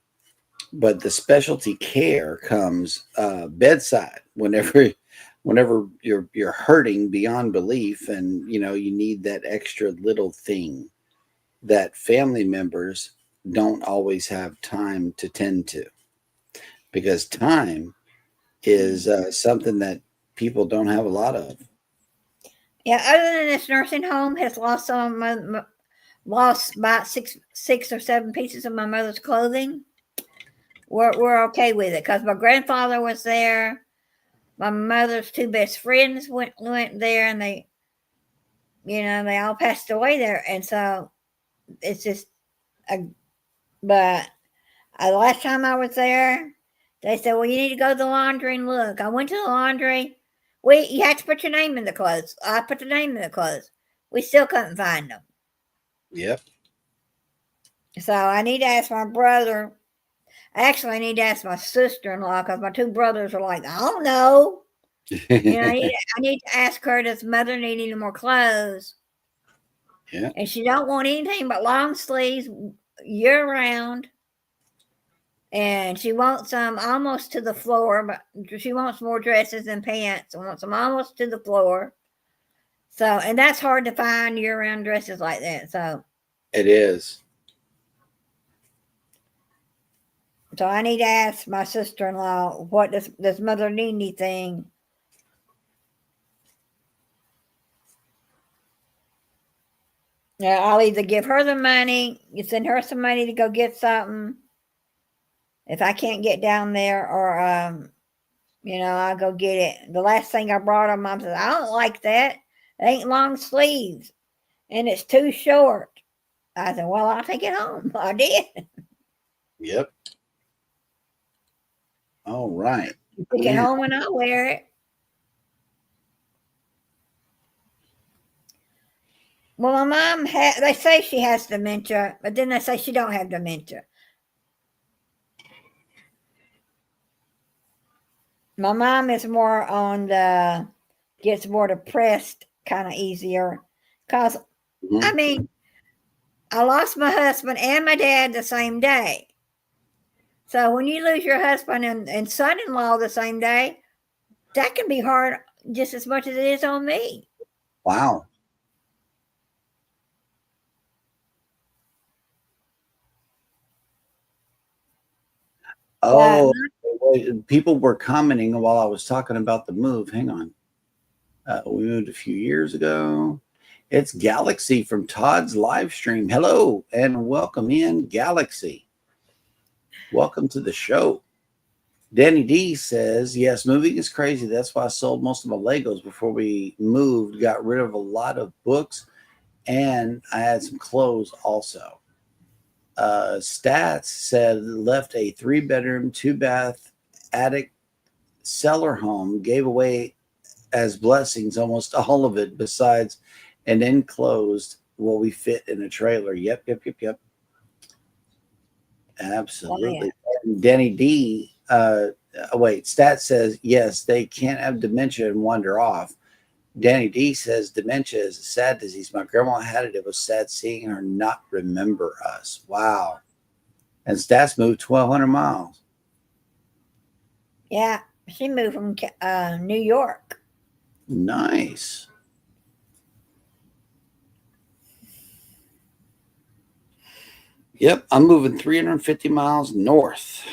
But the specialty care comes bedside whenever you're hurting beyond belief, and you need that extra little thing that family members don't always have time to tend to, because time is something that people don't have a lot of. Yeah, other than this nursing home has lost lost about six or seven pieces of my mother's clothing. We're okay with it because my grandfather was there. My mother's two best friends went there, and they all passed away there, and so it's just but the last time I was there, they said, well, you need to go to the laundry and look. I went to the laundry. You had to put your name in the clothes. I put the name in the clothes. We still couldn't find them. Yep. So I need to ask my brother. Actually, I need to ask my sister-in-law because my two brothers are like, I don't know. I need to ask her, does mother need any more clothes? Yeah. And she don't want anything but long sleeves year-round. And she wants them almost to the floor, but she wants more dresses and pants and wants them almost to the floor. So, and that's hard to find year-round dresses like that. So it is. So I need to ask my sister-in-law, what does mother need anything? Yeah, I'll either give her the money, you send her some money to go get something if I can't get down there, or I'll go get it. The last thing I brought her, Mom said, I don't like that. It ain't long sleeves and it's too short. I said, well, I'll take it home. I did. Yep. All right. Take it home and I'll wear it. Well, my mom they say she has dementia, but then they say she don't have dementia. My mom is more gets more depressed kind of easier. Because, I mean, I lost my husband and my dad the same day. So when you lose your husband and son-in-law the same day, that can be hard just as much as it is on me. Wow. Oh, people were commenting while I was talking about the move. Hang on. We moved a few years ago. It's Galaxy from Todd's live stream. Hello and welcome in, Galaxy. Welcome to the show. Danny D says, yes, moving is crazy. That's why I sold most of my Legos before we moved. Got rid of a lot of books, and I had some clothes also. Stats said left a 3-bedroom, 2-bath attic cellar home, gave away as blessings almost all of it, besides an enclosed what we fit in a trailer. Yep. Absolutely. And Danny D, wait, Stat says, yes, they can't have dementia and wander off. Danny D says, dementia is a sad disease. My grandma had it. It was sad seeing her not remember us. Wow. And Stats moved 1,200 miles. Yeah, she moved from New York. Nice. Yep, I'm moving 350 miles north.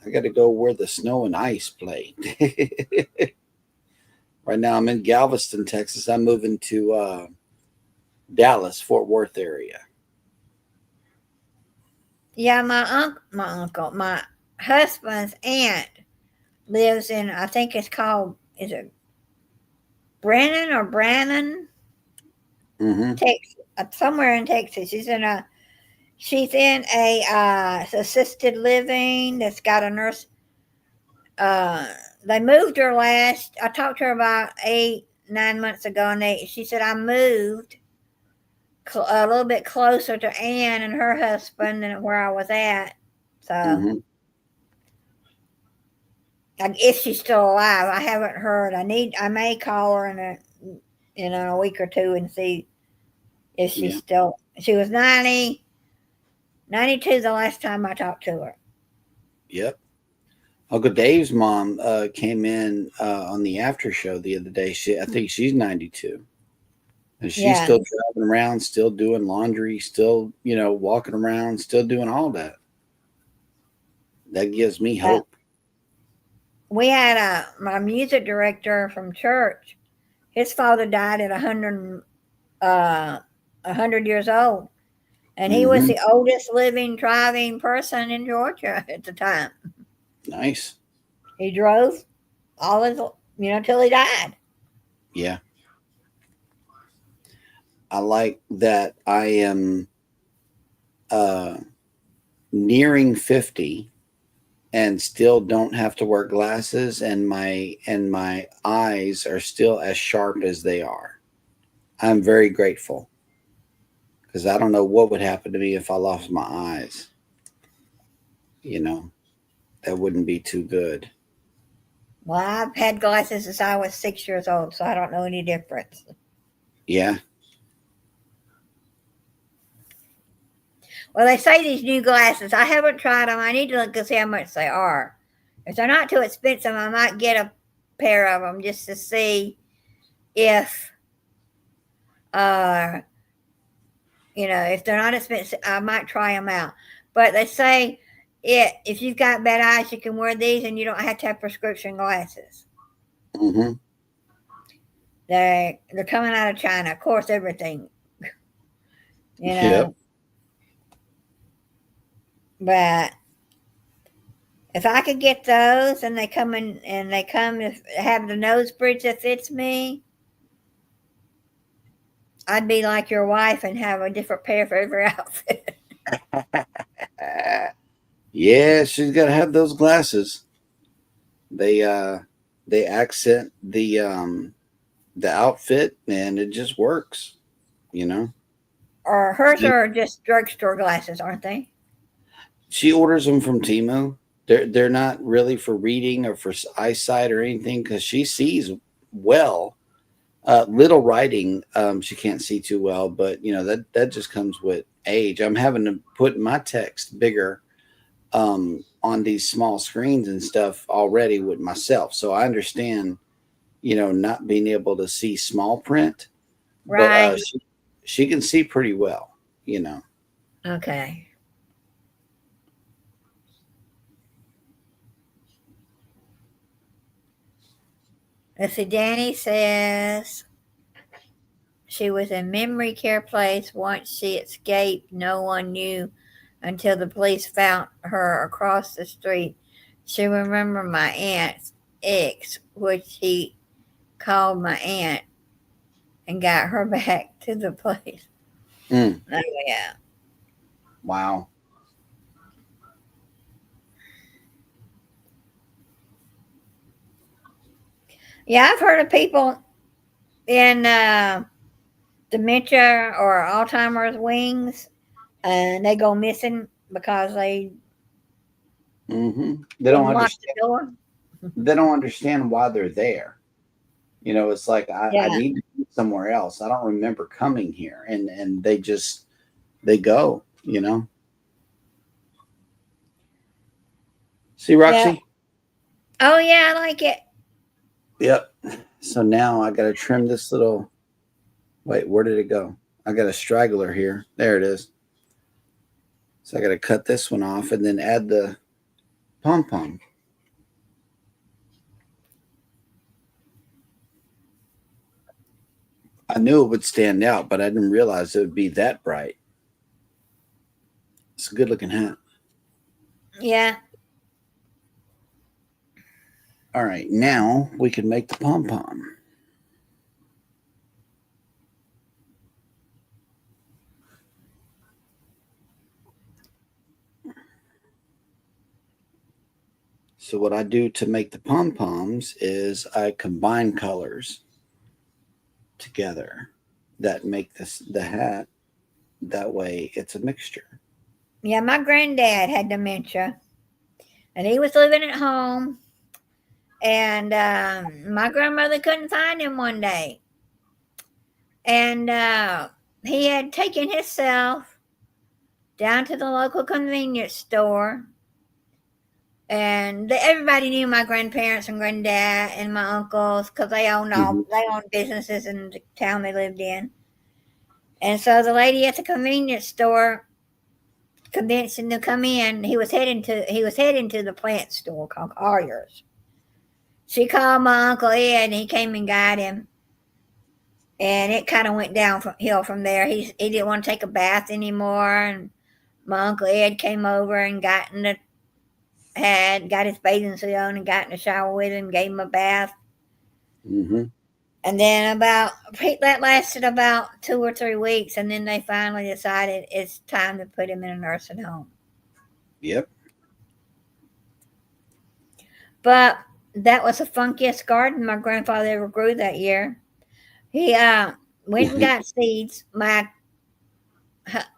I got to go where the snow and ice play. Right now, I'm in Galveston, Texas. I'm moving to Dallas, Fort Worth area. Yeah, my husband's aunt lives in, I think it's called, is it Brennan or Brannon? Mm-hmm. Texas, somewhere in Texas. She's in a assisted living that's got a nurse. They moved her last. I talked to her about 8-9 months ago, and she said I moved a little bit closer to Ann and her husband than where I was at. So, Mm-hmm. if she's still alive, I haven't heard. I may call her in a week or two and see if she's still. She was 92 the last time I talked to her. Yep. Uncle Dave's mom came in on the after show the other day. I think she's 92. And she's still driving around, still doing laundry, still, walking around, still doing all that. That gives me hope. We had my music director from church. His father died at 100 years old. And he was the oldest living, driving person in Georgia at the time. Nice. He drove all his, till he died. Yeah. I like that I am nearing 50 and still don't have to wear glasses, and my eyes are still as sharp as they are. I'm very grateful, because I don't know what would happen to me if I lost my eyes. That wouldn't be too good. Well, I've had glasses since I was 6 years old, so I don't know any difference. Yeah. Well, they say these new glasses, I haven't tried them. I need to look and see how much they are. If they're not too expensive, I might get a pair of them just to see if, if they're not expensive, I might try them out. But they say if you've got bad eyes, you can wear these and you don't have to have prescription glasses. Mm-hmm. They're coming out of China. Of course, everything. Yep. But if I could get those and they come to have the nose bridge that fits me, I'd be like your wife and have a different pair for every outfit. Yeah, she's got to have those glasses. They accent the outfit, and it just works, Or hers are just drugstore glasses, aren't they? She orders them from Temu. They're not really for reading or for eyesight or anything, because she sees well. Little writing, she can't see too well, but that just comes with age. I'm having to put my text bigger on these small screens and stuff already with myself, so I understand, not being able to see small print, right? But she can see pretty well, Okay. Let's see. Danny says she was in memory care place. Once she escaped, no one knew until the police found her across the street. she remembered my aunt's ex, which he called my aunt and got her back to the place. Mm. Oh, yeah. Wow. Yeah, I've heard of people in dementia or Alzheimer's wings, and they go missing because they They don't didn't lock the understand. door. They don't understand why they're there. It's like I Yeah, need to be somewhere else. I don't remember coming here, and they go. See, yeah. Roxy. Oh, yeah, I like it. Yep. So now I got to trim this little. Wait, where did it go? I got a straggler here. There it is. So I got to cut this one off and then add the pom pom. I knew it would stand out, but I didn't realize it would be that bright. It's a good looking hat. Yeah. All right, now we can make the pom pom. So what I do to make the pom poms is I combine colors together that make the hat. That way, it's a mixture. Yeah, my granddad had dementia, and he was living at home. And my grandmother couldn't find him one day, and he had taken himself down to the local convenience store. And everybody knew my grandparents and granddad and my uncles because Mm-hmm. they owned businesses in the town they lived in. And so the lady at the convenience store convinced him to come in. He was heading to the plant store called Collier's. She called my Uncle Ed, and he came and got him. And it kind of went downhill from there. He didn't want to take a bath anymore, and my Uncle Ed came over and got his bathing suit on and got in the shower with him, gave him a bath. Mm-hmm. And then that lasted about 2 or 3 weeks, and then they finally decided it's time to put him in a nursing home. Yep. But that was the funkiest garden my grandfather ever grew that year. He went and got seeds. My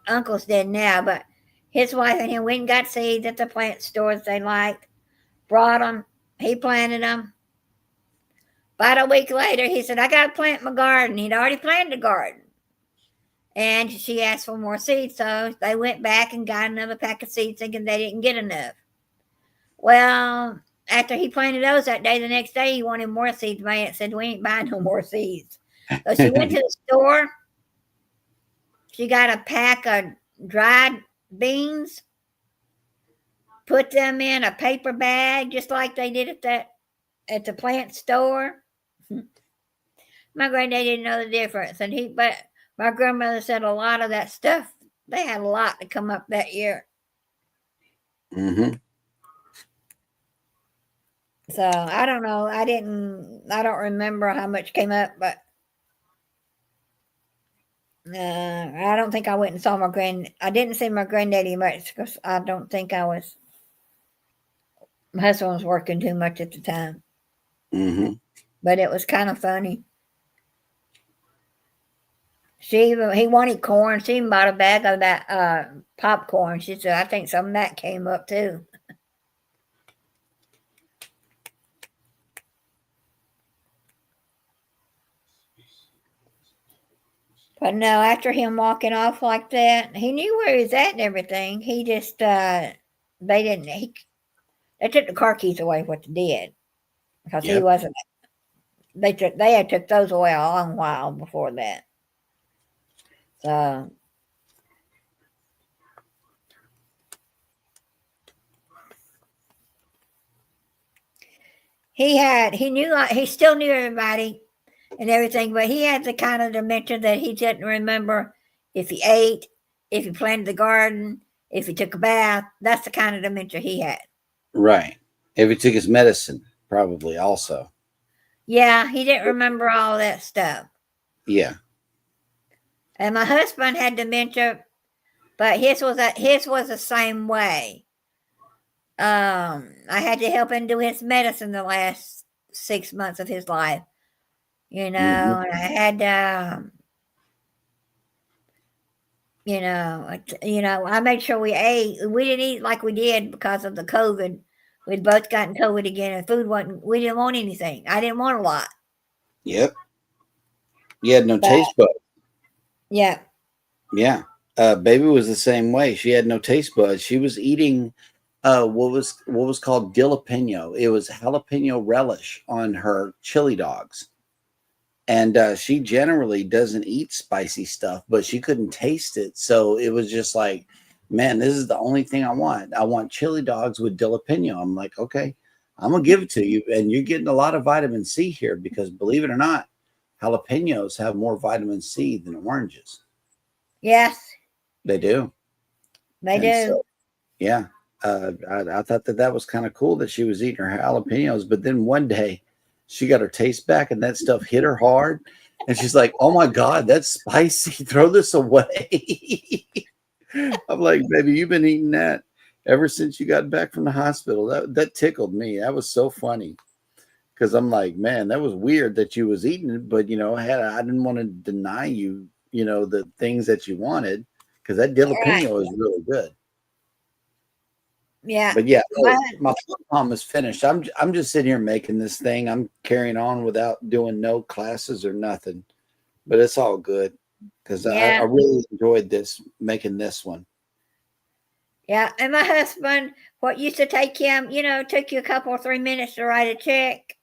uncle's dead now, but his wife and him went and got seeds at the plant stores they liked, brought them. He planted them. About a week later, he said, I got to plant my garden. He'd already planted a garden. And she asked for more seeds, so they went back and got another pack of seeds thinking they didn't get enough. Well, after he planted those that day, the next day he wanted more seeds. My aunt said, we ain't buying no more seeds. So she went to the store. She got a pack of dried beans, put them in a paper bag, just like they did at the plant store. My granddad didn't know the difference, but my grandmother said a lot of that stuff. They had a lot to come up that year. Mm-hmm. So I don't know. I don't remember how much came up, but I don't think I went and saw I didn't see my granddaddy much because I don't think my husband was working too much at the time. Mm-hmm. But it was kind of funny. He wanted corn. She even bought a bag of that popcorn. She said, I think some of that came up too. But no, after him walking off like that, he knew where he was at and everything. He just they took the car keys away, what they did, because he Yep. wasn't. They had took those away a long while before that. So he still knew everybody and everything, but he had the kind of dementia that he didn't remember if he ate, if he planted the garden, if he took a bath. That's the kind of dementia he had. Right. If he took his medicine, probably also. Yeah, he didn't remember all that stuff. Yeah. And my husband had dementia, but his was the same way. I had to help him do his medicine the last 6 months of his life, and I had I made sure we ate. We didn't eat like we did because of the COVID. We'd both gotten COVID again, and food wasn't. We didn't want anything. I didn't want a lot. Yep. You had no But, taste buds. yeah. Yeah. Baby was the same way. She had no taste buds. She was eating what was called jalapeno. It was jalapeno relish on her chili dogs. And she generally doesn't eat spicy stuff, but she couldn't taste it. So it was just like, man, this is the only thing I want. I want chili dogs with jalapeno. I'm like, okay, I'm going to give it to you. And you're getting a lot of vitamin C here because believe it or not, jalapenos have more vitamin C than oranges. Yes. They do. They do. So, yeah. I thought that was kind of cool that she was eating her jalapenos. But then one day she got her taste back and that stuff hit her hard. And she's like, oh my God, that's spicy. Throw this away. I'm like, baby, you've been eating that ever since you got back from the hospital. That tickled me. That was so funny. Because I'm like, man, that was weird that you was eating it. But, I didn't want to deny you, the things that you wanted. Because that jalapeno is really good. Yeah. But yeah, my palm is finished. I'm just sitting here making this thing. I'm carrying on without doing no classes or nothing. But it's all good because I really enjoyed making this one. Yeah, and my husband, what used to take him, took you a couple or 3 minutes to write a check.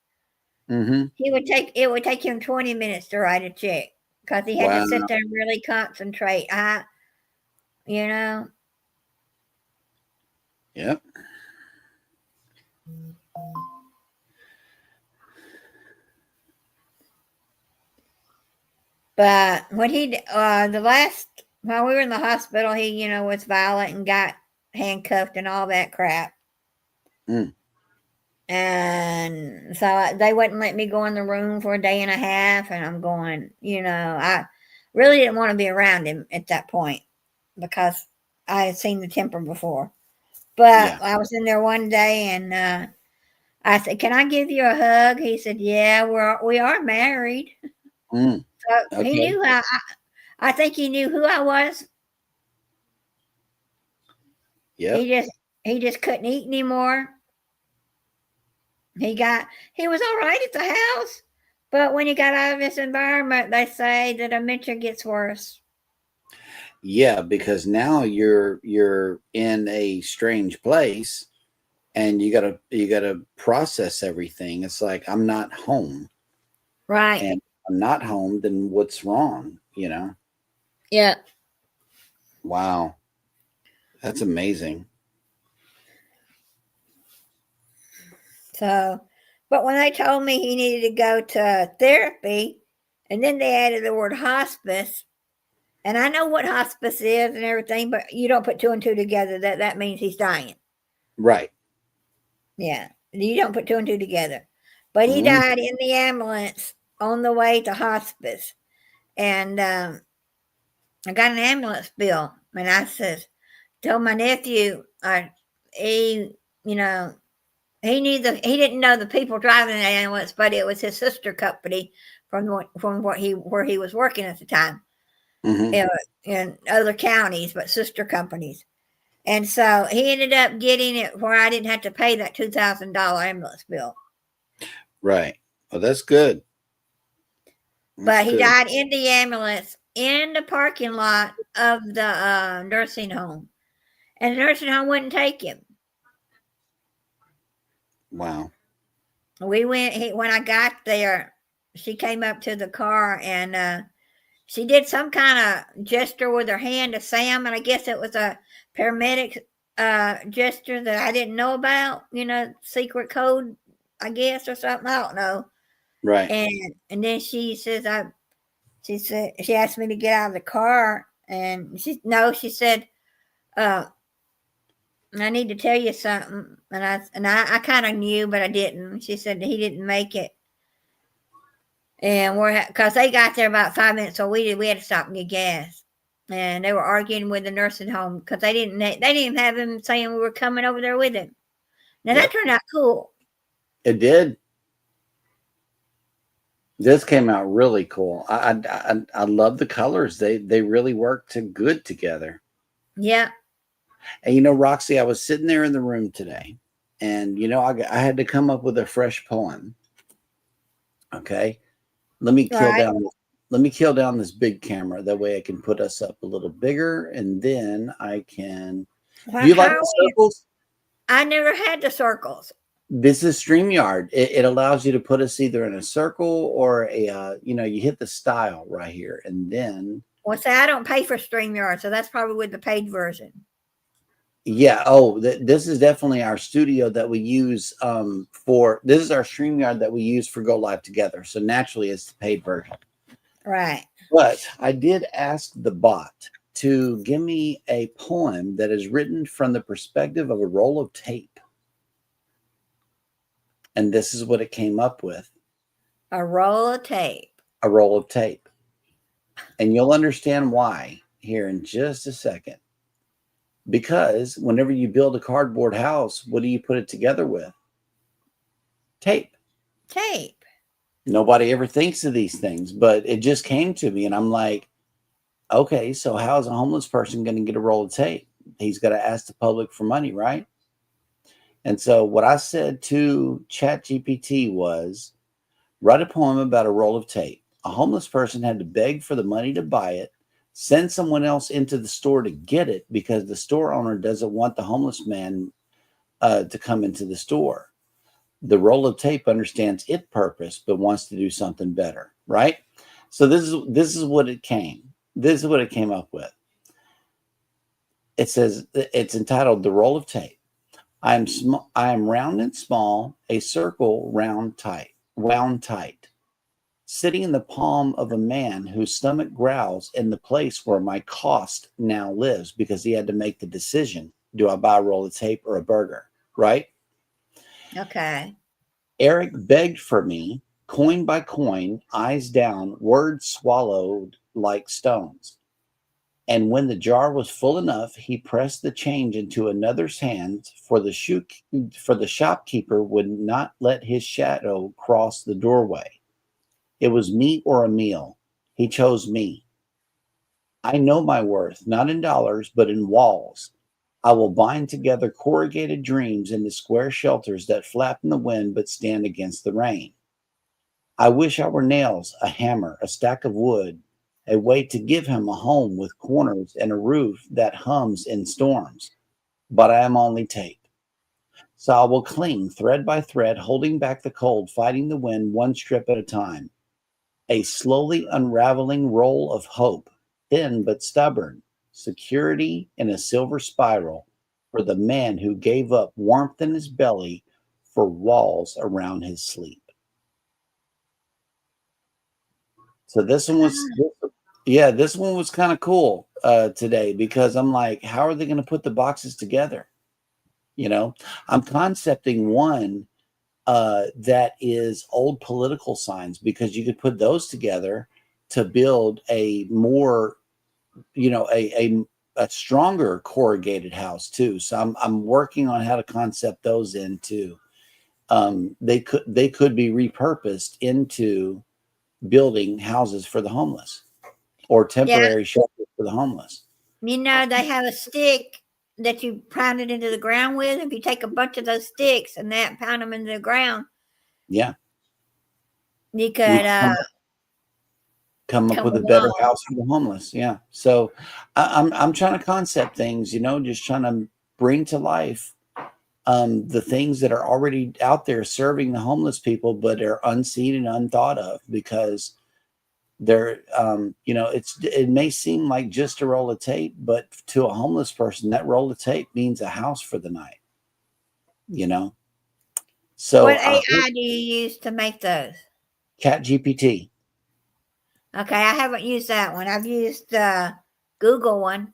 Mm-hmm. It would take him 20 minutes to write a check because he had to sit there and really concentrate. Yep. But when while we were in the hospital, he, was violent and got handcuffed and all that crap. Mm. And so they wouldn't let me go in the room for a day and a half. And I'm going, I really didn't want to be around him at that point because I had seen the temper before. But I was in there one day and I said, "Can I give you a hug?" He said, "Yeah, we are married." Mm. So Okay. he knew I think he knew who I was. Yeah. He just couldn't eat anymore. He was all right at the house, but when he got out of this environment, they say the dementia gets worse. Yeah, because now you're in a strange place and you gotta process everything. It's like I'm not home. Right. And I'm not home, then what's wrong? Yeah. Wow. That's amazing. So, but when they told me he needed to go to therapy, and then they added the word hospice, and I know what hospice is and everything, but you don't put two and two together. That means he's dying. Right. Yeah, you don't put two and two together. But he died in the ambulance on the way to hospice, and I got an ambulance bill, and I told my nephew, he didn't know the people driving the ambulance, but it was his sister company from where he was working at the time. In other counties, but sister companies. And so he ended up getting it where I didn't have to pay that $2,000 ambulance bill. Right. Well, that's good. But he died in the ambulance in the parking lot of the nursing home. And the nursing home wouldn't take him. Wow. We went, when I got there, she came up to the car and she did some kind of gesture with her hand to Sam, and I guess it was a paramedic gesture that I didn't know about, secret code, I guess, or something. I don't know. Right. And then she says, she asked me to get out of the car, and she said, I need to tell you something, and I kind of knew, but I didn't. She said he didn't make it, and we're because they got there about 5 minutes, so we did. We had to stop and get gas, and they were arguing with the nursing home because they didn't have him saying we were coming over there with him. Now that turned out cool. It did. This came out really cool. I love the colors. They really work good together. Yeah. And you know, Roxy, I was sitting there in the room today, and you know, I had to come up with a fresh poem. Okay, let me kill Right. down. Let me kill down this big camera. That way, I can put us up a little bigger, and then I can. Well, Do you like the circles? I never had the circles. This is StreamYard. It allows you to put us either in a circle or a, you know, you hit the style right here, and then. Well, say I don't pay for StreamYard, so that's probably with the paid version. Yeah. Oh, this is definitely our studio that we use for. This is our StreamYard that we use for Go Live Together. So naturally, it's the paid version. Right. But I did ask the bot to give me a poem that is written from the perspective of a roll of tape. And this is what it came up with. A roll of tape. A roll of tape. And you'll understand why here in just a second. Because whenever you build a cardboard house, what do you put it together with? Tape. Tape. Nobody ever thinks of these things, but it just came to me, and I'm like, okay, so how is a homeless person going to get a roll of tape? He's got to ask the public for money, right? And so what I said to ChatGPT was, write a poem about a roll of tape. A homeless person had to beg for the money to buy it, send someone else into the store to get it because the store owner doesn't want the homeless man to come into the store. The roll of tape understands its purpose, but wants to do something better, right? So this is what it came. This is what it came up with. It says it's entitled "The Roll of Tape." I am round and small, a circle wound tight, sitting in the palm of a man whose stomach growls in the place where my cost now lives because he had to make the decision: do I buy a roll of tape or a burger? Right? Okay. Eric begged for me, coin by coin, eyes down, words swallowed like stones. And when the jar was full enough, he pressed the change into another's hands, for the shopkeeper would not let his shadow cross the doorway. It was me or a meal. He chose me. I know my worth, not in dollars, but in walls. I will bind together corrugated dreams into square shelters that flap in the wind but stand against the rain. I wish I were nails, a hammer, a stack of wood, a way to give him a home with corners and a roof that hums in storms. But I am only tape. So I will cling thread by thread, holding back the cold, fighting the wind one strip at a time. A slowly unraveling roll of hope, thin but stubborn, security in a silver spiral for the man who gave up warmth in his belly for walls around his sleep. So this one was, this one was kind of cool today because I'm like, how are they going to put the boxes together? You know, I'm concepting one that is old political signs because you could put those together to build a more, you know, a stronger corrugated house too. So I'm working on how to concept those into. They could be repurposed into building houses for the homeless or temporary shelters for the homeless. You know, they have a stick that you pound it into the ground with. If you take a bunch of those sticks and pound them into the ground, yeah, you could come up with a better house for the homeless. Yeah. So I'm trying to concept things, you know, just trying to bring to life the things that are already out there serving the homeless people, but are unseen and unthought of because they're, you know, it may seem like just a roll of tape, but to a homeless person, that roll of tape means a house for the night, you know? So what AI do you use to make those? ChatGPT. Okay, I haven't used that one. I've used Google one.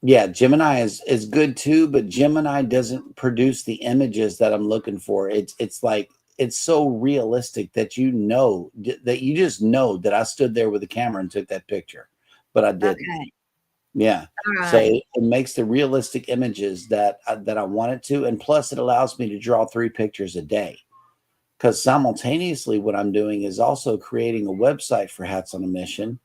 Yeah, Gemini is good too, but Gemini doesn't produce the images that I'm looking for. It's like it's so realistic that that you just know that I stood there with a camera and took that picture, but I didn't. Okay. Yeah. All So right. it makes the realistic images that I want it to, and plus it allows me to draw 3 pictures a day. Because simultaneously, what I'm doing is also creating a website for Hats on a Mission.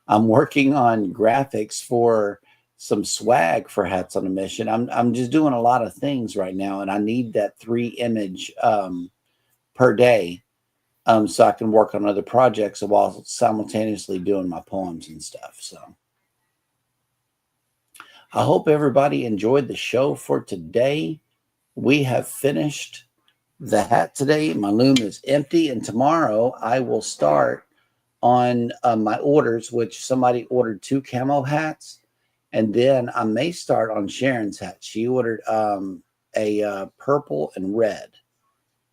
I'm working on graphics for some swag for Hats on a Mission. I'm just doing a lot of things right now, and I need that 3 image per day, so I can work on other projects while simultaneously doing my poems and stuff. So I hope everybody enjoyed the show for today. We have finished the hat today. My loom is empty, and tomorrow I will start on my orders, which somebody ordered 2 camo hats, and then I may start on Sharon's hat. She ordered a purple and red,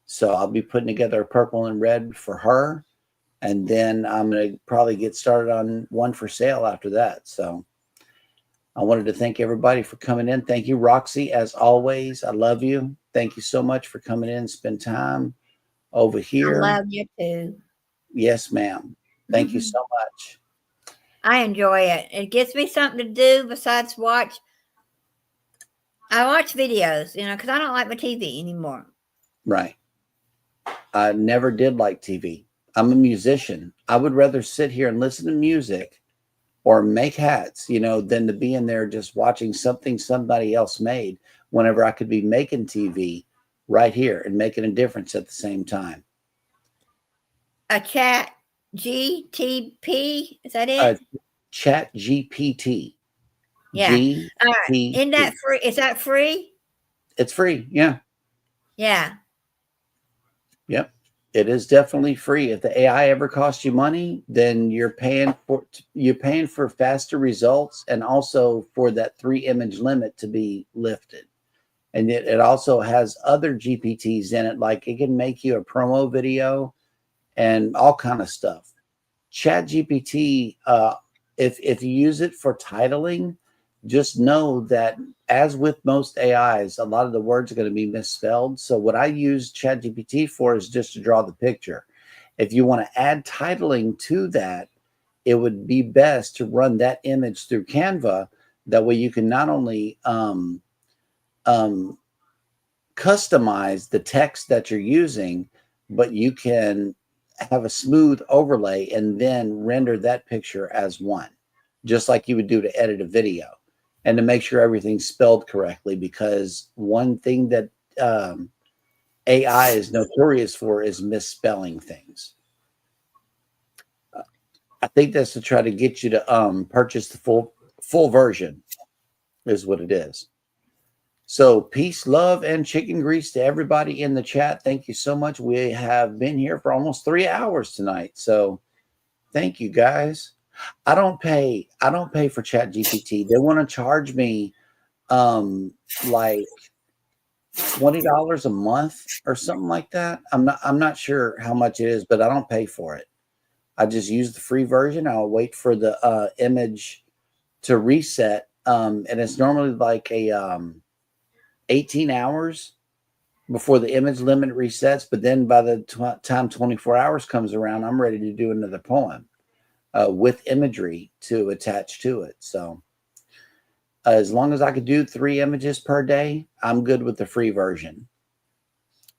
so I'll be putting together a purple and red for her, and then I'm going to probably get started on one for sale after that. So I wanted to thank everybody for coming in. Thank you, Roxy, as always. I love you. Thank you so much for coming in and spend time over I here. love you too. Yes, ma'am. Thank you so much. I enjoy it. It gives me something to do besides watch. I watch videos, because I don't like my TV anymore. Right. I never did like TV. I'm a musician. I would rather sit here and listen to music or make hats, than to be in there just watching something somebody else made whenever I could be making TV right here and making a difference at the same time. A chat GTP, is that it? Chat GPT. Yeah. All right. GPT. Isn't that free? Is that free? It's free. Yeah. Yeah. Yep. It is definitely free. If the AI ever costs you money, then you're paying for faster results and also for that 3 image limit to be lifted. And it also has other GPTs in it, like it can make you a promo video and all kind of stuff. Chat GPT, if you use it for titling, just know that as with most AIs, a lot of the words are going to be misspelled. So what I use Chat GPT for is just to draw the picture. If you want to add titling to that, it would be best to run that image through Canva. That way you can not only customize the text that you're using, but you can have a smooth overlay and then render that picture as one, just like you would do to edit a video, and to make sure everything's spelled correctly. Because one thing that AI is notorious for is misspelling things. I think that's to try to get you to purchase the full version, is what it is. So peace, love, and chicken grease to everybody in the chat. Thank you so much. We have been here for almost 3 hours tonight. So thank you, guys. I don't pay for Chat GPT. They want to charge me like $20 a month or something like that. I'm not sure how much it is, but I don't pay for it. I just use the free version. I'll wait for the image to reset. And it's normally like a 18 hours before the image limit resets. But then by the time 24 hours comes around, I'm ready to do another poem with imagery to attach to it. So as long as I could do 3 images per day, I'm good with the free version.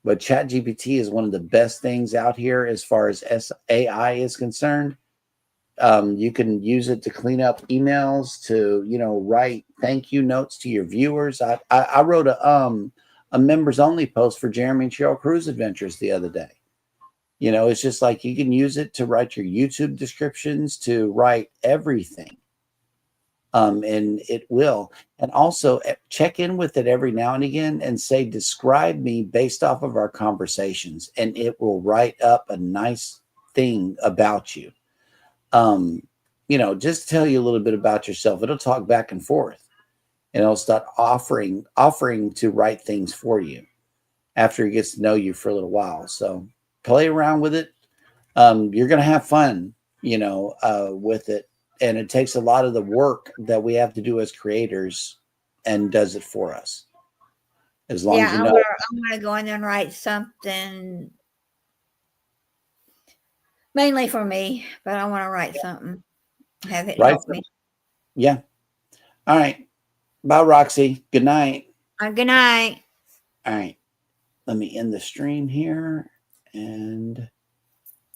But ChatGPT is one of the best things out here as far as AI is concerned. You can use it to clean up emails, to write thank you notes to your viewers. I wrote a members only post for Jeremy and Cheryl Cruise Adventures the other day. It's just like you can use it to write your YouTube descriptions, to write everything. And it will. And also check in with it every now and again and say, describe me based off of our conversations, and it will write up a nice thing about you. Just tell you a little bit about yourself. It'll talk back and forth, and it'll start offering to write things for you after it gets to know you for a little while. So play around with it. You're going to have fun, with it. and it takes a lot of the work that we have to do as creators and does it for us. As long as you know. I'm gonna go in there and write something mainly for me, but I want to write something. Have it help me. Yeah. All right. Bye, Roxy. Good night. Good night. All right. Let me end the stream here and